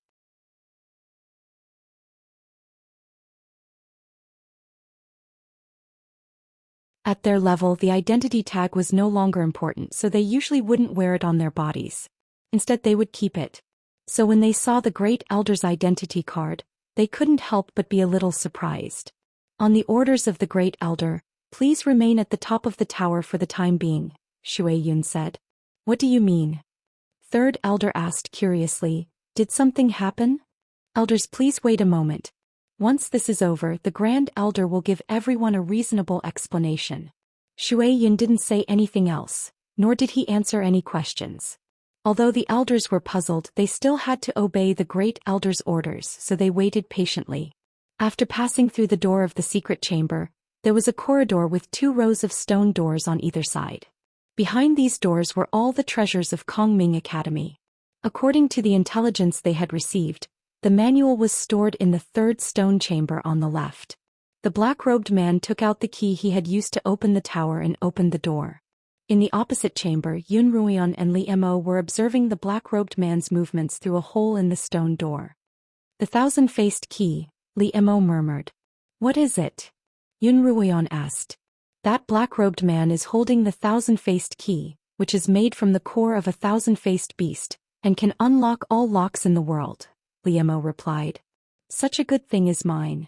At their level, the identity tag was no longer important, so they usually wouldn't wear it on their bodies. Instead, they would keep it. So when they saw the Great Elder's identity card, they couldn't help but be a little surprised. "On the orders of the Great Elder, please remain at the top of the tower for the time being," Shui Yun said. "What do you mean?" Third Elder asked curiously. "Did something happen?" "Elders, please wait a moment. Once this is over, the Grand Elder will give everyone a reasonable explanation." Shui Yun didn't say anything else, nor did he answer any questions. Although the elders were puzzled, they still had to obey the Great Elder's orders, so they waited patiently. After passing through the door of the secret chamber, there was a corridor with 2 rows of stone doors on either side. Behind these doors were all the treasures of Kongming Academy. According to the intelligence they had received, the manual was stored in the 3rd stone chamber on the left. The black-robed man took out the key he had used to open the tower and opened the door. In the opposite chamber, Yunruoyan and Li Mo were observing the black-robed man's movements through a hole in the stone door. "The thousand-faced key," Li Mo murmured. "What is it?" Yunruoyan asked. "That black-robed man is holding the thousand-faced key, which is made from the core of a thousand-faced beast, and can unlock all locks in the world," Li Mo replied. "Such a good thing is mine."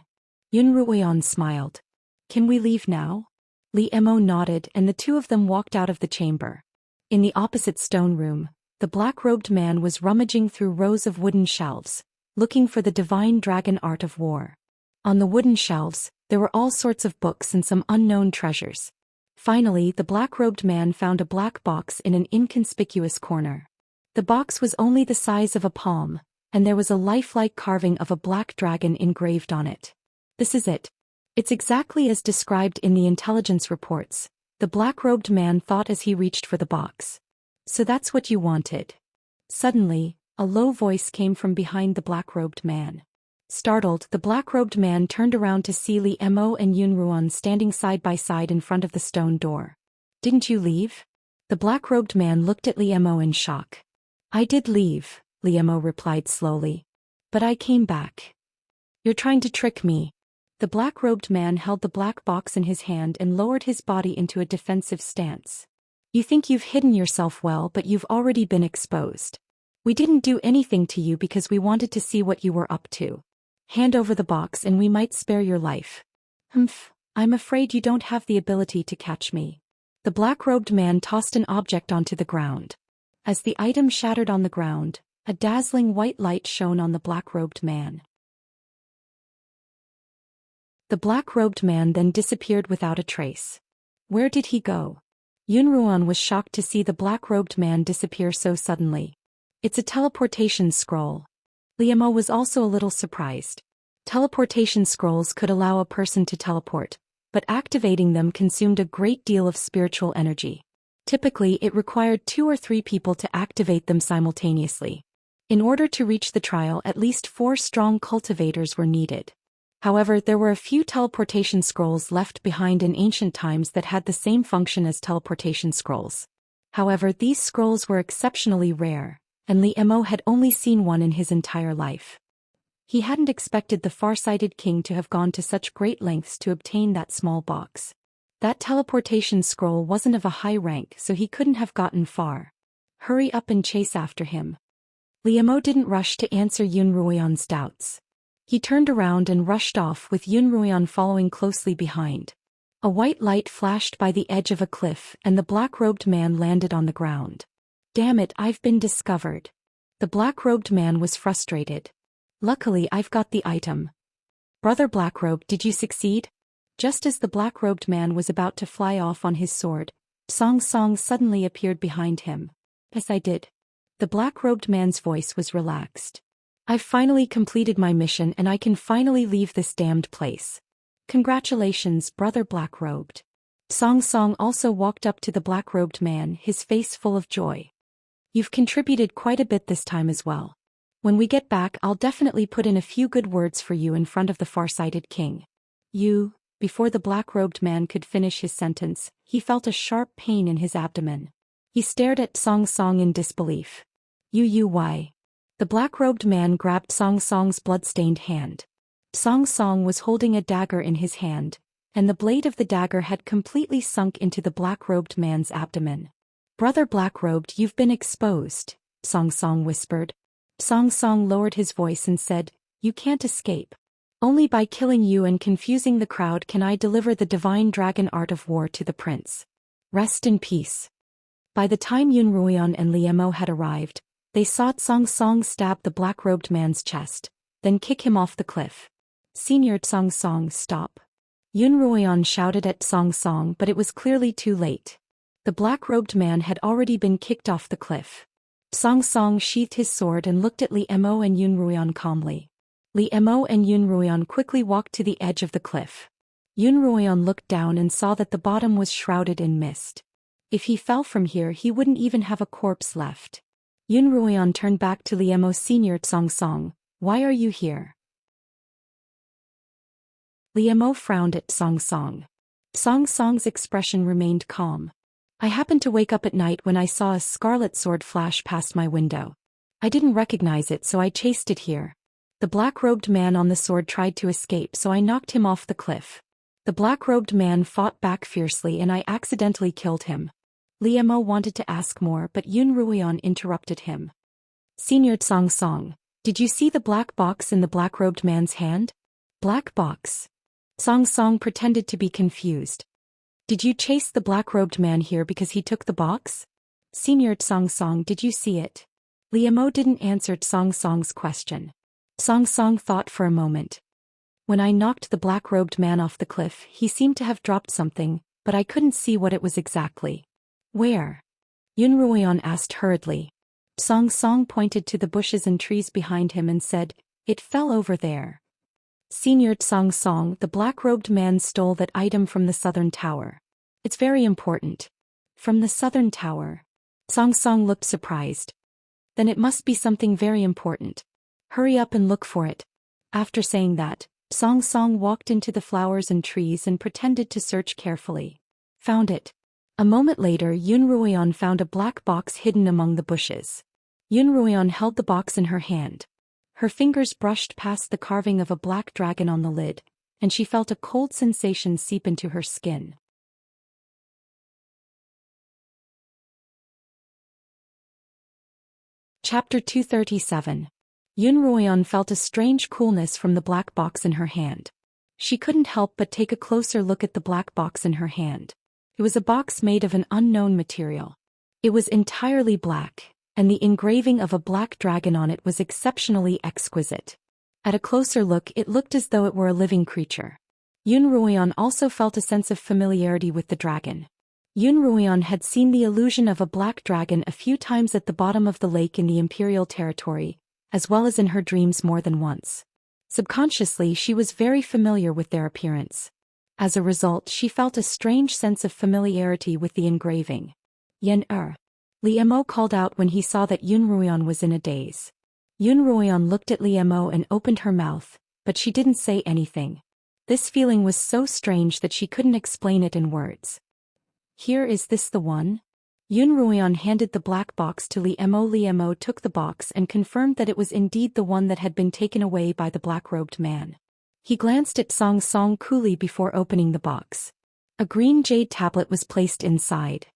Yunruoyan smiled. "Can we leave now?" Li Mo nodded, and the 2 of them walked out of the chamber. In the opposite stone room, the black-robed man was rummaging through rows of wooden shelves, looking for the divine dragon art of war. On the wooden shelves, there were all sorts of books and some unknown treasures. Finally, the black-robed man found a black box in an inconspicuous corner. The box was only the size of a palm, and there was a lifelike carving of a black dragon engraved on it. "This is it. It's exactly as described in the intelligence reports," the black-robed man thought as he reached for the box. "So that's what you wanted." Suddenly, a low voice came from behind the black-robed man. Startled, the black-robed man turned around to see Li Mo and Yunruoyan standing side by side in front of the stone door. "Didn't you leave?" The black-robed man looked at Li Mo in shock. "I did leave," Li Mo replied slowly. "But I came back." "You're trying to trick me." The black-robed man held the black box in his hand and lowered his body into a defensive stance. "You think you've hidden yourself well, but you've already been exposed. We didn't do anything to you because we wanted to see what you were up to. Hand over the box and we might spare your life." "Humph, I'm afraid you don't have the ability to catch me." The black-robed man tossed an object onto the ground. As the item shattered on the ground, a dazzling white light shone on the black-robed man. The black-robed man then disappeared without a trace. Where did he go? Yunruoan was shocked to see the black-robed man disappear so suddenly. It's a teleportation scroll. Liemo was also a little surprised. Teleportation scrolls could allow a person to teleport, but activating them consumed a great deal of spiritual energy. Typically, it required 2 or 3 people to activate them simultaneously. In order to reach the trial, at least 4 strong cultivators were needed. However, there were a few teleportation scrolls left behind in ancient times that had the same function as teleportation scrolls. However, these scrolls were exceptionally rare, and Liemo had only seen one in his entire life. He hadn't expected the far-sighted king to have gone to such great lengths to obtain that small box. That teleportation scroll wasn't of a high rank, so he couldn't have gotten far. Hurry up and chase after him. Liemo didn't rush to answer Yunruoan's doubts. He turned around and rushed off with Yunruoan following closely behind. A white light flashed by the edge of a cliff and the black-robed man landed on the ground. Damn it, I've been discovered. The black-robed man was frustrated. Luckily, I've got the item. Brother Blackrobe, did you succeed? Just as the black-robed man was about to fly off on his sword, Song Song suddenly appeared behind him. Yes, I did. The black-robed man's voice was relaxed. I've finally completed my mission and I can finally leave this damned place. Congratulations, Brother Black-robed. Song Song also walked up to the black-robed man, his face full of joy. You've contributed quite a bit this time as well. When we get back, I'll definitely put in a few good words for you in front of the far-sighted king. Before the black-robed man could finish his sentence, he felt a sharp pain in his abdomen. He stared at Song Song in disbelief. Why? The black-robed man grabbed Song Song's blood-stained hand. Song Song was holding a dagger in his hand, and the blade of the dagger had completely sunk into the black-robed man's abdomen. Brother Black-robed, you've been exposed, Song Song whispered. Song Song lowered his voice and said, You can't escape. Only by killing you and confusing the crowd can I deliver the divine dragon art of war to the prince. Rest in peace. By the time Yunruoan and Liemo had arrived, they saw Song Song stab the black-robed man's chest, then kick him off the cliff. Senior Song Song, stop. Yunruoan shouted at Song Song, but it was clearly too late. The black-robed man had already been kicked off the cliff. Song Song sheathed his sword and looked at Liemo and Yunruoan calmly. Liemo and Yunruoan quickly walked to the edge of the cliff. Yunruoan looked down and saw that the bottom was shrouded in mist. If he fell from here, he wouldn't even have a corpse left. Yunruoan turned back to Liemo. Senior Song Song, why are you here? Liemo frowned at Song Song. Song Song's expression remained calm. I happened to wake up at night when I saw a scarlet sword flash past my window. I didn't recognize it, so I chased it here. The black-robed man on the sword tried to escape, so I knocked him off the cliff. The black-robed man fought back fiercely and I accidentally killed him. Liemo wanted to ask more, but Yunruoan interrupted him. Senior Song Song, did you see the black box in the black-robed man's hand? Black box? Song Song pretended to be confused. Did you chase the black-robed man here because he took the box? Senior Song Song, did you see it? Liemo didn't answer Song Song's question. Song Song thought for a moment. When I knocked the black-robed man off the cliff, he seemed to have dropped something, but I couldn't see what it was exactly. Where? Yunruoan asked hurriedly. Song Song pointed to the bushes and trees behind him and said, It fell over there. Senior Song Song, the black-robed man stole that item from the southern tower. It's very important. From the southern tower? Song Song looked surprised. Then it must be something very important. Hurry up and look for it. After saying that, Song Song walked into the flowers and trees and pretended to search carefully. Found it. A moment later, Yunruoan found a black box hidden among the bushes. Yunruoan held the box in her hand. Her fingers brushed past the carving of a black dragon on the lid, and she felt a cold sensation seep into her skin. Chapter 237. Yunruoan felt a strange coolness from the black box in her hand. She couldn't help but take a closer look at the black box in her hand. It was a box made of an unknown material. It was entirely black, and the engraving of a black dragon on it was exceptionally exquisite. At a closer look, it looked as though it were a living creature. Yun Ruoyan also felt a sense of familiarity with the dragon. Yun Ruoyan had seen the illusion of a black dragon a few times at the bottom of the lake in the imperial territory, as well as in her dreams more than once. Subconsciously, she was very familiar with their appearance. As a result, she felt a strange sense of familiarity with the engraving. Yen Li Mo called out when he saw that Yun Ruoyan was in a daze. Yun Ruoyan looked at Li Mo and opened her mouth, but she didn't say anything. This feeling was so strange that she couldn't explain it in words. Here, is this the one? Yun Ruoyan handed the black box to Li Mo. Li Mo took the box and confirmed that it was indeed the one that had been taken away by the black-robed man. He glanced at Song Song coolly before opening the box. A green jade tablet was placed inside.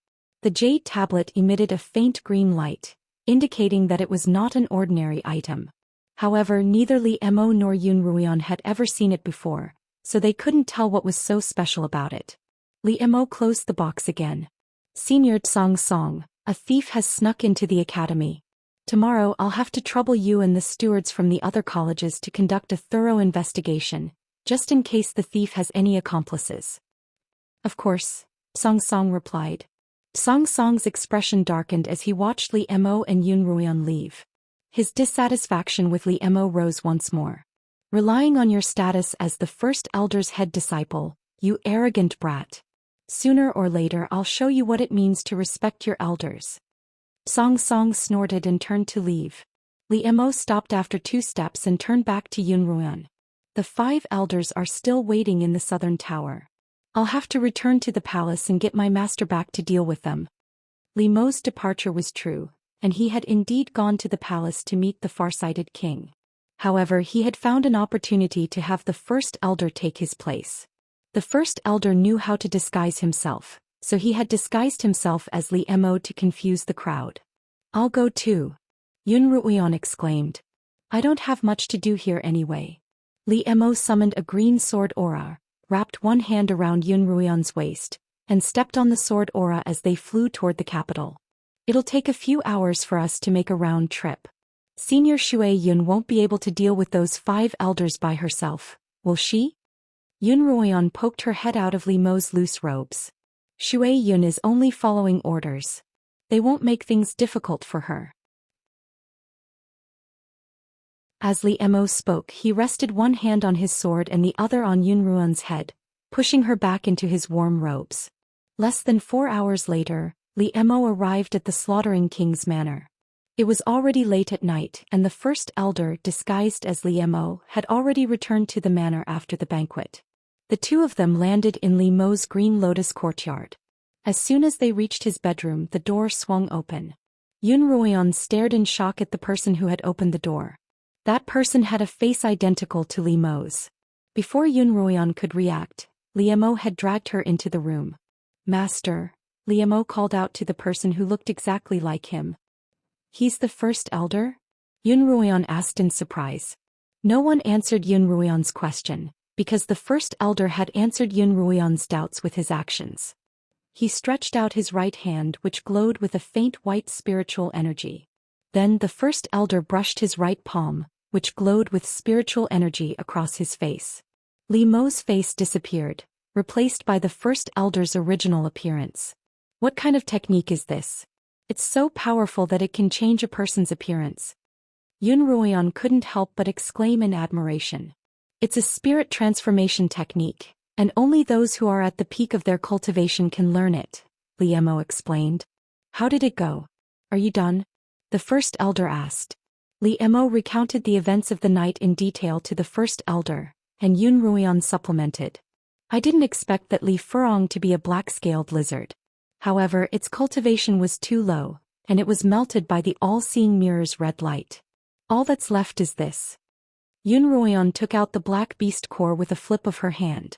The jade tablet emitted a faint green light, indicating that it was not an ordinary item. However, neither Li Mo nor Yun Ruoyan had ever seen it before, so they couldn't tell what was so special about it. Li Mo closed the box again. Senior Song Song, a thief has snuck into the academy. Tomorrow I'll have to trouble you and the stewards from the other colleges to conduct a thorough investigation, just in case the thief has any accomplices. Of course, Song Song replied. Song Song's expression darkened as he watched Li Mo and Yun Ruoyan leave. His dissatisfaction with Li Mo rose once more. Relying on your status as the first elder's head disciple, you arrogant brat. Sooner or later I'll show you what it means to respect your elders. Song Song snorted and turned to leave. Li Mo stopped after 2 steps and turned back to Yun Ruoyan. The 5 elders are still waiting in the southern tower. I'll have to return to the palace and get my master back to deal with them. Li Mo's departure was true, and he had indeed gone to the palace to meet the far-sighted king. However, he had found an opportunity to have the first elder take his place. The first elder knew how to disguise himself, so he had disguised himself as Li Mo to confuse the crowd. I'll go too. Yun Ruoyan exclaimed. I don't have much to do here anyway. Li Mo summoned a green sword aura, wrapped one hand around Yun Ruoyan's waist, and stepped on the sword aura as they flew toward the capital. It'll take a few hours for us to make a round trip. Senior Shui Yun won't be able to deal with those 5 elders by herself, will she? Yun Ruoyan poked her head out of Li Mo's loose robes. Shui Yun is only following orders. They won't make things difficult for her. As Li Mo spoke, he rested one hand on his sword and the other on Yun Ruoyan's head, pushing her back into his warm robes. Less than 4 hours later, Li Mo arrived at the slaughtering king's manor. It was already late at night, and the first elder, disguised as Li Mo, had already returned to the manor after the banquet. The 2 of them landed in Li Mo's green lotus courtyard. As soon as they reached his bedroom, the door swung open. Yun Ruoyan stared in shock at the person who had opened the door. That person had a face identical to Li Mo's. Before Yun Ruoyan could react, Li Mo had dragged her into the room. Master, Li Mo called out to the person who looked exactly like him. He's the first elder? Yun Ruoyan asked in surprise. No one answered Yun Ruoyan's question, because the first elder had answered Yun Ruoyan's doubts with his actions. He stretched out his right hand, which glowed with a faint white spiritual energy. Then the first elder brushed his right palm, which glowed with spiritual energy across his face. Li Mo's face disappeared, replaced by the first elder's original appearance. What kind of technique is this? It's so powerful that it can change a person's appearance. Yun Ruoyan couldn't help but exclaim in admiration. It's a spirit transformation technique, and only those who are at the peak of their cultivation can learn it, Li Mo explained. How did it go? Are you done? The first elder asked. Li Mo recounted the events of the night in detail to the first elder, and Yun Ruoyan supplemented. I didn't expect that Li Furong to be a black-scaled lizard. However, its cultivation was too low, and it was melted by the all-seeing mirror's red light. All that's left is this. Yun Ruoyan took out the black beast core with a flip of her hand.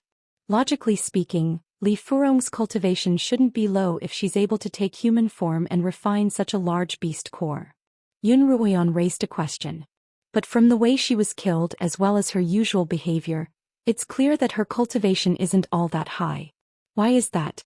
Logically speaking, Li Furong's cultivation shouldn't be low if she's able to take human form and refine such a large beast core. Yun Ruoyan raised a question. But from the way she was killed as well as her usual behavior, it's clear that her cultivation isn't all that high. Why is that?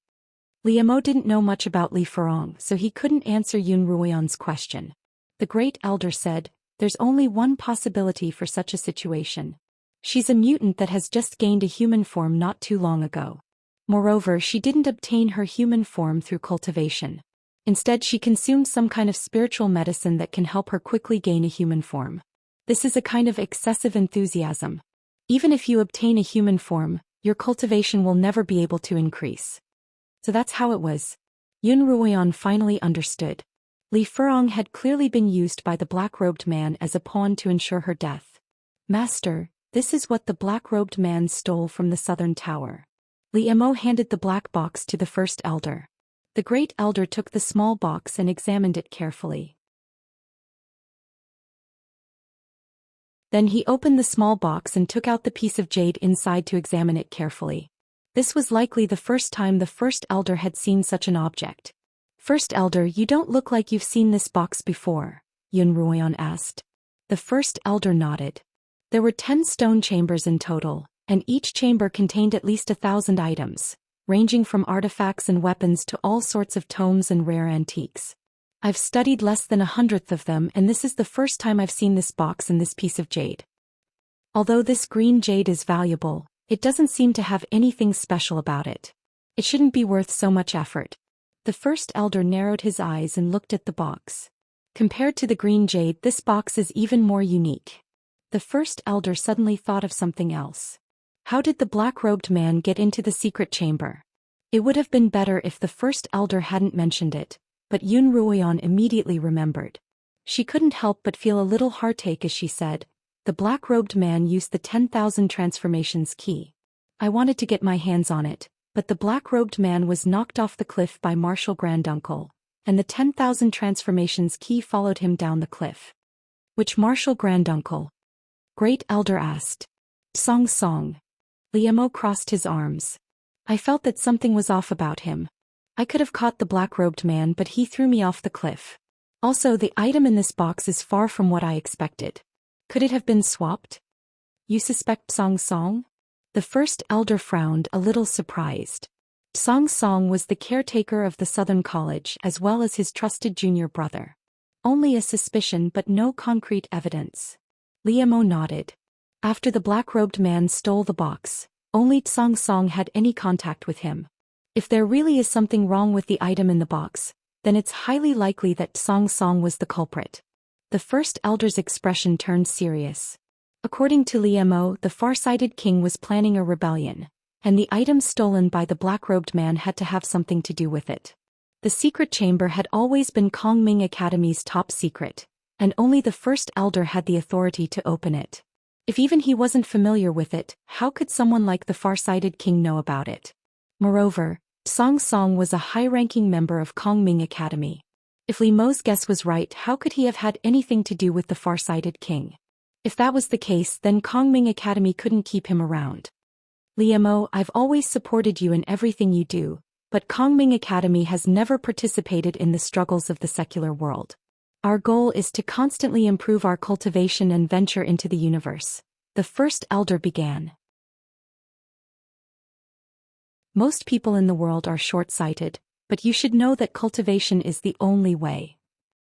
Li Mo didn't know much about Li Furong, so he couldn't answer Yun Ruoyan's question. The great elder said, "There's only one possibility for such a situation. She's a mutant that has just gained a human form not too long ago. Moreover, she didn't obtain her human form through cultivation. Instead, she consumed some kind of spiritual medicine that can help her quickly gain a human form. This is a kind of excessive enthusiasm. Even if you obtain a human form, your cultivation will never be able to increase." So that's how it was. Yun Ruoyan finally understood. Li Furong had clearly been used by the black-robed man as a pawn to ensure her death. "Master, this is what the black-robed man stole from the southern tower." Li Mo handed the black box to the first elder. The great elder took the small box and examined it carefully. Then he opened the small box and took out the piece of jade inside to examine it carefully. This was likely the first time the first elder had seen such an object. "First elder, you don't look like you've seen this box before," Yun Ruoyan asked. The first elder nodded. There were 10 stone chambers in total, and each chamber contained at least 1,000 items, ranging from artifacts and weapons to all sorts of tomes and rare antiques. "I've studied less than 100th of them, and this is the first time I've seen this box and this piece of jade. Although this green jade is valuable, it doesn't seem to have anything special about it. It shouldn't be worth so much effort." The first elder narrowed his eyes and looked at the box. Compared to the green jade, this box is even more unique. The first elder suddenly thought of something else. How did the black-robed man get into the secret chamber? It would have been better if the first elder hadn't mentioned it, but Yun Ruoyan immediately remembered. She couldn't help but feel a little heartache as she said, "The black-robed man used the 10,000 transformations key. I wanted to get my hands on it, but the black-robed man was knocked off the cliff by Martial Granduncle, and the 10,000 transformations key followed him down the cliff." "Which Martial Granduncle?" Great Elder asked. "Song Song." Li Mo crossed his arms. "I felt that something was off about him. I could have caught the black-robed man, but he threw me off the cliff. Also, the item in this box is far from what I expected. Could it have been swapped?" "You suspect Song Song?" The first elder frowned, a little surprised. Song Song was the caretaker of the Southern College as well as his trusted junior brother. Only a suspicion but no concrete evidence. Li Mo nodded. After the black-robed man stole the box, only Song Song had any contact with him. If there really is something wrong with the item in the box, then it's highly likely that Song Song was the culprit. The first elder's expression turned serious. According to Li Mo, the far-sighted king was planning a rebellion, and the items stolen by the black-robed man had to have something to do with it. The secret chamber had always been Kongming Academy's top secret, and only the first elder had the authority to open it. If even he wasn't familiar with it, how could someone like the far-sighted king know about it? Moreover, Song Song was a high-ranking member of Kongming Academy. If Li Mo's guess was right, how could he have had anything to do with the far-sighted king? If that was the case, then Kongming Academy couldn't keep him around. "Li Mo, I've always supported you in everything you do, but Kongming Academy has never participated in the struggles of the secular world. Our goal is to constantly improve our cultivation and venture into the universe," the first elder began. "Most people in the world are short-sighted, but you should know that cultivation is the only way."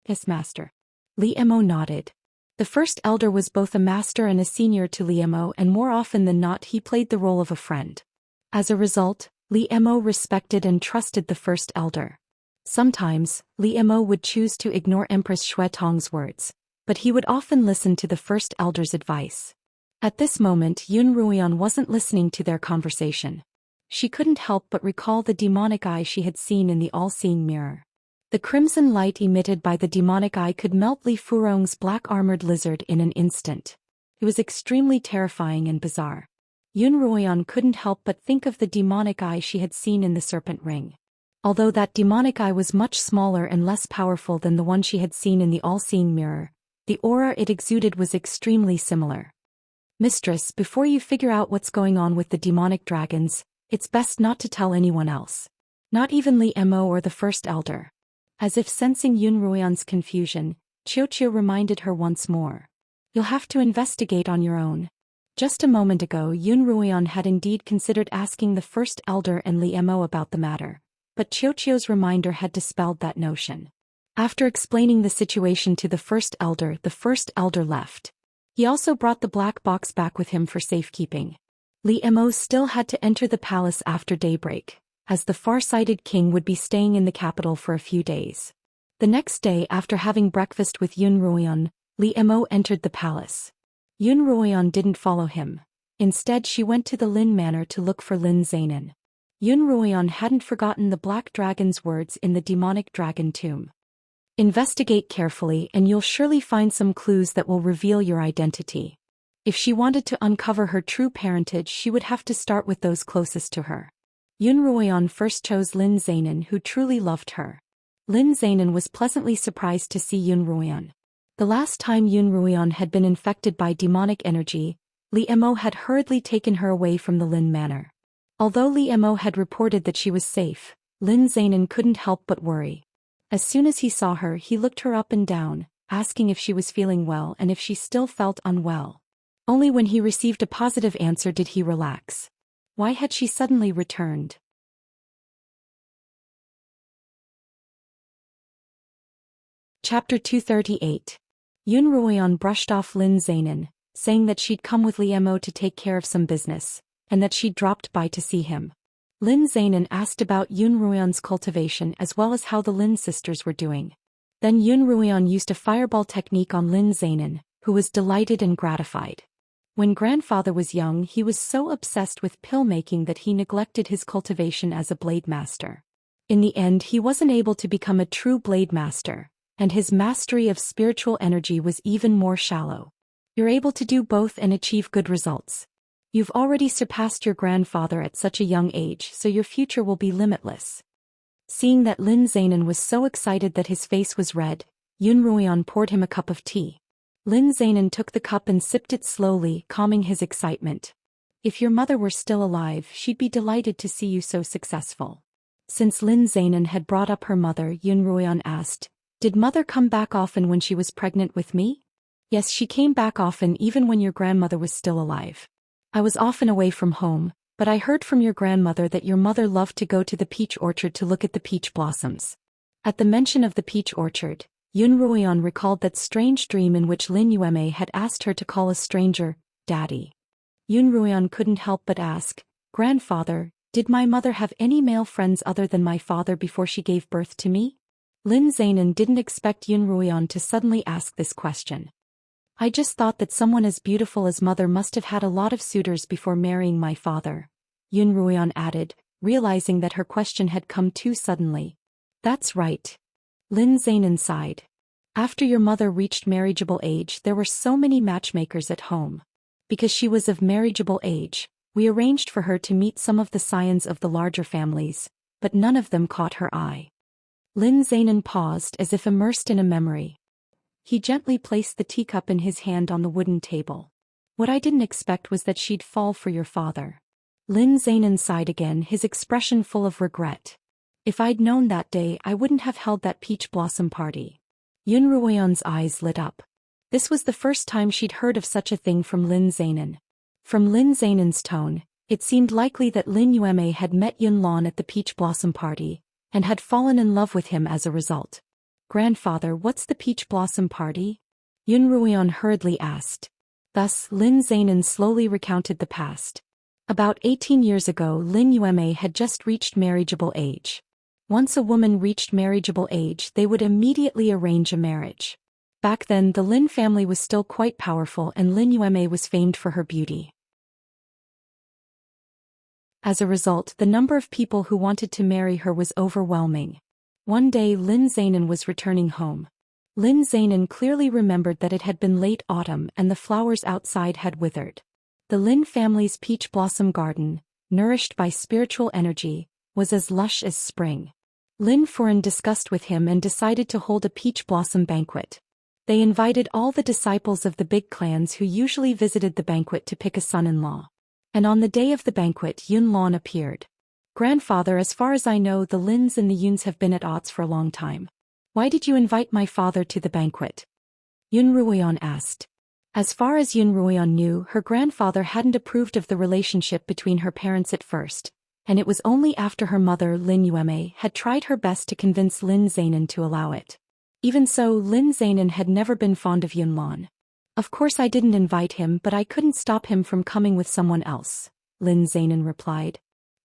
"Yes, master." Li Mo nodded. The first elder was both a master and a senior to Li Mo, and more often than not he played the role of a friend. As a result, Li Mo respected and trusted the first elder. Sometimes, Li Mo would choose to ignore Empress Xue Tong's words, but he would often listen to the first elder's advice. At this moment, Yun Ruoyan wasn't listening to their conversation. She couldn't help but recall the demonic eye she had seen in the all-seeing mirror. The crimson light emitted by the demonic eye could melt Li Furong's black-armored lizard in an instant. It was extremely terrifying and bizarre. Yun Ruoyan couldn't help but think of the demonic eye she had seen in the serpent ring. Although that demonic eye was much smaller and less powerful than the one she had seen in the all-seeing mirror, the aura it exuded was extremely similar. "Mistress, before you figure out what's going on with the demonic dragons, it's best not to tell anyone else. Not even Li Mo or the first elder." As if sensing Yun Ruoyan's confusion, Qiu reminded her once more. "You'll have to investigate on your own." Just a moment ago Yun Ruoyan had indeed considered asking the first elder and Li Mo about the matter, but Qiuqiu's reminder had dispelled that notion. After explaining the situation to the first elder left. He also brought the black box back with him for safekeeping. Li Mo still had to enter the palace after daybreak, as the far-sighted king would be staying in the capital for a few days. The next day, after having breakfast with Yun Ruoyan, Li Mo entered the palace. Yun Ruoyan didn't follow him. Instead, she went to the Lin Manor to look for Lin Zainin. Yun Ruoyan hadn't forgotten the black dragon's words in the demonic dragon tomb. Investigate carefully and you'll surely find some clues that will reveal your identity. If she wanted to uncover her true parentage, she would have to start with those closest to her. Yun Ruoyan first chose Lin Zainin, who truly loved her. Lin Zainin was pleasantly surprised to see Yun Ruoyan. The last time Yun Ruoyan had been infected by demonic energy, Li Mo had hurriedly taken her away from the Lin Manor. Although Li Mo had reported that she was safe, Lin Zainin couldn't help but worry. As soon as he saw her, he looked her up and down, asking if she was feeling well and if she still felt unwell. Only when he received a positive answer did he relax. Why had she suddenly returned? Chapter 238. Yun Ruoyan brushed off Lin Zainin, saying that she'd come with Li Mo to take care of some business, and that she'd dropped by to see him. Lin Zainin asked about Yun Ruoyan's cultivation as well as how the Lin sisters were doing. Then Yun Ruoyan used a fireball technique on Lin Zainin, who was delighted and gratified. When grandfather was young, he was so obsessed with pill making that he neglected his cultivation as a blade master. In the end, he wasn't able to become a true blade master, and his mastery of spiritual energy was even more shallow. You're able to do both and achieve good results. You've already surpassed your grandfather at such a young age, so your future will be limitless. Seeing that Lin Zainin was so excited that his face was red, Yun Ruoyan poured him a cup of tea. Lin Zainin took the cup and sipped it slowly, calming his excitement. If your mother were still alive, she'd be delighted to see you so successful. Since Lin Zainin had brought up her mother, Yun Ruoyan asked, "Did mother come back often when she was pregnant with me?" "Yes, she came back often even when your grandmother was still alive. I was often away from home, but I heard from your grandmother that your mother loved to go to the peach orchard to look at the peach blossoms." At the mention of the peach orchard, Yun Ruoyan recalled that strange dream in which Lin Yueme had asked her to call a stranger, Daddy. Yun Ruoyan couldn't help but ask, "Grandfather, did my mother have any male friends other than my father before she gave birth to me?" Lin Zainin didn't expect Yun Ruoyan to suddenly ask this question. "I just thought that someone as beautiful as mother must have had a lot of suitors before marrying my father," Yun Ruoyan added, realizing that her question had come too suddenly. "That's right." Lin Zainin sighed. "After your mother reached marriageable age, there were so many matchmakers at home. Because she was of marriageable age, we arranged for her to meet some of the scions of the larger families, but none of them caught her eye." Lin Zainin paused as if immersed in a memory. He gently placed the teacup in his hand on the wooden table. "What I didn't expect was that she'd fall for your father." Lin Zainin sighed again, his expression full of regret. "If I'd known that day, I wouldn't have held that peach blossom party." Yun Ruoyan's eyes lit up. This was the first time she'd heard of such a thing from Lin Zainin. From Lin Zainin's tone, it seemed likely that Lin Yueme had met Yun Lan at the peach blossom party, and had fallen in love with him as a result. "Grandfather, what's the peach blossom party?" Yun Ruoyan hurriedly asked. Thus, Lin Zainin slowly recounted the past. About 18 years ago, Lin Yueme had just reached marriageable age. Once a woman reached marriageable age, they would immediately arrange a marriage. Back then, the Lin family was still quite powerful and Lin Yueme was famed for her beauty. As a result, the number of people who wanted to marry her was overwhelming. One day Lin Zainin was returning home. Lin Zainin clearly remembered that it had been late autumn and the flowers outside had withered. The Lin family's peach blossom garden, nourished by spiritual energy, was as lush as spring. Lin Furen discussed with him and decided to hold a peach blossom banquet. They invited all the disciples of the big clans who usually visited the banquet to pick a son-in-law. And on the day of the banquet, Yun Lan appeared. "Grandfather, as far as I know, the Lins and the Yuns have been at odds for a long time. Why did you invite my father to the banquet?" Yun Ruoyan asked. As far as Yun Ruoyan knew, her grandfather hadn't approved of the relationship between her parents at first, and it was only after her mother Lin Yueme had tried her best to convince Lin Zainan to allow it. Even so, Lin Zainan had never been fond of Yunlan. Of course I didn't invite him, but I couldn't stop him from coming with someone else, Lin Zainan replied.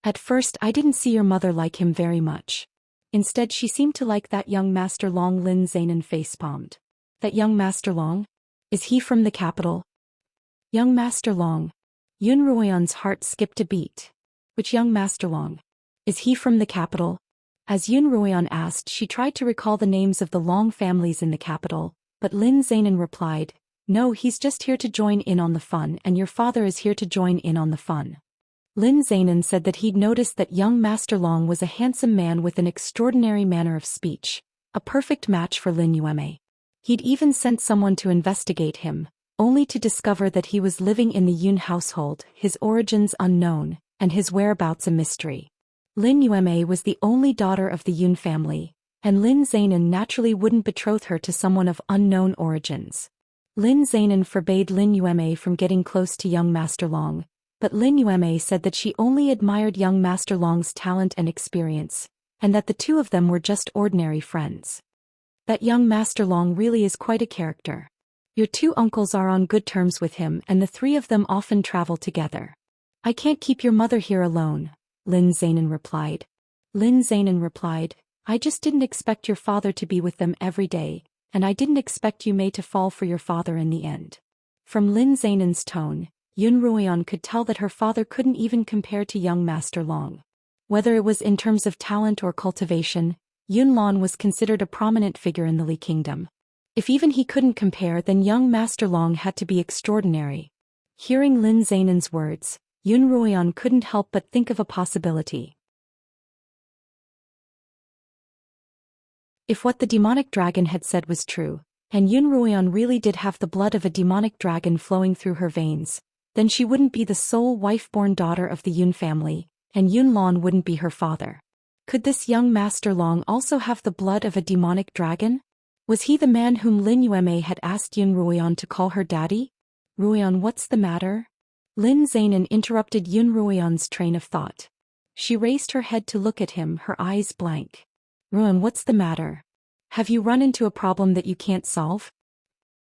At first I didn't see your mother like him very much. Instead she seemed to like that young Master Long. Lin Zainan facepalmed. That young Master Long? Is he from the capital? Young Master Long. Yun Ruoyan's heart skipped a beat. Which young Master Long? Is he from the capital? As Yun Ruoyan asked, she tried to recall the names of the Long families in the capital, but Lin Zainan replied, no, he's just here to join in on the fun, and your father is here to join in on the fun. Lin Zainan said that he'd noticed that young Master Long was a handsome man with an extraordinary manner of speech, a perfect match for Lin Yueme. He'd even sent someone to investigate him, only to discover that he was living in the Yun household, his origins unknown, and his whereabouts a mystery. Lin Yueme was the only daughter of the Yun family, and Lin Zainan naturally wouldn't betroth her to someone of unknown origins. Lin Zainan forbade Lin Yueme from getting close to young Master Long, but Lin Yueme said that she only admired young Master Long's talent and experience, and that the two of them were just ordinary friends. That young Master Long really is quite a character. Your two uncles are on good terms with him, and the three of them often travel together. I can't keep your mother here alone, Lin Zainan replied. Lin Zainan replied, I just didn't expect your father to be with them every day, and I didn't expect you to fall for your father in the end. From Lin Zainan's tone, Yun Ruoyan could tell that her father couldn't even compare to young Master Long. Whether it was in terms of talent or cultivation, Yun Lan was considered a prominent figure in the Li Kingdom. If even he couldn't compare, then young Master Long had to be extraordinary. Hearing Lin Zainan's words, Yun Ruoyan couldn't help but think of a possibility. If what the demonic dragon had said was true, and Yun Ruoyan really did have the blood of a demonic dragon flowing through her veins, then she wouldn't be the sole wife-born daughter of the Yun family, and Yun Lan wouldn't be her father. Could this young Master Long also have the blood of a demonic dragon? Was he the man whom Lin Yueme had asked Yun Ruoyan to call her daddy? Ruoyan, what's the matter? Lin Zainan interrupted Yun Ruoyan's train of thought. She raised her head to look at him, her eyes blank. Ruoyan, what's the matter? Have you run into a problem that you can't solve?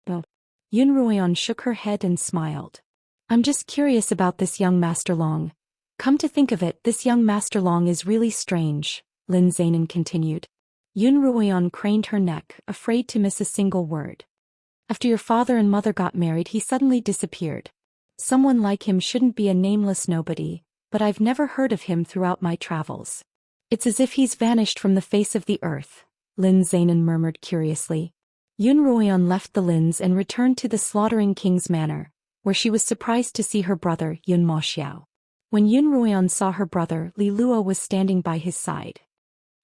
No. Yun Ruoyan shook her head and smiled. I'm just curious about this young Master Long. Come to think of it, this young Master Long is really strange, Lin Zainan continued. Yun Ruoyan craned her neck, afraid to miss a single word. After your father and mother got married, he suddenly disappeared. Someone like him shouldn't be a nameless nobody, but I've never heard of him throughout my travels. It's as if he's vanished from the face of the earth, Lin Zainan murmured curiously. Yun Ruoyan left the Lins and returned to the Slaughtering King's manor, where she was surprised to see her brother Yun Moxiao. When Yun Ruoyan saw her brother, Li Luo was standing by his side.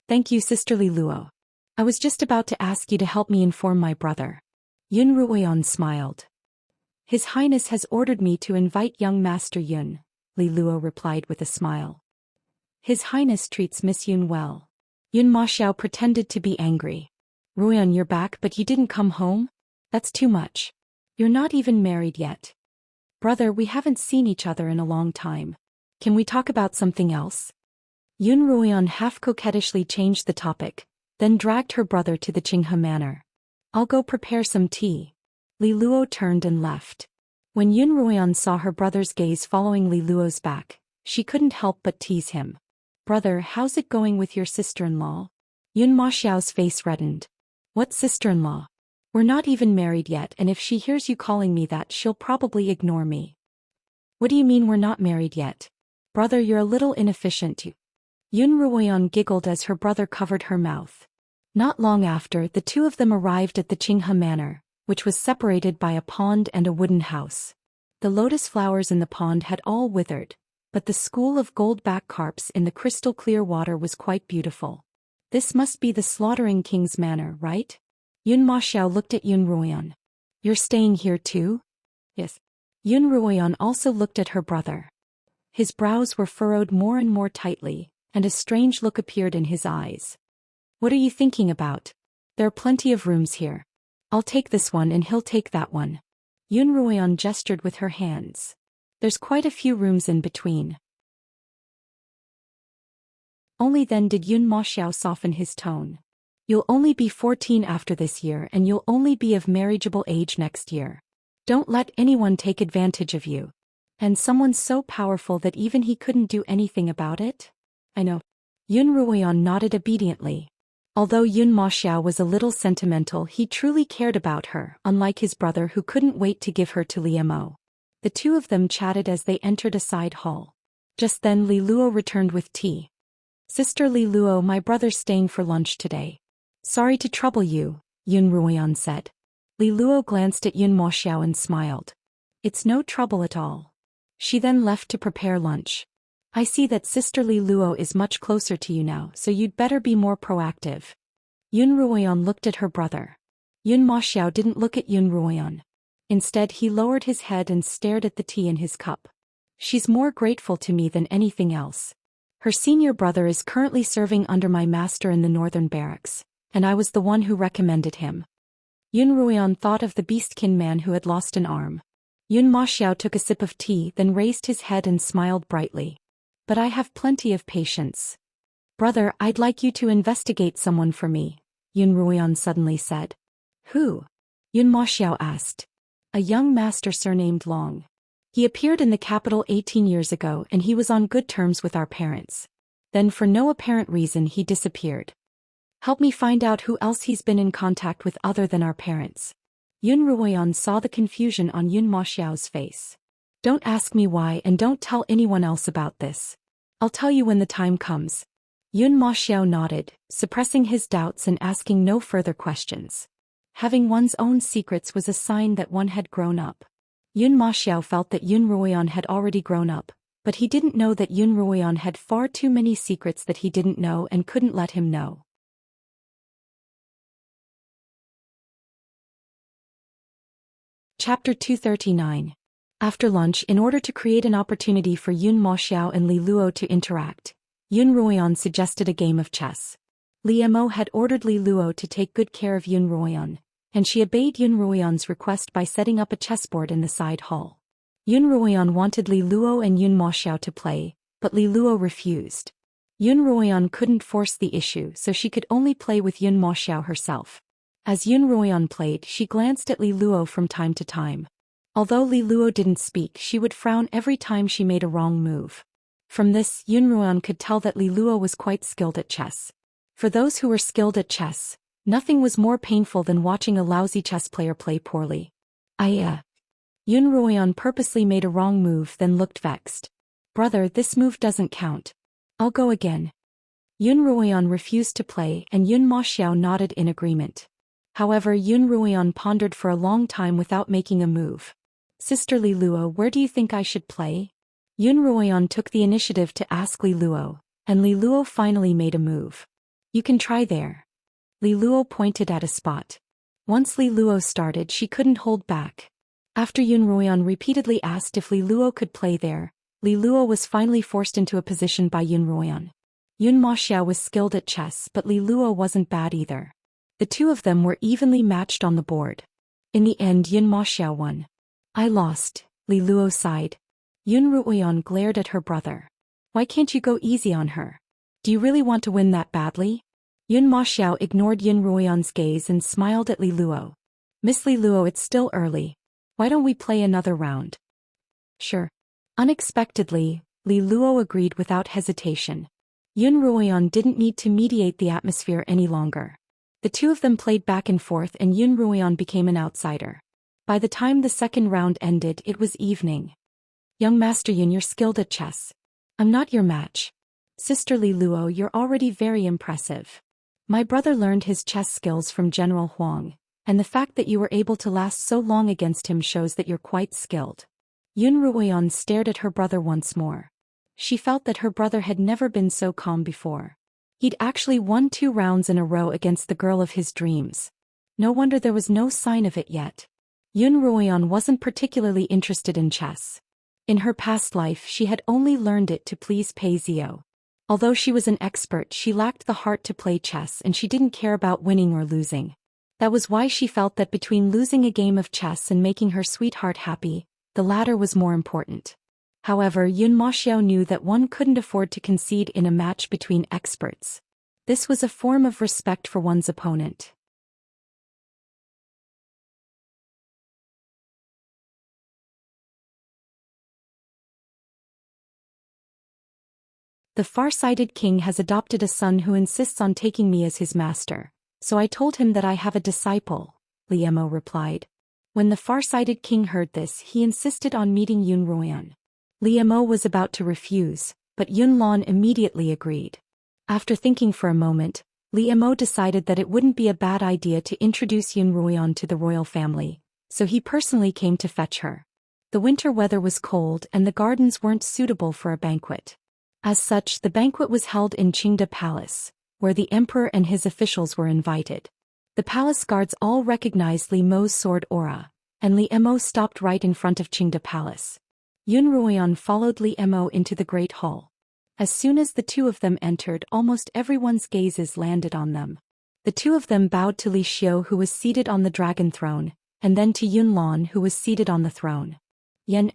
Thank you, Sister Li Luo. I was just about to ask you to help me inform my brother. Yun Ruoyan smiled. His Highness has ordered me to invite young Master Yun, Li Luo replied with a smile. His Highness treats Miss Yun well. Yun Moxiao pretended to be angry. Ruoyan, you're back but you didn't come home? That's too much. You're not even married yet. Brother, we haven't seen each other in a long time. Can we talk about something else? Yun Ruoyan half coquettishly changed the topic, then dragged her brother to the Qinghe manor. I'll go prepare some tea. Li Luo turned and left. When Yun Ruoyan saw her brother's gaze following Li Luo's back, she couldn't help but tease him. Brother, how's it going with your sister-in-law? Yun Moxiao's face reddened. What sister-in-law? We're not even married yet, and if she hears you calling me that, she'll probably ignore me. What do you mean we're not married yet? Brother, you're a little inefficient too. Yun Ruoyan giggled as her brother covered her mouth. Not long after, the two of them arrived at the Qinghe manor, which was separated by a pond and a wooden house. The lotus flowers in the pond had all withered, but the school of gold-back carps in the crystal-clear water was quite beautiful. This must be the Slaughtering King's manor, right? Yun Moxiao looked at Yun Ruoyan. You're staying here too? Yes. Yun Ruoyan also looked at her brother. His brows were furrowed more and more tightly, and a strange look appeared in his eyes. What are you thinking about? There are plenty of rooms here. I'll take this one and he'll take that one. Yun Ruoyan gestured with her hands. There's quite a few rooms in between. Only then did Yun Moxiao soften his tone. You'll only be 14 after this year and you'll only be of marriageable age next year. Don't let anyone take advantage of you. And someone so powerful that even he couldn't do anything about it? I know. Yun Ruoyan nodded obediently. Although Yun Moxiao was a little sentimental, he truly cared about her, unlike his brother who couldn't wait to give her to Li Mo. The two of them chatted as they entered a side hall. Just then Li Luo returned with tea. Sister Li Luo, my brother's staying for lunch today. Sorry to trouble you, Yun Ruoyan said. Li Luo glanced at Yun Moxiao and smiled. It's no trouble at all. She then left to prepare lunch. I see that Sister Li Luo is much closer to you now, so you'd better be more proactive. Yun Ruoyan looked at her brother. Yun Moxiao didn't look at Yun Ruoyan. Instead he lowered his head and stared at the tea in his cup. She's more grateful to me than anything else. Her senior brother is currently serving under my master in the northern barracks, and I was the one who recommended him. Yun Ruoyan thought of the beastkin man who had lost an arm. Yun Moxiao took a sip of tea, then raised his head and smiled brightly. But I have plenty of patience. Brother, I'd like you to investigate someone for me, Yun Ruoyan suddenly said. Who? Yun Moxiao asked. A young master surnamed Long. He appeared in the capital 18 years ago and he was on good terms with our parents. Then for no apparent reason he disappeared. Help me find out who else he's been in contact with other than our parents. Yun Ruoyan saw the confusion on Yun Moxiao's face. Don't ask me why and don't tell anyone else about this. I'll tell you when the time comes. Yun Moxiao nodded, suppressing his doubts and asking no further questions. Having one's own secrets was a sign that one had grown up. Yun Moxiao felt that Yun Ruoyan had already grown up, but he didn't know that Yun Ruoyan had far too many secrets that he didn't know and couldn't let him know. Chapter 239. After lunch, in order to create an opportunity for Yun Moxiao and Li Luo to interact, Yun Ruoyan suggested a game of chess. Li Mo had ordered Li Luo to take good care of Yun Ruoyan, and she obeyed Yun Ruoyan's request by setting up a chessboard in the side hall. Yun Ruoyan wanted Li Luo and Yun Moxiao to play, but Li Luo refused. Yun Ruoyan couldn't force the issue, so she could only play with Yun Moxiao herself. As Yun Ruoyan played, she glanced at Li Luo from time to time. Although Li Luo didn't speak, she would frown every time she made a wrong move. From this, Yun Ruoyan could tell that Li Luo was quite skilled at chess. For those who were skilled at chess, nothing was more painful than watching a lousy chess player play poorly. Yun Ruoyan purposely made a wrong move, then looked vexed. Brother, this move doesn't count. I'll go again. Yun Ruoyan refused to play and Yun Moxiao nodded in agreement. However, Yun Ruoyan pondered for a long time without making a move. Sister Li Luo, where do you think I should play? Yun Ruoyan took the initiative to ask Li Luo, and Li Luo finally made a move. You can try there. Li Luo pointed at a spot. Once Li Luo started, she couldn't hold back. After Yun Ruoyan repeatedly asked if Li Luo could play there, Li Luo was finally forced into a position by Yun Ruoyan. Yun Moxiao was skilled at chess, but Li Luo wasn't bad either. The two of them were evenly matched on the board. In the end, Yun Moxiao won. I lost, Li Luo sighed. Yun Ruoyan glared at her brother. Why can't you go easy on her? Do you really want to win that badly? Yun Moxiao ignored Yun Ruoyan's gaze and smiled at Li Luo. Miss Li Luo, it's still early. Why don't we play another round? Sure. Unexpectedly, Li Luo agreed without hesitation. Yun Ruoyan didn't need to mediate the atmosphere any longer. The two of them played back and forth and Yun Ruoyan became an outsider. By the time the second round ended, it was evening. Young Master Yun, you're skilled at chess. I'm not your match. Sister Li Luo, you're already very impressive. My brother learned his chess skills from General Huang, and the fact that you were able to last so long against him shows that you're quite skilled. Yun Ruoyan stared at her brother once more. She felt that her brother had never been so calm before. He'd actually won 2 rounds in a row against the girl of his dreams. No wonder there was no sign of it yet. Yun Ruoyan wasn't particularly interested in chess. In her past life, she had only learned it to please Pei Zio. Although she was an expert, she lacked the heart to play chess and she didn't care about winning or losing. That was why she felt that between losing a game of chess and making her sweetheart happy, the latter was more important. However, Yun Maxiao knew that one couldn't afford to concede in a match between experts. This was a form of respect for one's opponent. The far-sighted king has adopted a son who insists on taking me as his master, so I told him that I have a disciple, Li Mo replied. When the far-sighted king heard this, he insisted on meeting Yun Ruoyan. Li Mo was about to refuse, but Yun Lan immediately agreed. After thinking for a moment, Li Mo decided that it wouldn't be a bad idea to introduce Yun Ruoyan to the royal family, so he personally came to fetch her. The winter weather was cold and the gardens weren't suitable for a banquet. As such, the banquet was held in Qingde Palace, where the emperor and his officials were invited. The palace guards all recognized Li Mo's sword aura, and Li Mo stopped right in front of Qingde Palace. Yun Ruoyan followed Li Mo into the great hall. As soon as the two of them entered, almost everyone's gazes landed on them. The two of them bowed to Li Xiu, who was seated on the dragon throne, and then to Yun Lan, who was seated on the throne. Yan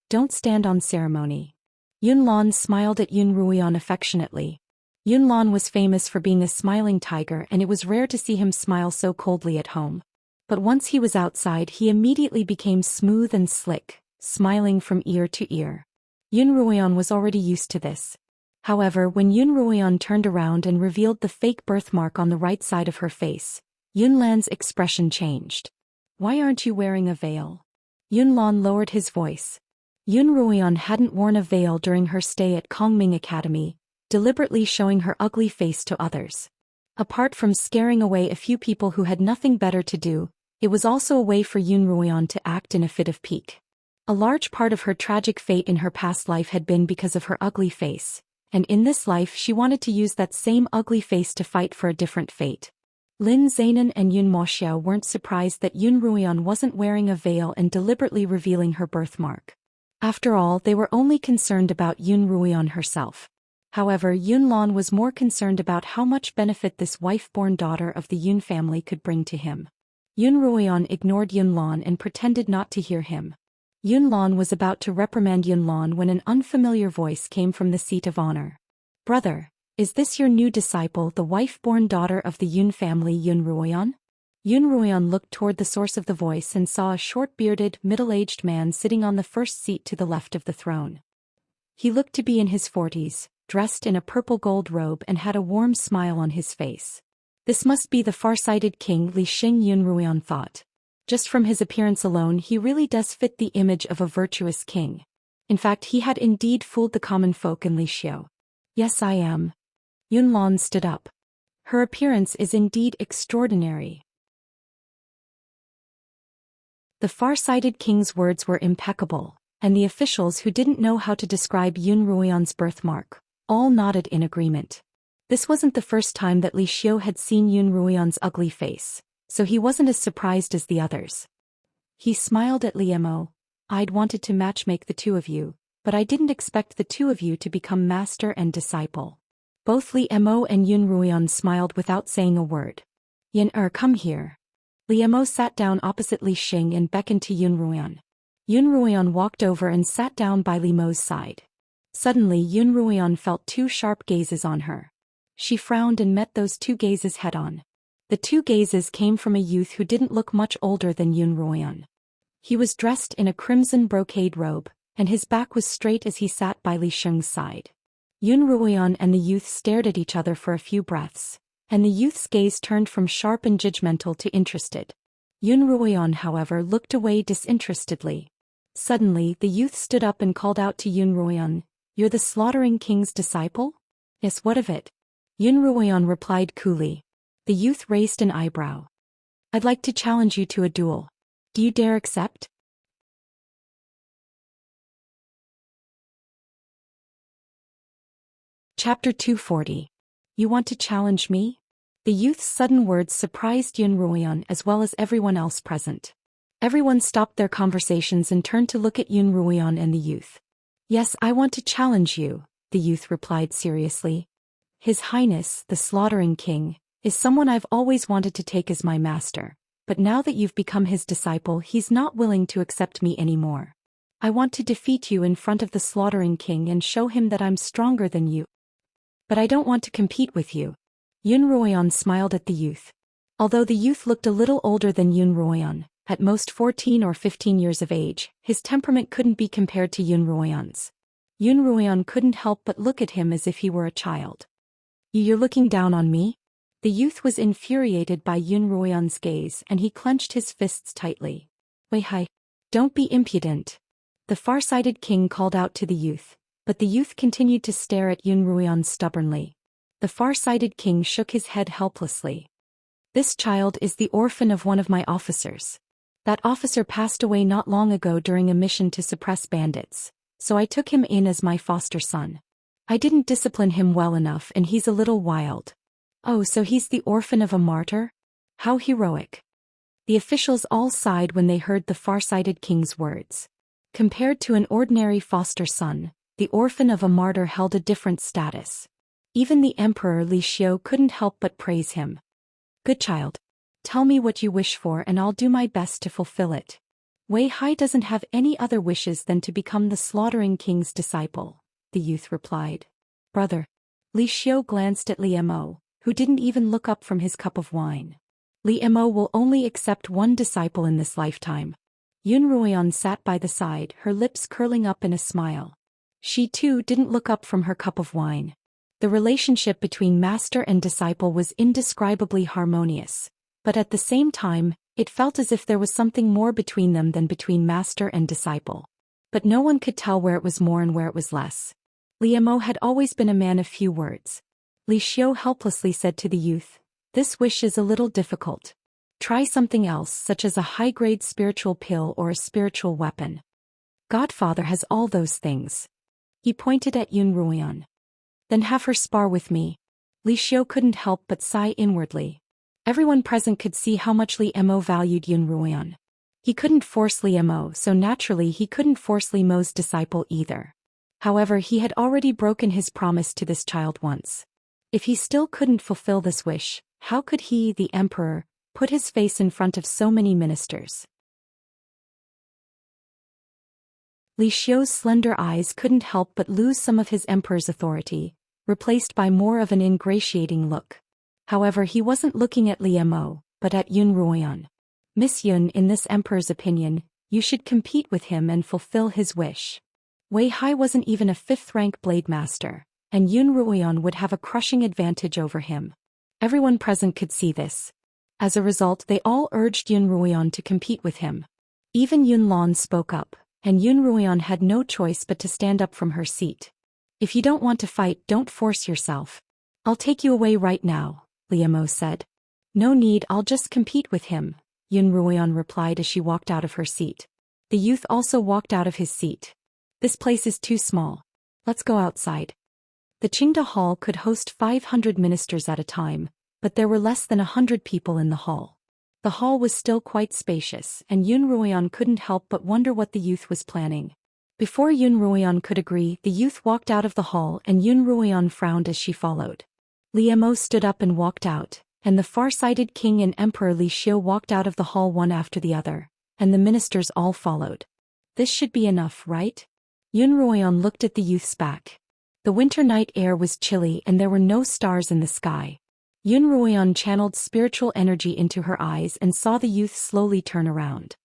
don't stand on ceremony. Yun Lan smiled at Yun Ruoyan affectionately. Yun Lan was famous for being a smiling tiger, and it was rare to see him smile so coldly at home. But once he was outside, he immediately became smooth and slick, smiling from ear to ear. Yun Ruoyan was already used to this. However, when Yun Ruoyan turned around and revealed the fake birthmark on the right side of her face, Yun Lan's expression changed. "Why aren't you wearing a veil?" Yun Lan lowered his voice. Yun Ruoyan hadn't worn a veil during her stay at Kongming Academy, deliberately showing her ugly face to others. Apart from scaring away a few people who had nothing better to do, it was also a way for Yun Ruoyan to act in a fit of pique. A large part of her tragic fate in her past life had been because of her ugly face, and in this life she wanted to use that same ugly face to fight for a different fate. Lin Zainan and Yun Maxiao weren't surprised that Yun Ruoyan wasn't wearing a veil and deliberately revealing her birthmark. After all, they were only concerned about Yun Ruoyan herself. However, Yun Lan was more concerned about how much benefit this wife-born daughter of the Yun family could bring to him. Yun Ruoyan ignored Yun Lan and pretended not to hear him. Yun Lan was about to reprimand Yun Lan when an unfamiliar voice came from the seat of honor. "Brother, is this your new disciple, the wife-born daughter of the Yun family, Yun Ruoyan?" Yun Ruoyan looked toward the source of the voice and saw a short-bearded, middle-aged man sitting on the first seat to the left of the throne. He looked to be in his 40s, dressed in a purple gold robe, and had a warm smile on his face. This must be the far-sighted king, Li Xing, Yun Ruoyan thought. Just from his appearance alone, he really does fit the image of a virtuous king. In fact, he had indeed fooled the common folk in Li Xiu. "Yes, I am." Yun Lan stood up. "Her appearance is indeed extraordinary." The far-sighted king's words were impeccable, and the officials who didn't know how to describe Yun Ruoyan's birthmark all nodded in agreement. This wasn't the first time that Li Xiu had seen Yun Ruoyan's ugly face, so he wasn't as surprised as the others. He smiled at Li Mo. "I'd wanted to matchmake the two of you, but I didn't expect the two of you to become master and disciple." Both Li Mo and Yun Ruoyan smiled without saying a word. "Yan come here." Li Mo sat down opposite Li Xing and beckoned to Yun Ruoyan. Yun Ruoyan walked over and sat down by Li Mo's side. Suddenly, Yun Ruoyan felt two sharp gazes on her. She frowned and met those two gazes head-on. The two gazes came from a youth who didn't look much older than Yun Ruoyan. He was dressed in a crimson brocade robe, and his back was straight as he sat by Li Xing's side. Yun Ruoyan and the youth stared at each other for a few breaths, and the youth's gaze turned from sharp and judgmental to interested. Yun Ruoyan, however, looked away disinterestedly. Suddenly, the youth stood up and called out to Yun Ruoyan, "You're the slaughtering king's disciple?" "Yes, what of it?" Yun Ruoyan replied coolly. The youth raised an eyebrow. "I'd like to challenge you to a duel. Do you dare accept?" Chapter 240. You want to challenge me? The youth's sudden words surprised Yun Ruoyan as well as everyone else present. Everyone stopped their conversations and turned to look at Yun Ruoyan and the youth. "Yes, I want to challenge you," the youth replied seriously. "His Highness, the Slaughtering King, is someone I've always wanted to take as my master, but now that you've become his disciple, he's not willing to accept me anymore." I want to defeat you in front of the slaughtering king and show him that I'm stronger than you. But I don't want to compete with you. Yun Ruoyan smiled at the youth. Although the youth looked a little older than Yun Ruoyan, at most 14 or 15 years of age, his temperament couldn't be compared to Yun Ruoyan's. Yun Ruoyan couldn't help but look at him as if he were a child. You're looking down on me? The youth was infuriated by Yun Ruoyan's gaze and he clenched his fists tightly. Wei hai. Don't be impudent. The far-sighted king called out to the youth, but the youth continued to stare at Yun Ruoyan stubbornly. The far-sighted king shook his head helplessly. This child is the orphan of one of my officers. That officer passed away not long ago during a mission to suppress bandits, so I took him in as my foster son. I didn't discipline him well enough and he's a little wild. Oh, so he's the orphan of a martyr? How heroic. The officials all sighed when they heard the far-sighted king's words. Compared to an ordinary foster son, the orphan of a martyr held a different status. Even the emperor Li Xiu couldn't help but praise him. Good child. Tell me what you wish for and I'll do my best to fulfill it. Wei Hai doesn't have any other wishes than to become the slaughtering king's disciple, the youth replied. Brother. Li Xiu glanced at Li Mo, who didn't even look up from his cup of wine. Li Mo will only accept one disciple in this lifetime. Yun Ruoyan sat by the side, her lips curling up in a smile. She too didn't look up from her cup of wine. The relationship between master and disciple was indescribably harmonious, but at the same time, it felt as if there was something more between them than between master and disciple. But no one could tell where it was more and where it was less. Li Mo had always been a man of few words. Li Xiu helplessly said to the youth, "This wish is a little difficult. Try something else, such as a high-grade spiritual pill or a spiritual weapon. Godfather has all those things." He pointed at Yun Ruoyan. Then have her spar with me. Li Xiu couldn't help but sigh inwardly. Everyone present could see how much Li Mo valued Yun Ruoyan. He couldn't force Li Mo, so naturally he couldn't force Li Mo's disciple either. However, he had already broken his promise to this child once. If he still couldn't fulfill this wish, how could he, the emperor, put his face in front of so many ministers? Li Xiu's slender eyes couldn't help but lose some of his emperor's authority, replaced by more of an ingratiating look. However, he wasn't looking at Li Mo, but at Yun Ruoyan. Miss Yun, in this emperor's opinion, you should compete with him and fulfill his wish. Wei Hai wasn't even a 5th-rank blade master, and Yun Ruoyan would have a crushing advantage over him. Everyone present could see this. As a result, they all urged Yun Ruoyan to compete with him. Even Yun Lan spoke up, and Yun Ruoyan had no choice but to stand up from her seat. If you don't want to fight, don't force yourself. I'll take you away right now, Li Mo said. No need, I'll just compete with him, Yun Ruoyan replied as she walked out of her seat. The youth also walked out of his seat. This place is too small. Let's go outside. The Qingda Hall could host 500 ministers at a time, but there were less than 100 people in the hall. The hall was still quite spacious, and Yun Ruoyan couldn't help but wonder what the youth was planning. Before Yun Ruoyan could agree, the youth walked out of the hall and Yun Ruoyan frowned as she followed. Li Mo stood up and walked out, and the far-sighted king and Emperor Li Xiu walked out of the hall one after the other, and the ministers all followed. This should be enough, right? Yun Ruoyan looked at the youth's back. The winter night air was chilly and there were no stars in the sky. Yun Ruoyan channeled spiritual energy into her eyes and saw the youth slowly turn around.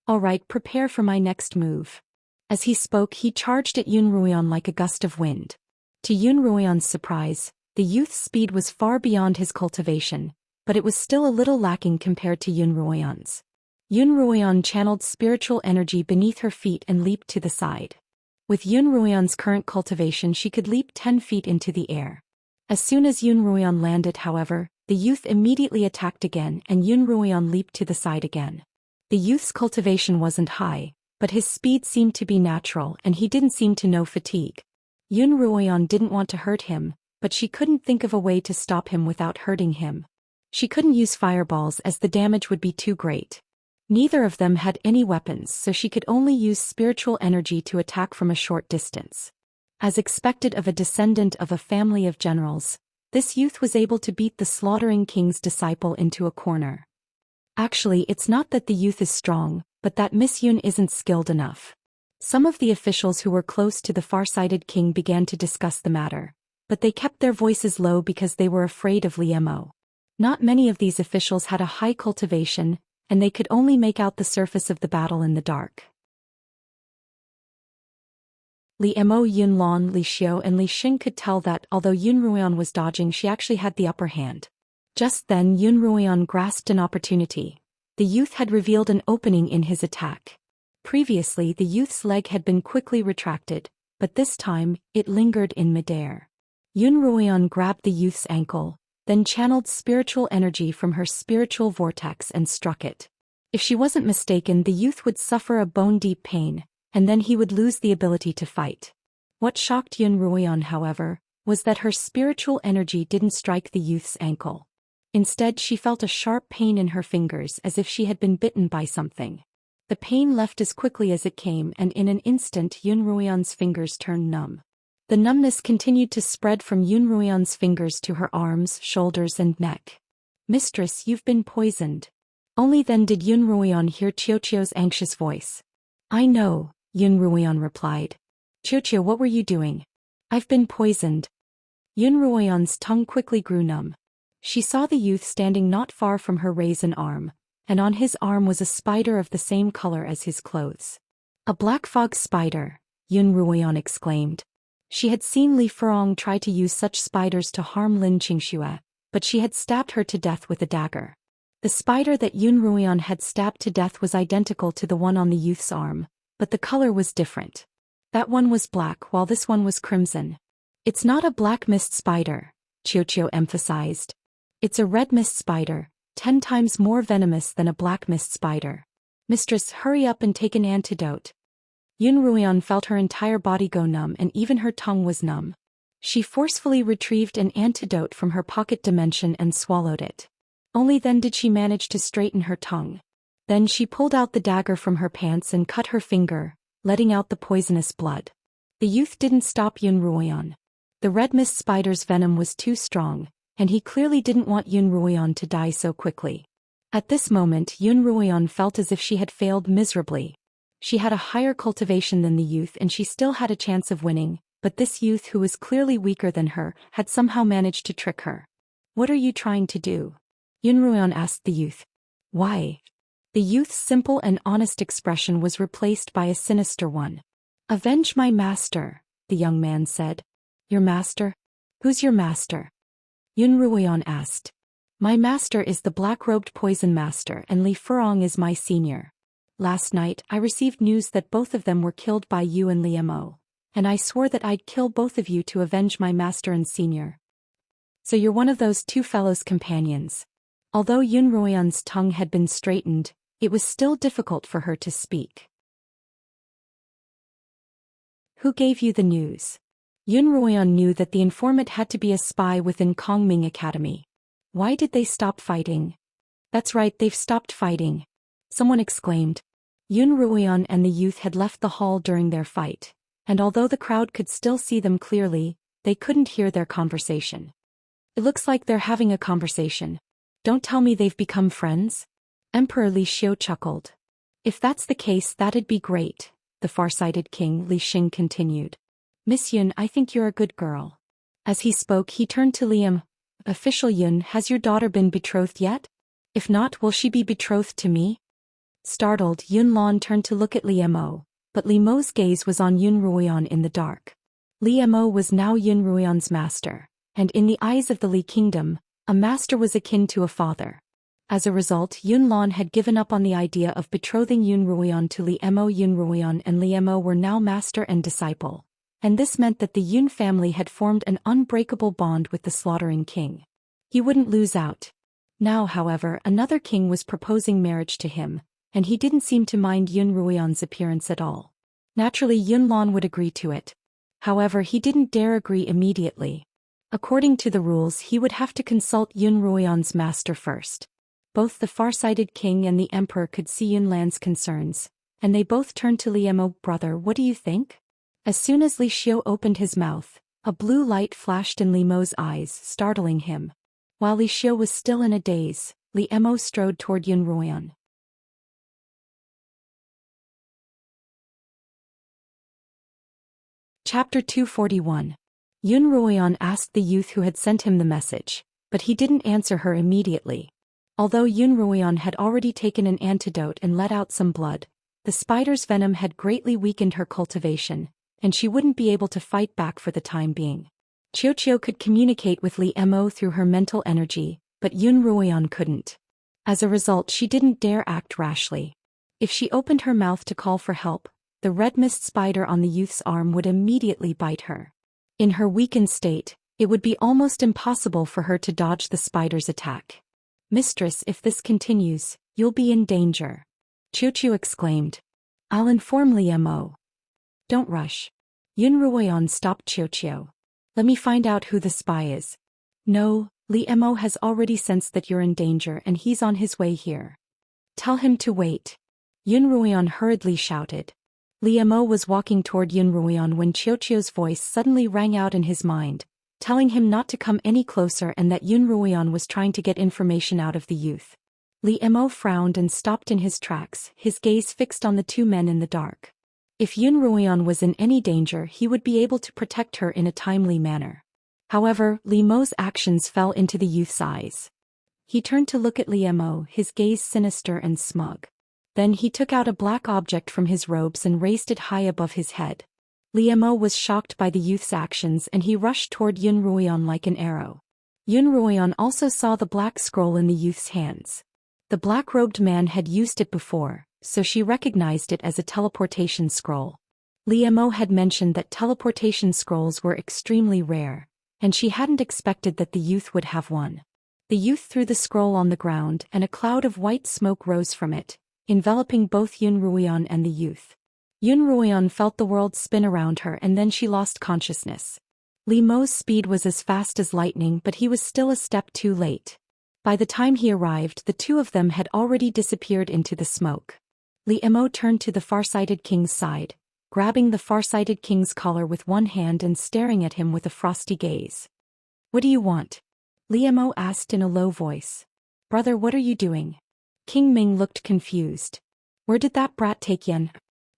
All right, prepare for my next move. As he spoke, he charged at Yun Ruoyan like a gust of wind. To Yun Ruoyan's surprise, the youth's speed was far beyond his cultivation, but it was still a little lacking compared to Yun Ruoyan's. Yun Ruoyan channeled spiritual energy beneath her feet and leaped to the side. With Yun Ruoyan's current cultivation, she could leap 10 feet into the air. As soon as Yun Ruoyan landed, however, the youth immediately attacked again and Yun Ruoyan leaped to the side again. The youth's cultivation wasn't high, but his speed seemed to be natural and he didn't seem to know fatigue. Yun Ruoyan didn't want to hurt him, but she couldn't think of a way to stop him without hurting him. She couldn't use fireballs as the damage would be too great. Neither of them had any weapons, so she could only use spiritual energy to attack from a short distance. As expected of a descendant of a family of generals, this youth was able to beat the slaughtering king's disciple into a corner. Actually, it's not that the youth is strong, but that Miss Yun isn't skilled enough. Some of the officials who were close to the far-sighted king began to discuss the matter, but they kept their voices low because they were afraid of Li Mo. Not many of these officials had a high cultivation, and they could only make out the surface of the battle in the dark. Li Mo, Yun Lan, Li Xiu and Li Xing could tell that although Yun Ruoyan was dodging, she actually had the upper hand. Just then Yun Ruoyan grasped an opportunity. The youth had revealed an opening in his attack. Previously the youth's leg had been quickly retracted, but this time, it lingered in midair. Yun Ruoyan grabbed the youth's ankle, then channeled spiritual energy from her spiritual vortex and struck it. If she wasn't mistaken, the youth would suffer a bone-deep pain, and then he would lose the ability to fight. What shocked Yun Ruoyan, however, was that her spiritual energy didn't strike the youth's ankle. Instead, she felt a sharp pain in her fingers as if she had been bitten by something. The pain left as quickly as it came, and in an instant Yun Ruoyan's fingers turned numb. The numbness continued to spread from Yun Ruoyan's fingers to her arms, shoulders and neck. "Mistress, you've been poisoned." Only then did Yun Ruoyan hear Xiao's anxious voice. "I know," Yun Ruoyan replied. "Xiao, what were you doing?" "I've been poisoned." Yun Ruoyan's tongue quickly grew numb. She saw the youth standing not far from her raise an arm, and on his arm was a spider of the same color as his clothes. "A black fog spider," Yun Ruoyan exclaimed. She had seen Li Furong try to use such spiders to harm Lin Qingxue, but she had stabbed her to death with a dagger. The spider that Yun Ruoyan had stabbed to death was identical to the one on the youth's arm, but the color was different. That one was black while this one was crimson. "It's not a black mist spider," Xiao emphasized. "It's a red mist spider, 10 times more venomous than a black mist spider. Mistress, hurry up and take an antidote." Yun Ruoyan felt her entire body go numb and even her tongue was numb. She forcefully retrieved an antidote from her pocket dimension and swallowed it. Only then did she manage to straighten her tongue. Then she pulled out the dagger from her pants and cut her finger, letting out the poisonous blood. The youth didn't stop Yun Ruoyan. The red mist spider's venom was too strong, and he clearly didn't want Yun Ruoyan to die so quickly. At this moment Yun Ruoyan felt as if she had failed miserably. She had a higher cultivation than the youth and she still had a chance of winning, but this youth who was clearly weaker than her had somehow managed to trick her. "What are you trying to do?" Yun Ruoyan asked the youth. "Why?" The youth's simple and honest expression was replaced by a sinister one. "Avenge my master," the young man said. "Your master? Who's your master?" Yun Ruoyan asked. "My master is the black-robed poison master and Li Furong is my senior. Last night I received news that both of them were killed by you and Li Mo, and I swore that I'd kill both of you to avenge my master and senior." "So you're one of those two fellows' companions." Although Yun Ruoyan's tongue had been straightened, it was still difficult for her to speak. "Who gave you the news?" Yun Ruoyan knew that the informant had to be a spy within Kongming Academy. "Why did they stop fighting?" "That's right, they've stopped fighting," someone exclaimed. Yun Ruoyan and the youth had left the hall during their fight, and although the crowd could still see them clearly, they couldn't hear their conversation. "It looks like they're having a conversation. Don't tell me they've become friends?" Emperor Li Xiu chuckled. "If that's the case, that'd be great," the far-sighted king Li Xing continued. "Miss Yun, I think you're a good girl." As he spoke, he turned to Liam. "Official Yun, has your daughter been betrothed yet? If not, will she be betrothed to me?" Startled, Yun Lan turned to look at Li Mo, but Li Mo's gaze was on Yun Ruoyan in the dark. Li Mo was now Yun Ruoyan's master, and in the eyes of the Li Kingdom, a master was akin to a father. As a result, Yun Lan had given up on the idea of betrothing Yun Ruoyan to Li Mo. Yun Ruoyan and Li Mo were now master and disciple, and this meant that the Yun family had formed an unbreakable bond with the slaughtering king. He wouldn't lose out. Now, however, another king was proposing marriage to him, and he didn't seem to mind Yun Ruoyan's appearance at all. Naturally, Yun Lan would agree to it. However, he didn't dare agree immediately. According to the rules, he would have to consult Yun Ruoyan's master first. Both the far-sighted king and the emperor could see Yun Lan's concerns, and they both turned to Li Mo. "Brother, what do you think?" As soon as Li Xiu opened his mouth, a blue light flashed in Li Mo's eyes, startling him. While Li Xiu was still in a daze, Li Mo strode toward Yun Ruoyan. Chapter 241. Yun Ruoyan asked the youth who had sent him the message, but he didn't answer her immediately. Although Yun Ruoyan had already taken an antidote and let out some blood, the spider's venom had greatly weakened her cultivation, and she wouldn't be able to fight back for the time being. Xianxia could communicate with Li Mo through her mental energy, but Yun Ruoyan couldn't. As a result, she didn't dare act rashly. If she opened her mouth to call for help, the red mist spider on the youth's arm would immediately bite her. In her weakened state, it would be almost impossible for her to dodge the spider's attack. "Mistress, if this continues, you'll be in danger," Xianxia exclaimed. "I'll inform Li Mo." "Don't rush." Yun Ruoyan stopped Xianxia. "Let me find out who the spy is." "No, Li Mo has already sensed that you're in danger and he's on his way here. Tell him to wait." Yun Ruoyan hurriedly shouted. Li Mo was walking toward Yun Ruoyan when Xianxia's voice suddenly rang out in his mind, telling him not to come any closer and that Yun Ruoyan was trying to get information out of the youth. Li Mo frowned and stopped in his tracks, his gaze fixed on the two men in the dark. If Yun Ruoyan was in any danger, he would be able to protect her in a timely manner. However, Li Mo's actions fell into the youth's eyes. He turned to look at Li Mo, his gaze sinister and smug. Then he took out a black object from his robes and raised it high above his head. Li Mo was shocked by the youth's actions and he rushed toward Yun Ruoyan like an arrow. Yun Ruoyan also saw the black scroll in the youth's hands. The black-robed man had used it before, so she recognized it as a teleportation scroll. Li Mo had mentioned that teleportation scrolls were extremely rare, and she hadn't expected that the youth would have one. The youth threw the scroll on the ground and a cloud of white smoke rose from it, enveloping both Yun Ruoyan and the youth. Yun Ruoyan felt the world spin around her and then she lost consciousness. Li Mo's speed was as fast as lightning, but he was still a step too late. By the time he arrived, the two of them had already disappeared into the smoke. Li Mo turned to the far-sighted king's side, grabbing the far-sighted king's collar with one hand and staring at him with a frosty gaze. "What do you want?" Li Mo asked in a low voice. "Brother, what are you doing?" King Ming looked confused. "Where did that brat take Yen?"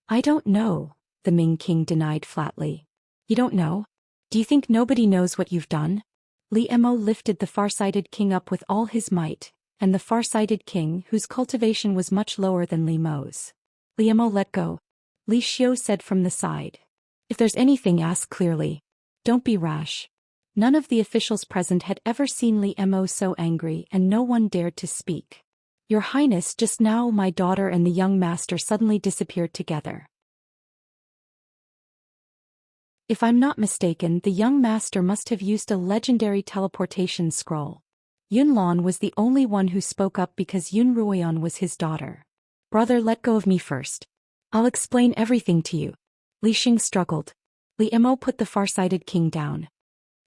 "I don't know," the Ming king denied flatly. "You don't know? Do you think nobody knows what you've done?" Li Mo lifted the far-sighted king up with all his might, and the far-sighted king, whose cultivation was much lower than Li Mo's. "Li Mo, let go," Li Xiu said from the side. "If there's anything, ask clearly. Don't be rash." None of the officials present had ever seen Li Mo so angry and no one dared to speak. "Your Highness, just now my daughter and the young master suddenly disappeared together. If I'm not mistaken, the young master must have used a legendary teleportation scroll." Yun Lan was the only one who spoke up because Yun Ruoyan was his daughter. "Brother, let go of me first. I'll explain everything to you." Li Xing struggled. Li Mo put the far-sighted king down.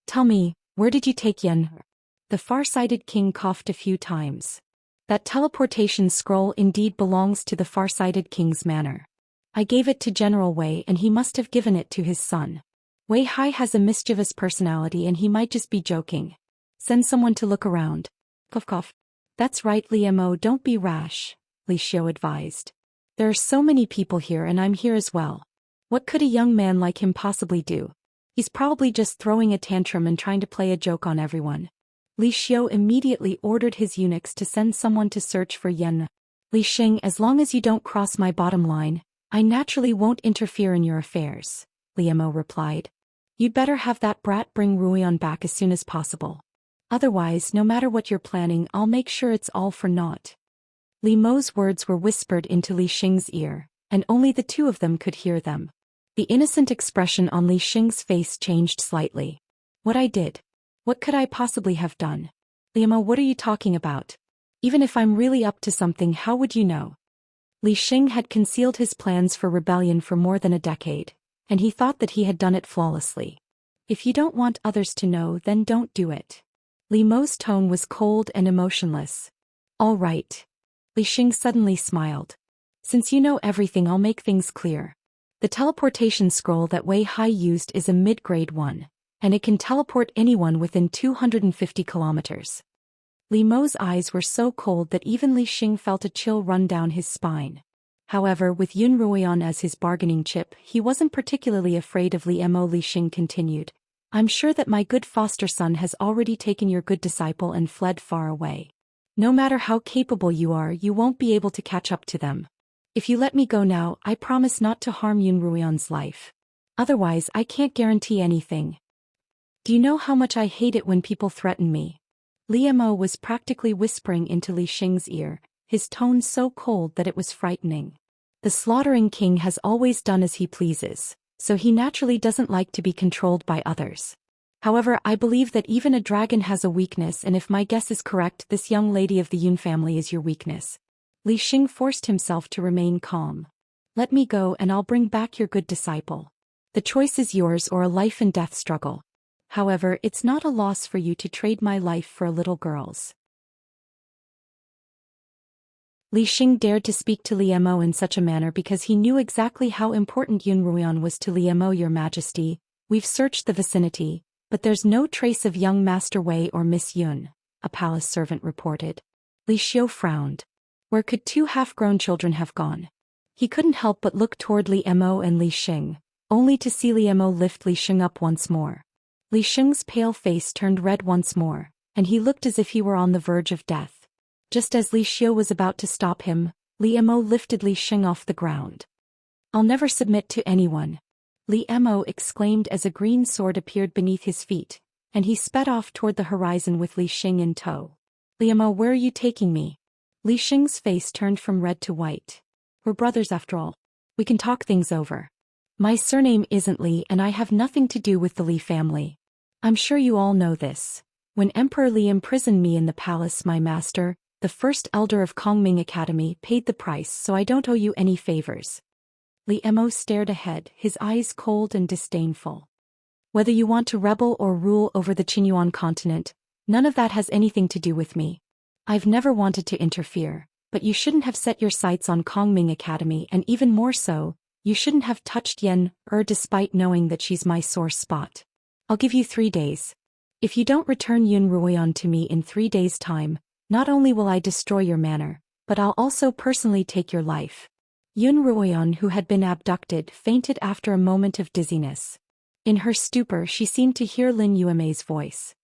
"Tell me, where did you take Yen?" The far-sighted king coughed a few times. "That teleportation scroll indeed belongs to the far-sighted king's manor. I gave it to General Wei and he must have given it to his son. Wei Hai has a mischievous personality and he might just be joking. Send someone to look around." Cough cough. "That's right, Li Mo, don't be rash," Li Xiu advised. "There are so many people here and I'm here as well. What could a young man like him possibly do? He's probably just throwing a tantrum and trying to play a joke on everyone." Li Xiu immediately ordered his eunuchs to send someone to search for Yen. "Li Xing, as long as you don't cross my bottom line, I naturally won't interfere in your affairs," Li Mo replied. "You'd better have that brat bring Ruoyan back as soon as possible. Otherwise, no matter what you're planning, I'll make sure it's all for naught." Li Mo's words were whispered into Li Xing's ear, and only the two of them could hear them. The innocent expression on Li Xing's face changed slightly. "What I did? What could I possibly have done?" "Li Mo, what are you talking about? Even if I'm really up to something, how would you know?" Li Xing had concealed his plans for rebellion for more than a decade, and he thought that he had done it flawlessly. "If you don't want others to know, then don't do it." Li Mo's tone was cold and emotionless. "All right." Li Xing suddenly smiled. "Since you know everything, I'll make things clear. The teleportation scroll that Wei Hai used is a mid-grade one, and it can teleport anyone within 250 kilometers. Li Mo's eyes were so cold that even Li Xing felt a chill run down his spine. However, with Yun Ruoyan as his bargaining chip, he wasn't particularly afraid of Li Mo. Li Xing continued. I'm sure that my good foster son has already taken your good disciple and fled far away. No matter how capable you are, you won't be able to catch up to them. If you let me go now, I promise not to harm Yun Ruoyan's life. Otherwise, I can't guarantee anything. Do you know how much I hate it when people threaten me? Li Mo was practically whispering into Li Xing's ear, his tone so cold that it was frightening. The slaughtering king has always done as he pleases, so he naturally doesn't like to be controlled by others. However, I believe that even a dragon has a weakness, and if my guess is correct, this young lady of the Yun family is your weakness. Li Xing forced himself to remain calm. Let me go and I'll bring back your good disciple. The choice is yours, or a life and death struggle. However, it's not a loss for you to trade my life for a little girl's. Li Xing dared to speak to Li Mo in such a manner because he knew exactly how important Yun Ruoyan was to Li Mo. Your Majesty, we've searched the vicinity, but there's no trace of young Master Wei or Miss Yun, a palace servant reported. Li Xiu frowned. Where could two half-grown children have gone? He couldn't help but look toward Li Mo and Li Xing, only to see Li Mo lift Li Xing up once more. Li Xing's pale face turned red once more, and he looked as if he were on the verge of death. Just as Li Xiu was about to stop him, Li Mo lifted Li Xing off the ground. I'll never submit to anyone, Li Mo exclaimed as a green sword appeared beneath his feet, and he sped off toward the horizon with Li Xing in tow. Li Mo, where are you taking me? Li Xing's face turned from red to white. We're brothers after all. We can talk things over. My surname isn't Li and I have nothing to do with the Li family. I'm sure you all know this. When Emperor Li imprisoned me in the palace, my master, the first elder of Kongming Academy, paid the price, so I don't owe you any favors. Li Mo stared ahead, his eyes cold and disdainful. Whether you want to rebel or rule over the Qinyuan continent, none of that has anything to do with me. I've never wanted to interfere, but you shouldn't have set your sights on Kongming Academy, and even more so, you shouldn't have touched Yen despite knowing that she's my sore spot. I'll give you 3 days. If you don't return Yun Ruoyan to me in 3 days' time, not only will I destroy your manor, but I'll also personally take your life. Yun Ruoyan, who had been abducted, fainted after a moment of dizziness. In her stupor, she seemed to hear Lin Yuemei's voice.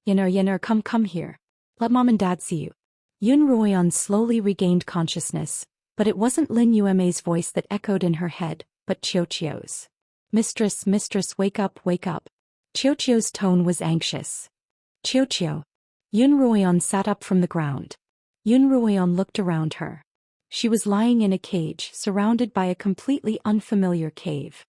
Yener, come here. Let Mom and Dad see you. Yun Ruoyan slowly regained consciousness, but it wasn't Lin Yuemei's voice that echoed in her head, but Qiuqiu's. Mistress, wake up. Qiuqiu's tone was anxious. Qiuqiu. Yun Ruoyan sat up from the ground. Yun Ruoyan looked around her. She was lying in a cage, surrounded by a completely unfamiliar cave.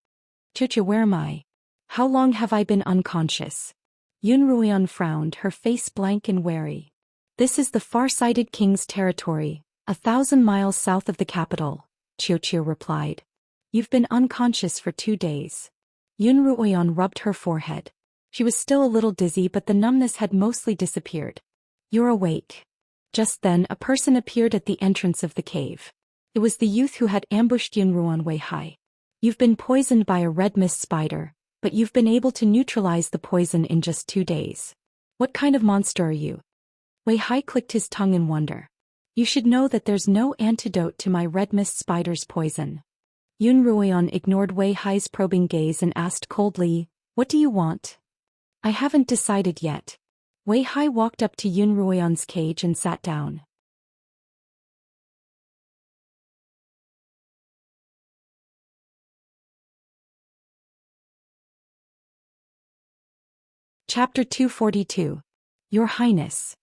Qiuqiu, where am I? How long have I been unconscious? Yun Ruoyan frowned, her face blank and wary. This is the far-sighted king's territory, 1,000 miles south of the capital, Qiuqiu replied. You've been unconscious for 2 days. Yun Ruoyan rubbed her forehead. She was still a little dizzy, but the numbness had mostly disappeared. You're awake. Just then, a person appeared at the entrance of the cave. It was the youth who had ambushed Yun Ruoyan Wei Hai. You've been poisoned by a red mist spider, but you've been able to neutralize the poison in just 2 days. What kind of monster are you? Wei Hai clicked his tongue in wonder. You should know that there's no antidote to my red mist spider's poison. Yun Ruoyan ignored Wei Hai's probing gaze and asked coldly, what do you want? I haven't decided yet. Wei Hai walked up to Yun Ruoyan's cage and sat down. Chapter 242. Your Highness.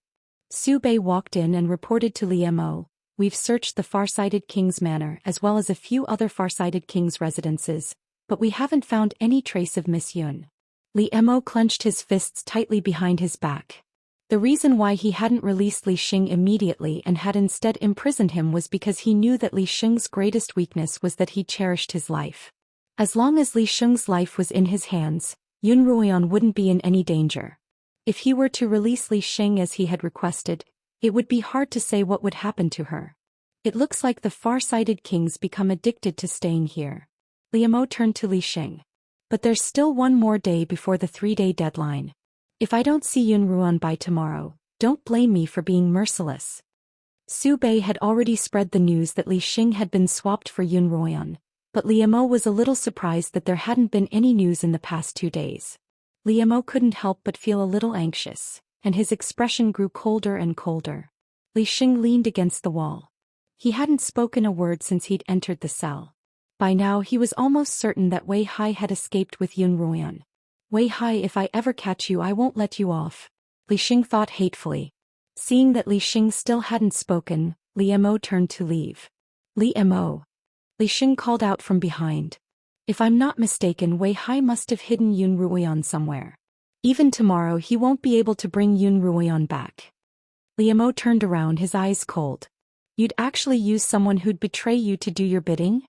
Su Bei walked in and reported to Li Mo, we've searched the far-sighted king's manor as well as a few other far-sighted king's residences, but we haven't found any trace of Miss Yun. Li Mo clenched his fists tightly behind his back. The reason why he hadn't released Li Xing immediately and had instead imprisoned him was because he knew that Li Xing's greatest weakness was that he cherished his life. As long as Li Xing's life was in his hands, Yun Ruoyan wouldn't be in any danger. If he were to release Li Xing as he had requested, it would be hard to say what would happen to her. It looks like the far-sighted kings become addicted to staying here. Li Mo turned to Li Xing. But there's still 1 more day before the 3-day deadline. If I don't see Yun Ruoyan by tomorrow, don't blame me for being merciless. Su Bei had already spread the news that Li Xing had been swapped for Yun Ruoyan, but Liemo was a little surprised that there hadn't been any news in the past 2 days. Liemo couldn't help but feel a little anxious, and his expression grew colder and colder. Li Xing leaned against the wall. He hadn't spoken a word since he'd entered the cell. By now he was almost certain that Wei Hai had escaped with Yun Ruoyan. Wei Hai, if I ever catch you I won't let you off, Li Xing thought hatefully. Seeing that Li Xing still hadn't spoken, Liemo turned to leave. Liemo. Li Xing called out from behind. If I'm not mistaken, Wei Hai must have hidden Yun Ruoyan somewhere. Even tomorrow he won't be able to bring Yun Ruoyan back. Liemo turned around, his eyes cold. You'd actually use someone who'd betray you to do your bidding?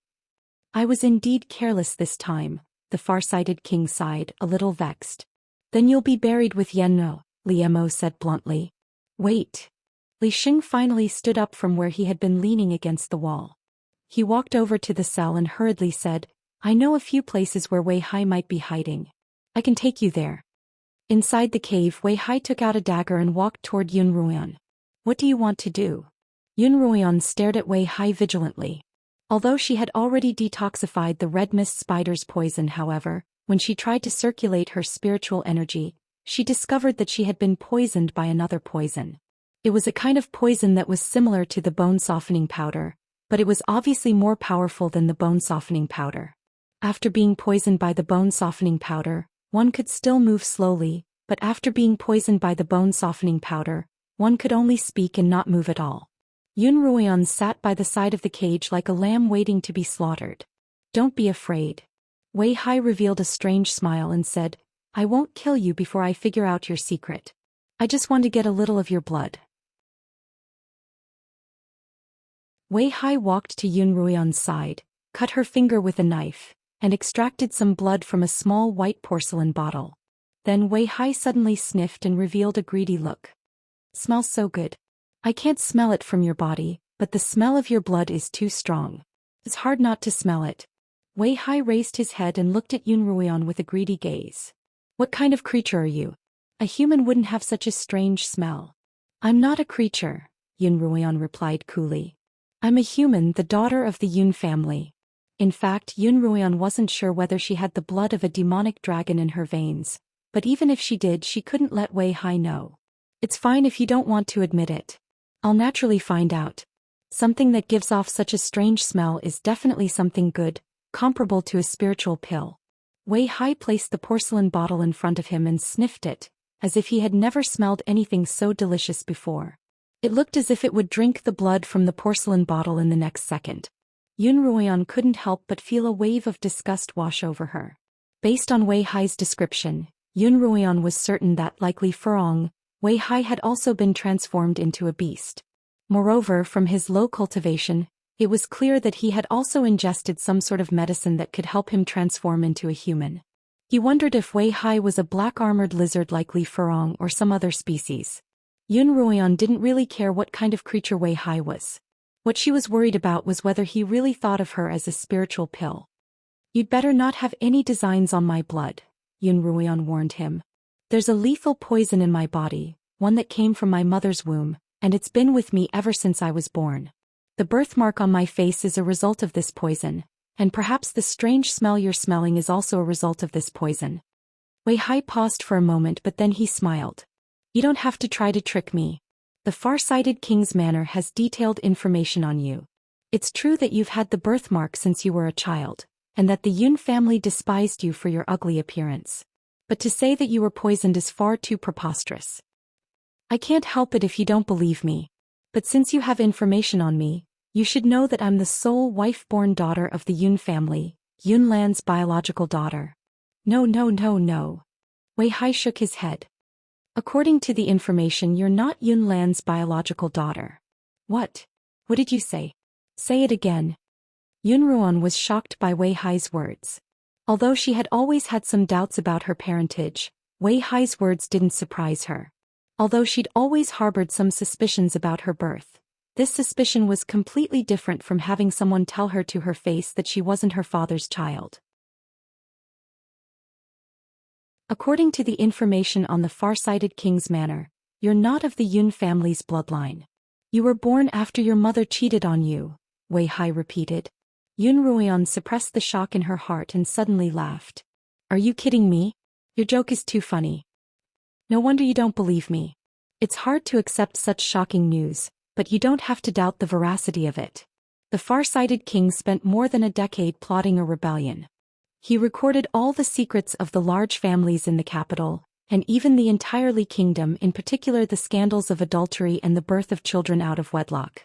I was indeed careless this time, the far-sighted king sighed, a little vexed. Then you'll be buried with Yenno, Liemo said bluntly. Wait. Li Xing finally stood up from where he had been leaning against the wall. He walked over to the cell and hurriedly said, I know a few places where Wei Hai might be hiding. I can take you there. Inside the cave, Wei Hai took out a dagger and walked toward Yun Ruoyan. What do you want to do? Yun Ruoyan stared at Wei Hai vigilantly. Although she had already detoxified the red mist spider's poison, however, when she tried to circulate her spiritual energy, she discovered that she had been poisoned by another poison. It was a kind of poison that was similar to the bone-softening powder, but it was obviously more powerful than the bone-softening powder. After being poisoned by the bone-softening powder, one could still move slowly, but after being poisoned by the bone-softening powder, one could only speak and not move at all. Yun Ruoyan sat by the side of the cage like a lamb waiting to be slaughtered. Don't be afraid. Wei Hai revealed a strange smile and said, I won't kill you before I figure out your secret. I just want to get a little of your blood. Wei Hai walked to Yun Ruoyan's side, cut her finger with a knife, and extracted some blood from a small white porcelain bottle. Then Wei Hai suddenly sniffed and revealed a greedy look. Smells so good. I can't smell it from your body, but the smell of your blood is too strong. It's hard not to smell it. Wei Hai raised his head and looked at Yun Ruoyan with a greedy gaze. What kind of creature are you? A human wouldn't have such a strange smell. I'm not a creature, Yun Ruoyan replied coolly. I'm a human, the daughter of the Yun family. In fact, Yun Ruoyan wasn't sure whether she had the blood of a demonic dragon in her veins, but even if she did, she couldn't let Wei Hai know. It's fine if you don't want to admit it. I'll naturally find out. Something that gives off such a strange smell is definitely something good, comparable to a spiritual pill. Wei Hai placed the porcelain bottle in front of him and sniffed it, as if he had never smelled anything so delicious before. It looked as if it would drink the blood from the porcelain bottle in the next second. Yun Ruoyan couldn't help but feel a wave of disgust wash over her. Based on Wei Hai's description, Yun Ruoyan was certain that, like Li Furong, Wei Hai had also been transformed into a beast. Moreover, from his low cultivation, it was clear that he had also ingested some sort of medicine that could help him transform into a human. He wondered if Wei Hai was a black-armored lizard like Li Furong or some other species. Yun Ruoyan didn't really care what kind of creature Wei Hai was. What she was worried about was whether he really thought of her as a spiritual pill. You'd better not have any designs on my blood, Yun Ruoyan warned him. There's a lethal poison in my body, one that came from my mother's womb, and it's been with me ever since I was born. The birthmark on my face is a result of this poison, and perhaps the strange smell you're smelling is also a result of this poison. Wei Hai paused for a moment, but then he smiled. You don't have to try to trick me. The far-sighted king's manor has detailed information on you. It's true that you've had the birthmark since you were a child, and that the Yun family despised you for your ugly appearance. But to say that you were poisoned is far too preposterous. I can't help it if you don't believe me. But since you have information on me, you should know that I'm the sole wife-born daughter of the Yun family, Yun Lan's biological daughter. No. Wei Hai shook his head. According to the information, you're not Yun Lan's biological daughter. What? What did you say? Say it again. Yun Ruoyan was shocked by Wei Hai's words. Although she had always had some doubts about her parentage, Wei Hai's words didn't surprise her. Although she'd always harbored some suspicions about her birth, this suspicion was completely different from having someone tell her to her face that she wasn't her father's child. According to the information on the far-sighted king's manor, you're not of the Yun family's bloodline. You were born after your mother cheated on you, Wei Hai repeated. Yun Ruian suppressed the shock in her heart and suddenly laughed. Are you kidding me? Your joke is too funny. No wonder you don't believe me. It's hard to accept such shocking news, but you don't have to doubt the veracity of it. The far-sighted king spent more than a decade plotting a rebellion. He recorded all the secrets of the large families in the capital, and even the entire Li kingdom, in particular the scandals of adultery and the birth of children out of wedlock.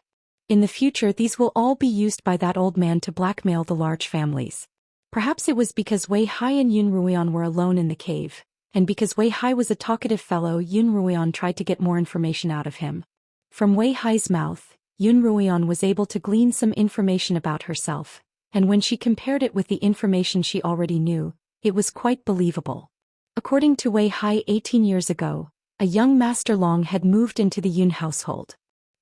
In the future these will all be used by that old man to blackmail the large families. Perhaps it was because Wei Hai and Yun Ruian were alone in the cave, and because Wei Hai was a talkative fellow, Yun Ruian tried to get more information out of him. From Wei Hai's mouth, Yun Ruian was able to glean some information about herself, and when she compared it with the information she already knew, it was quite believable. According to Wei Hai, 18 years ago, a young Master Long had moved into the Yun household.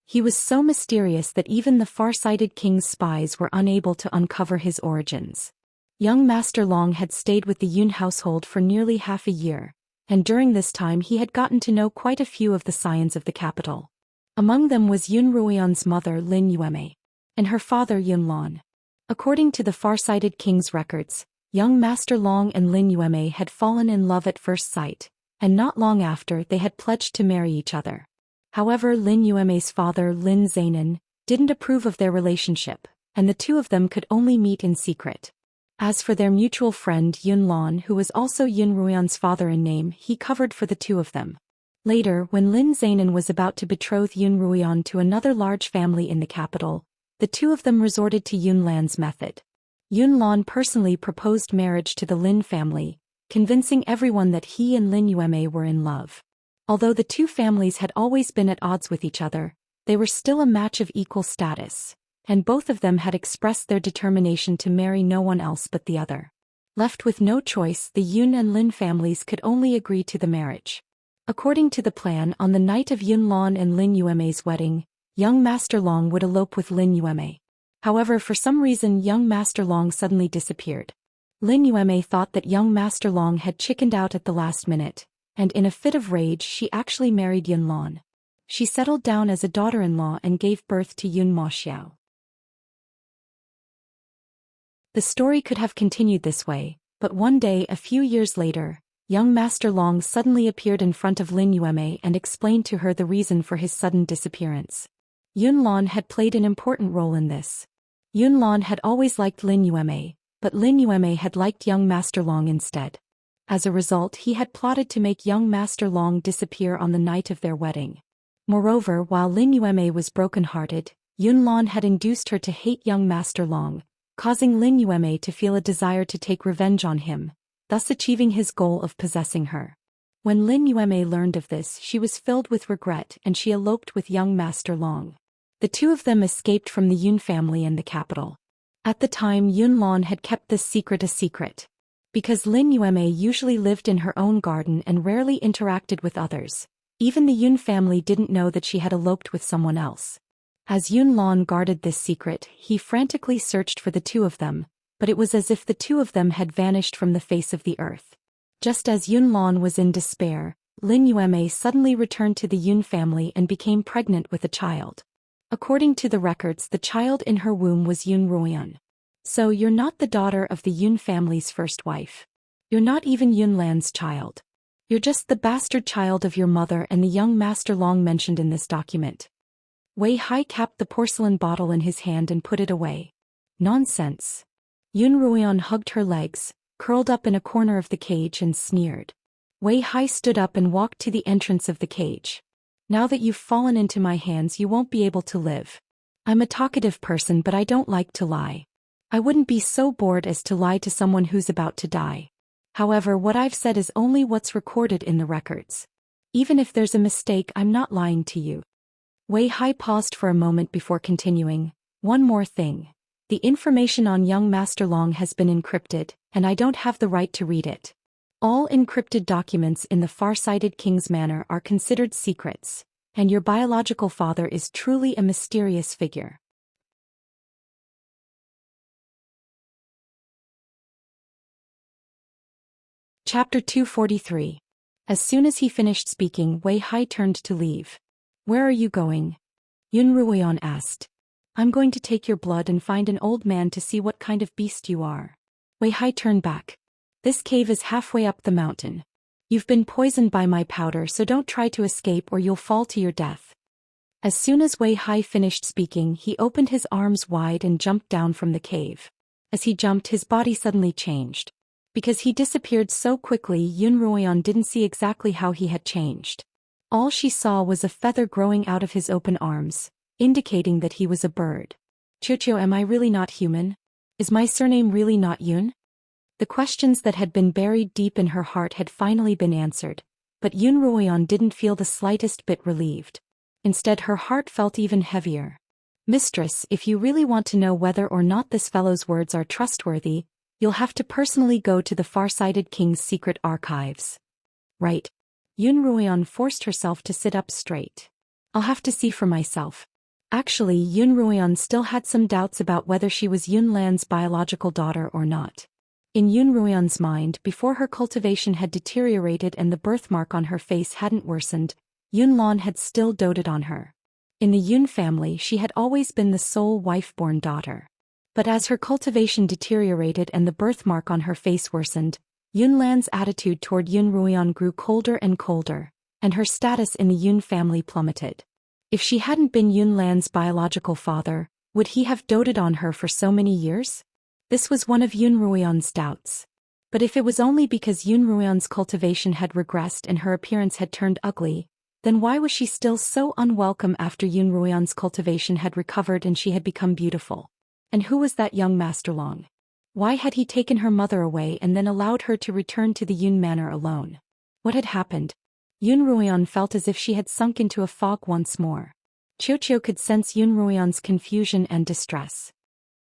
He was so mysterious that even the far-sighted king's spies were unable to uncover his origins. Young Master Long had stayed with the Yun household for nearly half a year, and during this time he had gotten to know quite a few of the scions of the capital. Among them was Yun Ruian's mother Lin Yueme, and her father Yun Lan. According to the far-sighted king's records, young Master Long and Lin Yueme had fallen in love at first sight, and not long after they had pledged to marry each other. However, Lin Yueme's father Lin Zainan didn't approve of their relationship, and the two of them could only meet in secret. As for their mutual friend Yun Lan, who was also Yun Ruian's father in name, he covered for the two of them. Later, when Lin Zainan was about to betroth Yun Ruian to another large family in the capital, the two of them resorted to Yun Lan's method. Yun Lan personally proposed marriage to the Lin family, convincing everyone that he and Lin Yueme were in love. Although the two families had always been at odds with each other, they were still a match of equal status, and both of them had expressed their determination to marry no one else but the other. Left with no choice, the Yun and Lin families could only agree to the marriage. According to the plan, on the night of Yun Lan and Lin Yueme's wedding, young Master Long would elope with Lin Yueme. However, for some reason young Master Long suddenly disappeared. Lin Yueme thought that young Master Long had chickened out at the last minute, and in a fit of rage she actually married Yun Lan. She settled down as a daughter-in-law and gave birth to Yun Ma Xiao. The story could have continued this way, but one day a few years later, young Master Long suddenly appeared in front of Lin Yueme and explained to her the reason for his sudden disappearance. Yun Lan had played an important role in this. Yun Lan had always liked Lin Yueme, but Lin Yueme had liked young Master Long instead. As a result, he had plotted to make young Master Long disappear on the night of their wedding. Moreover, while Lin Yueme was broken-hearted, Yun Lan had induced her to hate young Master Long, causing Lin Yueme to feel a desire to take revenge on him, thus achieving his goal of possessing her. When Lin Yueme learned of this, she was filled with regret and she eloped with young Master Long. The two of them escaped from the Yun family and the capital. At the time, Yun Lan had kept this secret a secret. Because Lin Yueme usually lived in her own garden and rarely interacted with others, even the Yun family didn't know that she had eloped with someone else. As Yun Lan guarded this secret, he frantically searched for the two of them, but it was as if the two of them had vanished from the face of the earth. Just as Yun Lan was in despair, Lin Yueme suddenly returned to the Yun family and became pregnant with a child. According to the records, the child in her womb was Yun Ruian. So you're not the daughter of the Yun family's first wife. You're not even Yun Lan's child. You're just the bastard child of your mother and the young Master Long mentioned in this document. Wei Hai capped the porcelain bottle in his hand and put it away. Nonsense. Yun Ruian hugged her legs, curled up in a corner of the cage and sneered. Wei Hai stood up and walked to the entrance of the cage. Now that you've fallen into my hands, you won't be able to live. I'm a talkative person, but I don't like to lie. I wouldn't be so bored as to lie to someone who's about to die. However, what I've said is only what's recorded in the records. Even if there's a mistake, I'm not lying to you. Wei Hai paused for a moment before continuing. One more thing. The information on young Master Long has been encrypted, and I don't have the right to read it. All encrypted documents in the far-sighted king's manor are considered secrets, and your biological father is truly a mysterious figure. Chapter 243. As soon as he finished speaking, Wei Hai turned to leave. Where are you going? Yun Ruoyan asked. I'm going to take your blood and find an old man to see what kind of beast you are. Wei Hai turned back. This cave is halfway up the mountain. You've been poisoned by my powder, so don't try to escape or you'll fall to your death. As soon as Wei Hai finished speaking, he opened his arms wide and jumped down from the cave. As he jumped, his body suddenly changed. Because he disappeared so quickly, Yun Ruoyan didn't see exactly how he had changed. All she saw was a feather growing out of his open arms, indicating that he was a bird. Qiuqiu, am I really not human? Is my surname really not Yun? The questions that had been buried deep in her heart had finally been answered, but Yun Ruoyan didn't feel the slightest bit relieved. Instead, her heart felt even heavier. Mistress, if you really want to know whether or not this fellow's words are trustworthy, you'll have to personally go to the far-sighted king's secret archives. Right. Yun Ruoyan forced herself to sit up straight. I'll have to see for myself. Actually, Yun Ruoyan still had some doubts about whether she was Yun Lan's biological daughter or not. In Yun Ruoyan's mind, before her cultivation had deteriorated and the birthmark on her face hadn't worsened, Yun Lan had still doted on her. In the Yun family, she had always been the sole wife-born daughter. But as her cultivation deteriorated and the birthmark on her face worsened, Yun Lan's attitude toward Yun Ruoyan grew colder and colder, and her status in the Yun family plummeted. If she hadn't been Yun Lan's biological father, would he have doted on her for so many years? This was one of Yun Ruoyan's doubts. But if it was only because Yun Ruoyan's cultivation had regressed and her appearance had turned ugly, then why was she still so unwelcome after Yun Ruoyan's cultivation had recovered and she had become beautiful? And who was that young Master Long? Why had he taken her mother away and then allowed her to return to the Yun manor alone? What had happened? Yun Ruoyan felt as if she had sunk into a fog once more. Qiuqiu could sense Yun Ruoyan's confusion and distress.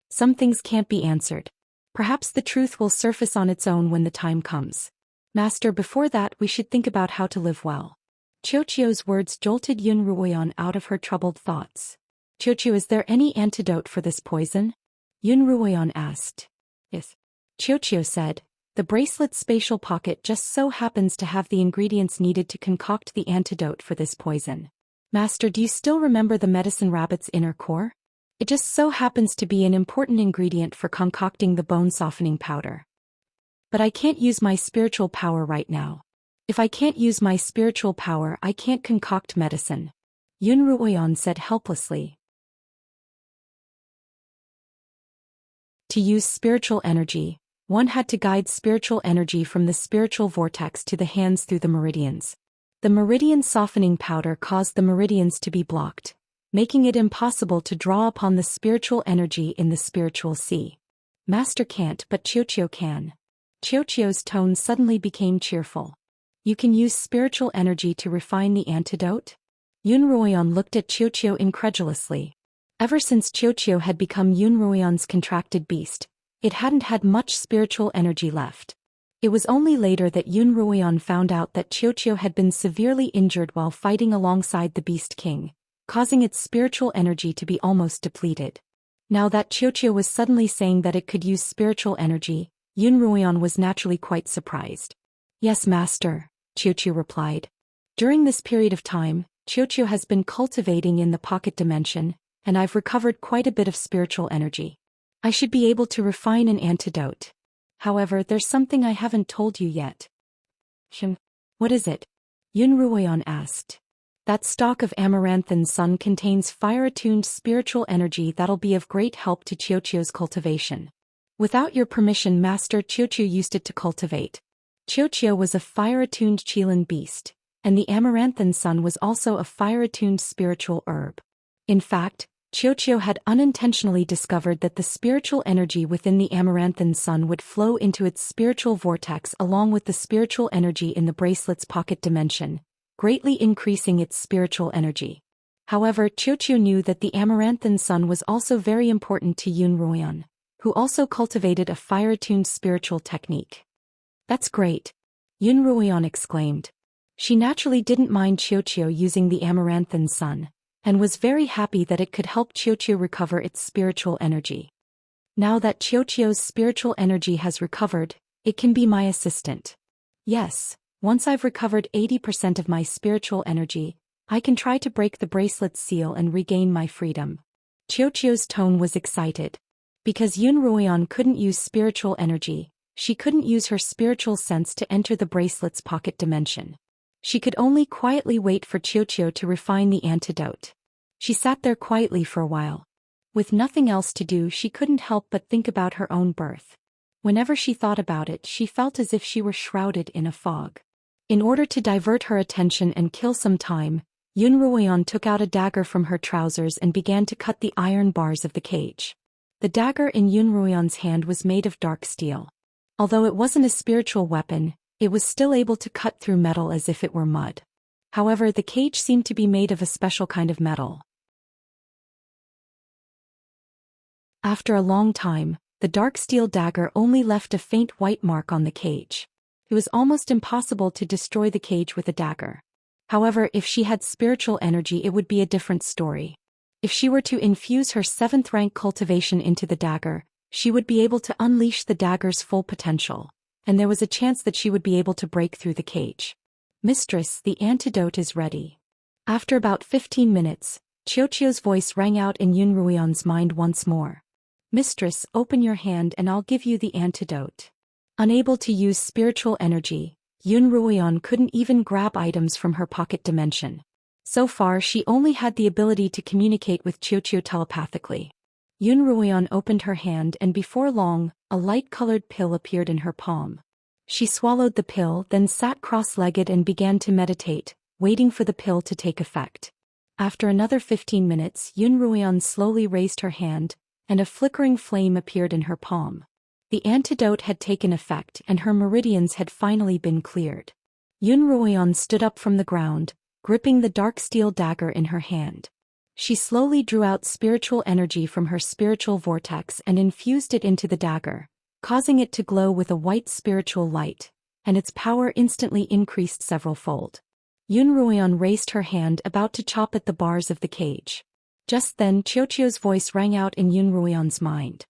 Some things can't be answered. Perhaps the truth will surface on its own when the time comes. Master, before that we should think about how to live well. Qiuqiu's words jolted Yun Ruoyan out of her troubled thoughts. Qiuqiu, is there any antidote for this poison? Yun Ruoyan asked. Yes. Qiuqiu said, the bracelet's spatial pocket just so happens to have the ingredients needed to concoct the antidote for this poison. Master, do you still remember the medicine rabbit's inner core? It just so happens to be an important ingredient for concocting the bone-softening powder. But I can't use my spiritual power right now. If I can't use my spiritual power, I can't concoct medicine. Yun Ruoyan said helplessly. To use spiritual energy, one had to guide spiritual energy from the spiritual vortex to the hands through the meridians. The meridian softening powder caused the meridians to be blocked, making it impossible to draw upon the spiritual energy in the spiritual sea. Master can't, but Qiuqiu can. Qiuqiu's tone suddenly became cheerful. You can use spiritual energy to refine the antidote? Yun Ruoyan looked at Qiuqiu incredulously. Ever since Qiuqiu had become Yun Ruoyan's contracted beast, it hadn't had much spiritual energy left. It was only later that Yun Ruoyan found out that Qiuqiu had been severely injured while fighting alongside the Beast King, causing its spiritual energy to be almost depleted. Now that Qiuqiu was suddenly saying that it could use spiritual energy, Yun Ruoyan was naturally quite surprised. Yes, Master, Qiuqiu replied. During this period of time, Qiuqiu has been cultivating in the pocket dimension, and I've recovered quite a bit of spiritual energy. I should be able to refine an antidote. However, there's something I haven't told you yet. What is it? Yun Ruoyan asked. That stalk of amaranthine sun contains fire-attuned spiritual energy that'll be of great help to Qiuqiu's cultivation. Without your permission, Master, Qiuqiu used it to cultivate. Qiuqiu was a fire-attuned Qilin beast, and the amaranthine sun was also a fire-attuned spiritual herb. In fact, Qiuqiu had unintentionally discovered that the spiritual energy within the amaranthine sun would flow into its spiritual vortex along with the spiritual energy in the bracelet's pocket dimension, greatly increasing its spiritual energy. However, Qiuqiu knew that the amaranthine sun was also very important to Yun Ruoyan, who also cultivated a fire-attuned spiritual technique. That's great! Yun Ruoyan exclaimed. She naturally didn't mind Qiuqiu using the amaranthine sun, and was very happy that it could help Qiuqiu recover its spiritual energy. Now that Qiuqiu's spiritual energy has recovered, it can be my assistant. Yes, once I've recovered 80% of my spiritual energy, I can try to break the bracelet's seal and regain my freedom. Xiaoqiu's tone was excited. Because Yun Ruoyan couldn't use spiritual energy, she couldn't use her spiritual sense to enter the bracelet's pocket dimension. She could only quietly wait for Xiaoqiu to refine the antidote. She sat there quietly for a while. With nothing else to do, she couldn't help but think about her own birth. Whenever she thought about it, she felt as if she were shrouded in a fog. In order to divert her attention and kill some time, Yun Ruoyan took out a dagger from her trousers and began to cut the iron bars of the cage. The dagger in Yun Ruoyan's hand was made of dark steel. Although it wasn't a spiritual weapon, it was still able to cut through metal as if it were mud. However, the cage seemed to be made of a special kind of metal. After a long time, the dark steel dagger only left a faint white mark on the cage. It was almost impossible to destroy the cage with a dagger. However, if she had spiritual energy, it would be a different story. If she were to infuse her 7th rank cultivation into the dagger, she would be able to unleash the dagger's full potential, and there was a chance that she would be able to break through the cage. Mistress, the antidote is ready. After about 15 minutes, Xiaoqiu's voice rang out in Yun Ruoyan's mind once more. Mistress, open your hand and I'll give you the antidote. Unable to use spiritual energy, Yun Ruoyan couldn't even grab items from her pocket dimension. So far, she only had the ability to communicate with Xiaoqiu telepathically. Yun Ruoyan opened her hand and before long, a light-colored pill appeared in her palm. She swallowed the pill, then sat cross-legged and began to meditate, waiting for the pill to take effect. After another 15 minutes, Yun Ruoyan slowly raised her hand, and a flickering flame appeared in her palm. The antidote had taken effect and her meridians had finally been cleared. Yun Ruoyan stood up from the ground, gripping the dark steel dagger in her hand. She slowly drew out spiritual energy from her spiritual vortex and infused it into the dagger, causing it to glow with a white spiritual light, and its power instantly increased several-fold. Yun Ruoyan raised her hand about to chop at the bars of the cage. Just then Xiaoqiu's voice rang out in Yun Ruoyan's mind.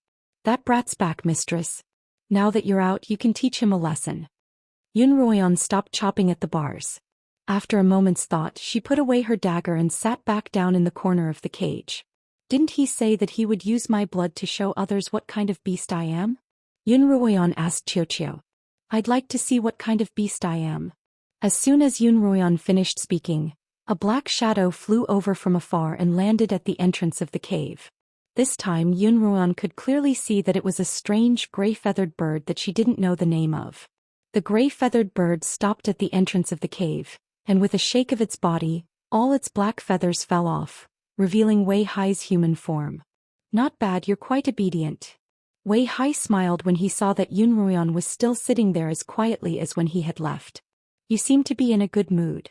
That brat's back, mistress. Now that you're out, you can teach him a lesson. Yun Ruoyan stopped chopping at the bars. After a moment's thought, she put away her dagger and sat back down in the corner of the cage. Didn't he say that he would use my blood to show others what kind of beast I am? Yun Ruoyan asked Xiaoqiu. I'd like to see what kind of beast I am. As soon as Yun Ruoyan finished speaking, a black shadow flew over from afar and landed at the entrance of the cave. This time Yun Ruoyan could clearly see that it was a strange gray-feathered bird that she didn't know the name of. The gray-feathered bird stopped at the entrance of the cave, and with a shake of its body, all its black feathers fell off, revealing Wei Hai's human form. Not bad, you're quite obedient. Wei Hai smiled when he saw that Yun Ruoyan was still sitting there as quietly as when he had left. You seem to be in a good mood.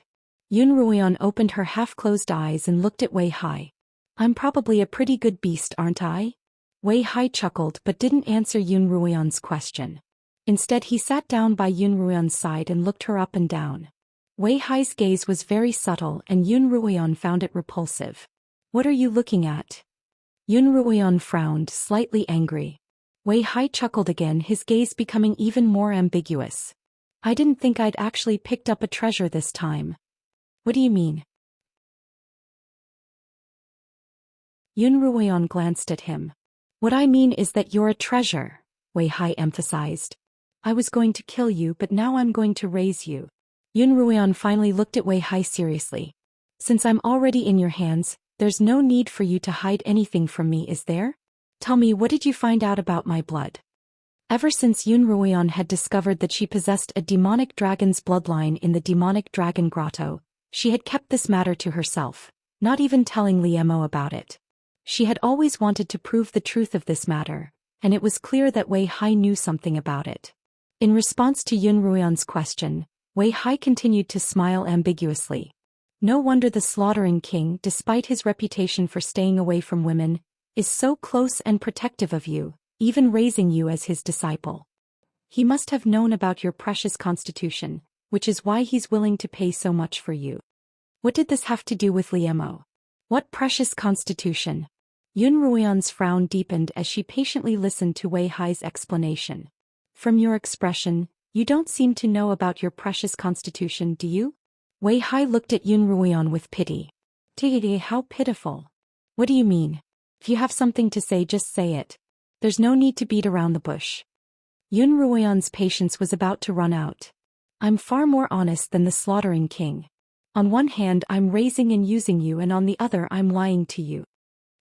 Yun Ruoyan opened her half-closed eyes and looked at Wei Hai. I'm probably a pretty good beast, aren't I? Wei Hai chuckled but didn't answer Yun Ruoyan's question. Instead he sat down by Yun Ruoyan's side and looked her up and down. Wei Hai's gaze was very subtle and Yun Ruoyan found it repulsive. What are you looking at? Yun Ruoyan frowned, slightly angry. Wei Hai chuckled again, his gaze becoming even more ambiguous. I didn't think I'd actually picked up a treasure this time. What do you mean? Yun Ruoyan glanced at him. What I mean is that you're a treasure, Wei Hai emphasized. I was going to kill you but now I'm going to raise you. Yun Ruoyan finally looked at Wei Hai seriously. Since I'm already in your hands, there's no need for you to hide anything from me, is there? Tell me, what did you find out about my blood? Ever since Yun Ruoyan had discovered that she possessed a demonic dragon's bloodline in the demonic dragon grotto, she had kept this matter to herself, not even telling Liemo about it. She had always wanted to prove the truth of this matter, and it was clear that Wei Hai knew something about it. In response to Yun Ruoyan's question, Wei Hai continued to smile ambiguously. No wonder the Slaughtering King, despite his reputation for staying away from women, is so close and protective of you, even raising you as his disciple. He must have known about your precious constitution, which is why he's willing to pay so much for you. What did this have to do with Liemo? What precious constitution? Yun Ruoyan's frown deepened as she patiently listened to Wei Hai's explanation. From your expression, you don't seem to know about your precious constitution, do you? Wei Hai looked at Yun Ruoyan with pity. Tiggy, how pitiful. What do you mean? If you have something to say, just say it. There's no need to beat around the bush. Yun Ruoyan's patience was about to run out. I'm far more honest than the slaughtering king. On one hand I'm raising and using you, and on the other I'm lying to you.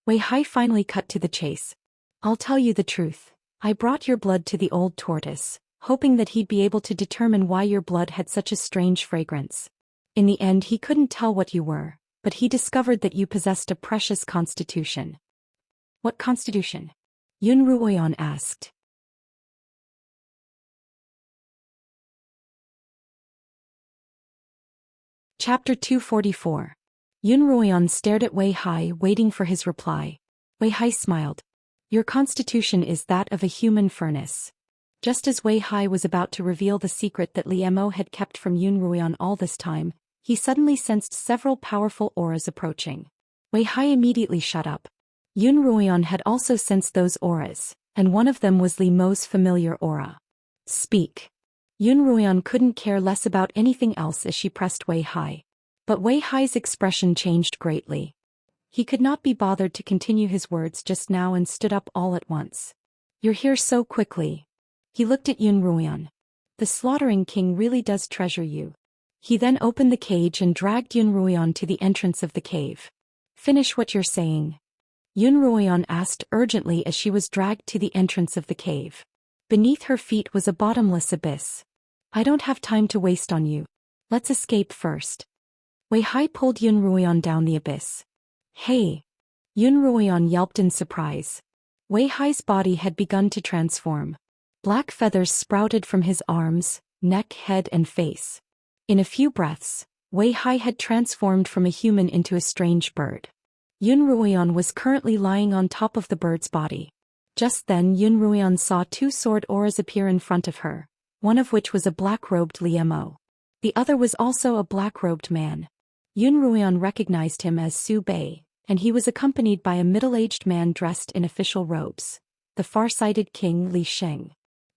Wei Hai finally cut to the chase. I'll tell you the truth. I brought your blood to the old tortoise, hoping that he'd be able to determine why your blood had such a strange fragrance. In the end he couldn't tell what you were, but he discovered that you possessed a precious constitution. What constitution? Yun Ruoyan asked. Chapter 244. Yun Ruoyan stared at Wei Hai, waiting for his reply. Wei Hai smiled. Your constitution is that of a human furnace. Just as Wei Hai was about to reveal the secret that Li Mo had kept from Yun Ruoyan all this time, he suddenly sensed several powerful auras approaching. Wei Hai immediately shut up. Yun Ruoyan had also sensed those auras, and one of them was Li Mo's familiar aura. Speak. Yun Ruoyan couldn't care less about anything else as she pressed Wei Hai. But Wei Hai's expression changed greatly. He could not be bothered to continue his words just now and stood up all at once. You're here so quickly. He looked at Yun Ruoyan. The slaughtering king really does treasure you. He then opened the cage and dragged Yun Ruoyan to the entrance of the cave. Finish what you're saying. Yun Ruoyan asked urgently as she was dragged to the entrance of the cave. Beneath her feet was a bottomless abyss. I don't have time to waste on you. Let's escape first. Wei Hai pulled Yun Ruoyan down the abyss. Hey! Yun Ruoyan yelped in surprise. Wei Hai's body had begun to transform. Black feathers sprouted from his arms, neck, head and face. In a few breaths, Wei Hai had transformed from a human into a strange bird. Yun Ruoyan was currently lying on top of the bird's body. Just then Yun Ruoyan saw two sword auras appear in front of her, one of which was a black-robed Li Mo. The other was also a black-robed man. Yun Ruoyan recognized him as Su Bei, and he was accompanied by a middle-aged man dressed in official robes, the far-sighted king Li Sheng.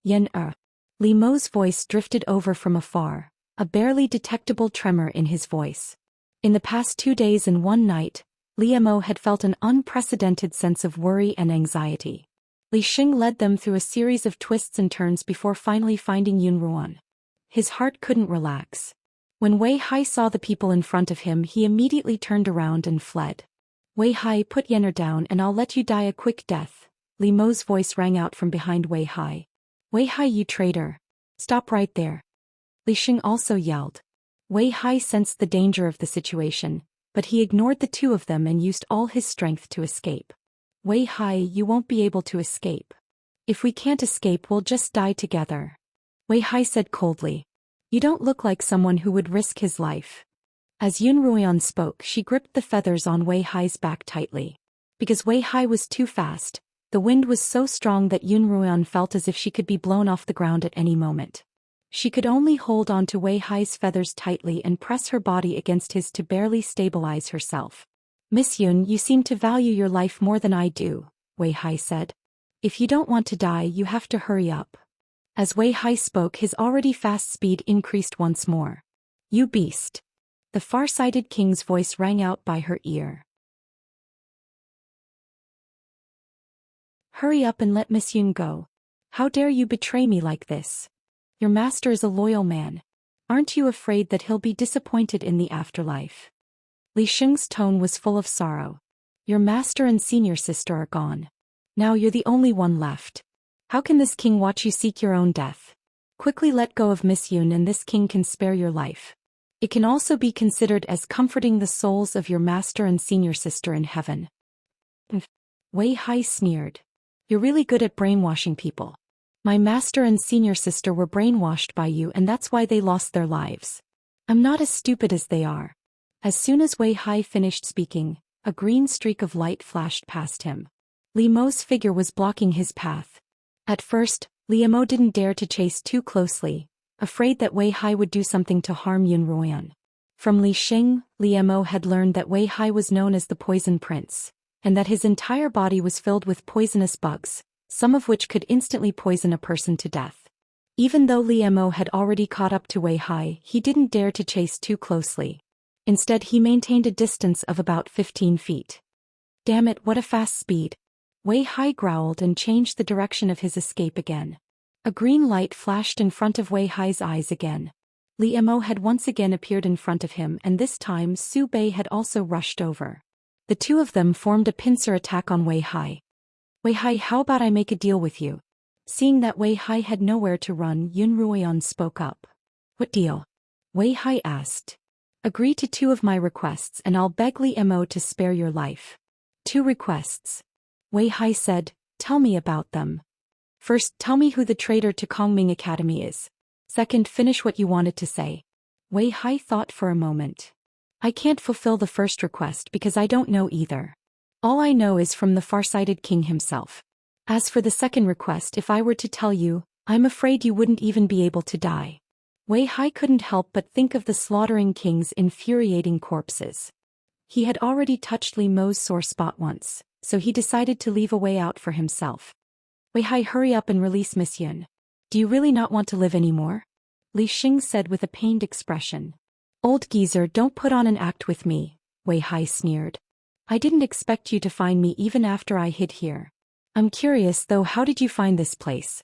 Li Mo's voice drifted over from afar, a barely detectable tremor in his voice. In the past 2 days and 1 night, Li Mo had felt an unprecedented sense of worry and anxiety. Li Sheng led them through a series of twists and turns before finally finding Yun Ruoyan. His heart couldn't relax. When Wei Hai saw the people in front of him, he immediately turned around and fled. Wei Hai, put Yenner down and I'll let you die a quick death. Li Mo's voice rang out from behind Wei Hai. Wei Hai, you traitor. Stop right there. Li Sheng also yelled. Wei Hai sensed the danger of the situation, but he ignored the two of them and used all his strength to escape. Wei Hai, you won't be able to escape. If we can't escape, we'll just die together. Wei Hai said coldly. You don't look like someone who would risk his life. As Yun Ruoyan spoke, she gripped the feathers on Wei Hai's back tightly. Because Wei Hai was too fast, the wind was so strong that Yun Ruoyan felt as if she could be blown off the ground at any moment. She could only hold on to Wei Hai's feathers tightly and press her body against his to barely stabilize herself. Miss Yun, you seem to value your life more than I do, Wei Hai said. If you don't want to die, you have to hurry up. As Wei Hai spoke, his already fast speed increased once more. You beast. The far-sighted king's voice rang out by her ear. Hurry up and let Miss Yun go. How dare you betray me like this? Your master is a loyal man. Aren't you afraid that he'll be disappointed in the afterlife? Li Sheng's tone was full of sorrow. Your master and senior sister are gone. Now you're the only one left. How can this king watch you seek your own death? Quickly let go of Miss Yun and this king can spare your life. It can also be considered as comforting the souls of your master and senior sister in heaven. Wei Hai sneered. You're really good at brainwashing people. My master and senior sister were brainwashed by you and that's why they lost their lives. I'm not as stupid as they are. As soon as Wei Hai finished speaking, a green streak of light flashed past him. Li Mo's figure was blocking his path. At first, Li Mo didn't dare to chase too closely, afraid that Wei Hai would do something to harm Yun Ruoyan. From Li Sheng, Li Mo had learned that Wei Hai was known as the Poison Prince, and that his entire body was filled with poisonous bugs, some of which could instantly poison a person to death. Even though Li Mo had already caught up to Wei Hai, he didn't dare to chase too closely. Instead, he maintained a distance of about 15 feet. Damn it, what a fast speed. Wei Hai growled and changed the direction of his escape again. A green light flashed in front of Wei Hai's eyes again. Li Mo had once again appeared in front of him, and this time Su Bei had also rushed over. The two of them formed a pincer attack on Wei Hai. Wei Hai, how about I make a deal with you? Seeing that Wei Hai had nowhere to run, Yun Ruoyan spoke up. What deal? Wei Hai asked. Agree to 2 of my requests and I'll beg Li Mo to spare your life. 2 requests. Wei Hai said, tell me about them. First, tell me who the traitor to Kongming Academy is. Second, finish what you wanted to say. Wei Hai thought for a moment. I can't fulfill the first request because I don't know either. All I know is from the farsighted king himself. As for the second request, if I were to tell you, I'm afraid you wouldn't even be able to die. Wei Hai couldn't help but think of the slaughtering king's infuriating corpses. He had already touched Li Mo's sore spot once, so he decided to leave a way out for himself. Wei Hai, hurry up and release Miss Yun. Do you really not want to live anymore? Li Xing said with a pained expression. Old geezer, don't put on an act with me, Wei Hai sneered. I didn't expect you to find me even after I hid here. I'm curious though, how did you find this place?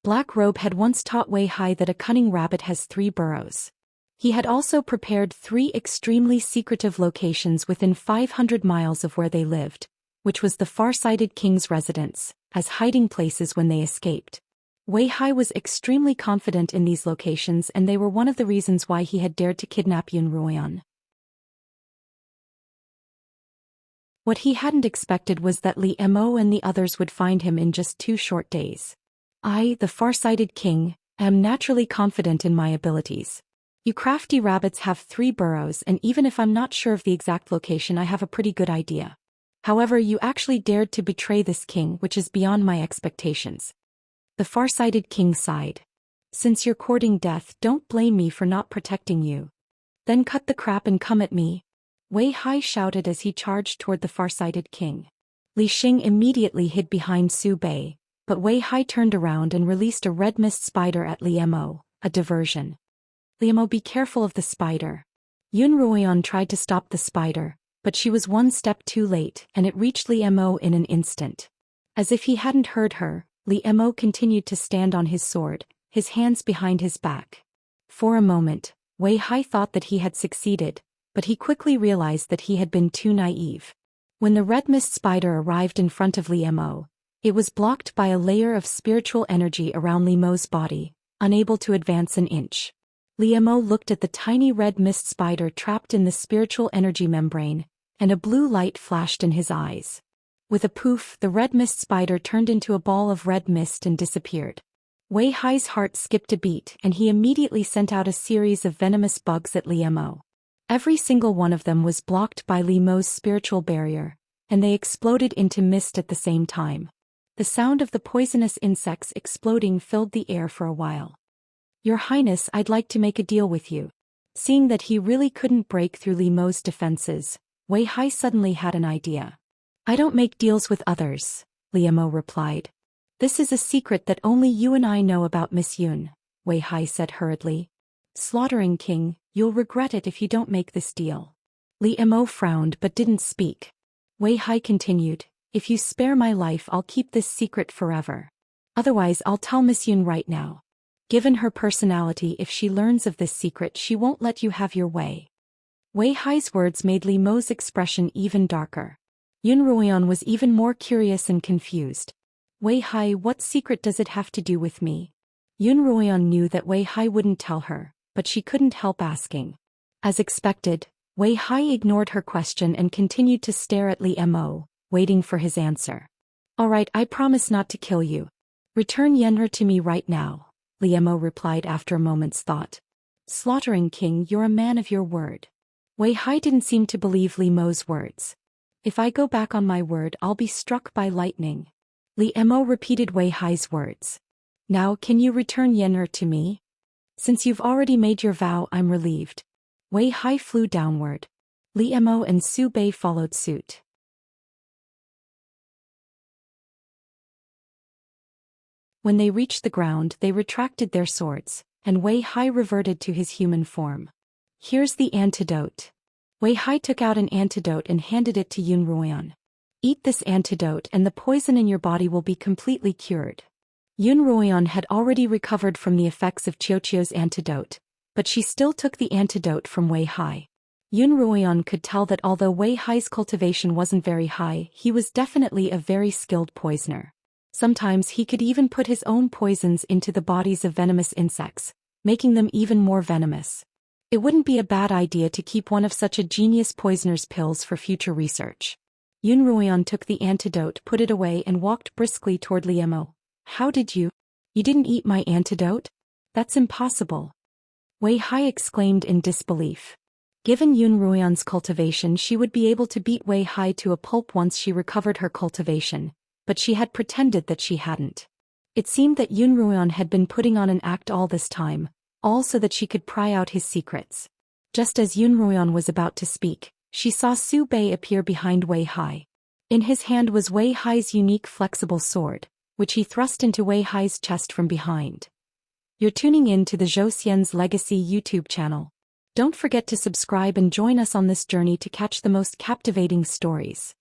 Black Robe had once taught Wei Hai that a cunning rabbit has 3 burrows. He had also prepared 3 extremely secretive locations within 500 miles of where they lived, which was the far-sighted king's residence, as hiding places when they escaped. Wei Hai was extremely confident in these locations, and they were one of the reasons why he had dared to kidnap Yun Ruoyan. What he hadn't expected was that Li Mo and the others would find him in just 2 short days. I, the far-sighted king, am naturally confident in my abilities. You crafty rabbits have 3 burrows, and even if I'm not sure of the exact location, I have a pretty good idea. However, you actually dared to betray this king, which is beyond my expectations. The far-sighted king sighed. Since you're courting death, don't blame me for not protecting you. Then cut the crap and come at me. Wei Hai shouted as he charged toward the far-sighted king. Li Xing immediately hid behind Su Bei, but Wei Hai turned around and released a red mist spider at Li Mo, a diversion. Li Mo, be careful of the spider. Yun Ruoyan tried to stop the spider, but she was 1 step too late, and it reached Li Mo in an instant. As if he hadn't heard her, Li Mo continued to stand on his sword, his hands behind his back. For a moment, Wei Hai thought that he had succeeded, but he quickly realized that he had been too naive. When the red mist spider arrived in front of Li Mo, it was blocked by a layer of spiritual energy around Li Mo's body, unable to advance an inch. Li Mo looked at the tiny red mist spider trapped in the spiritual energy membrane, and a blue light flashed in his eyes. With a poof, the red mist spider turned into a ball of red mist and disappeared. Wei Hai's heart skipped a beat, and he immediately sent out a series of venomous bugs at Li Mo. Every single one of them was blocked by Li Mo's spiritual barrier, and they exploded into mist at the same time. The sound of the poisonous insects exploding filled the air for a while. Your Highness, I'd like to make a deal with you. Seeing that he really couldn't break through Li Mo's defenses, Wei Hai suddenly had an idea. I don't make deals with others, Li Mo replied. This is a secret that only you and I know about Miss Yun, Wei Hai said hurriedly. Slaughtering King, you'll regret it if you don't make this deal. Li Mo frowned but didn't speak. Wei Hai continued, if you spare my life, I'll keep this secret forever. Otherwise, I'll tell Miss Yun right now. Given her personality, if she learns of this secret, she won't let you have your way. Wei Hai's words made Li Mo's expression even darker. Yun Ruoyan was even more curious and confused. Wei Hai, what secret does it have to do with me? Yun Ruoyan knew that Wei Hai wouldn't tell her, but she couldn't help asking. As expected, Wei Hai ignored her question and continued to stare at Li Mo, waiting for his answer. All right, I promise not to kill you. Return Yen'er to me right now, Li Mo replied after a moment's thought. Slaughtering King, you're a man of your word. Wei Hai didn't seem to believe Li Mo's words. If I go back on my word, I'll be struck by lightning. Li Mo repeated Wei Hai's words. Now can you return Yen'er to me? Since you've already made your vow, I'm relieved. Wei Hai flew downward. Li Mo and Su Bei followed suit. When they reached the ground, they retracted their swords, and Wei Hai reverted to his human form. Here's the antidote. Wei Hai took out an antidote and handed it to Yun Ruoyan. Eat this antidote and the poison in your body will be completely cured. Yun Ruoyan had already recovered from the effects of Qiuqiu's antidote, but she still took the antidote from Wei Hai. Yun Ruoyan could tell that although Wei Hai's cultivation wasn't very high, he was definitely a very skilled poisoner. Sometimes he could even put his own poisons into the bodies of venomous insects, making them even more venomous. It wouldn't be a bad idea to keep one of such a genius poisoner's pills for future research. Yun Ruoyan took the antidote, put it away and walked briskly toward Liemo. How did you? You didn't eat my antidote? That's impossible. Wei Hai exclaimed in disbelief. Given Yun Ruoyan's cultivation, she would be able to beat Wei Hai to a pulp once she recovered her cultivation, but she had pretended that she hadn't. It seemed that Yun Ruoyan had been putting on an act all this time, all so that she could pry out his secrets. Just as Yun Ruoyan was about to speak, she saw Su Bei appear behind Wei Hai. In his hand was Wei Hai's unique flexible sword, which he thrust into Wei Hai's chest from behind. You're tuning in to the Zhou Xian's Legacy YouTube channel. Don't forget to subscribe and join us on this journey to catch the most captivating stories.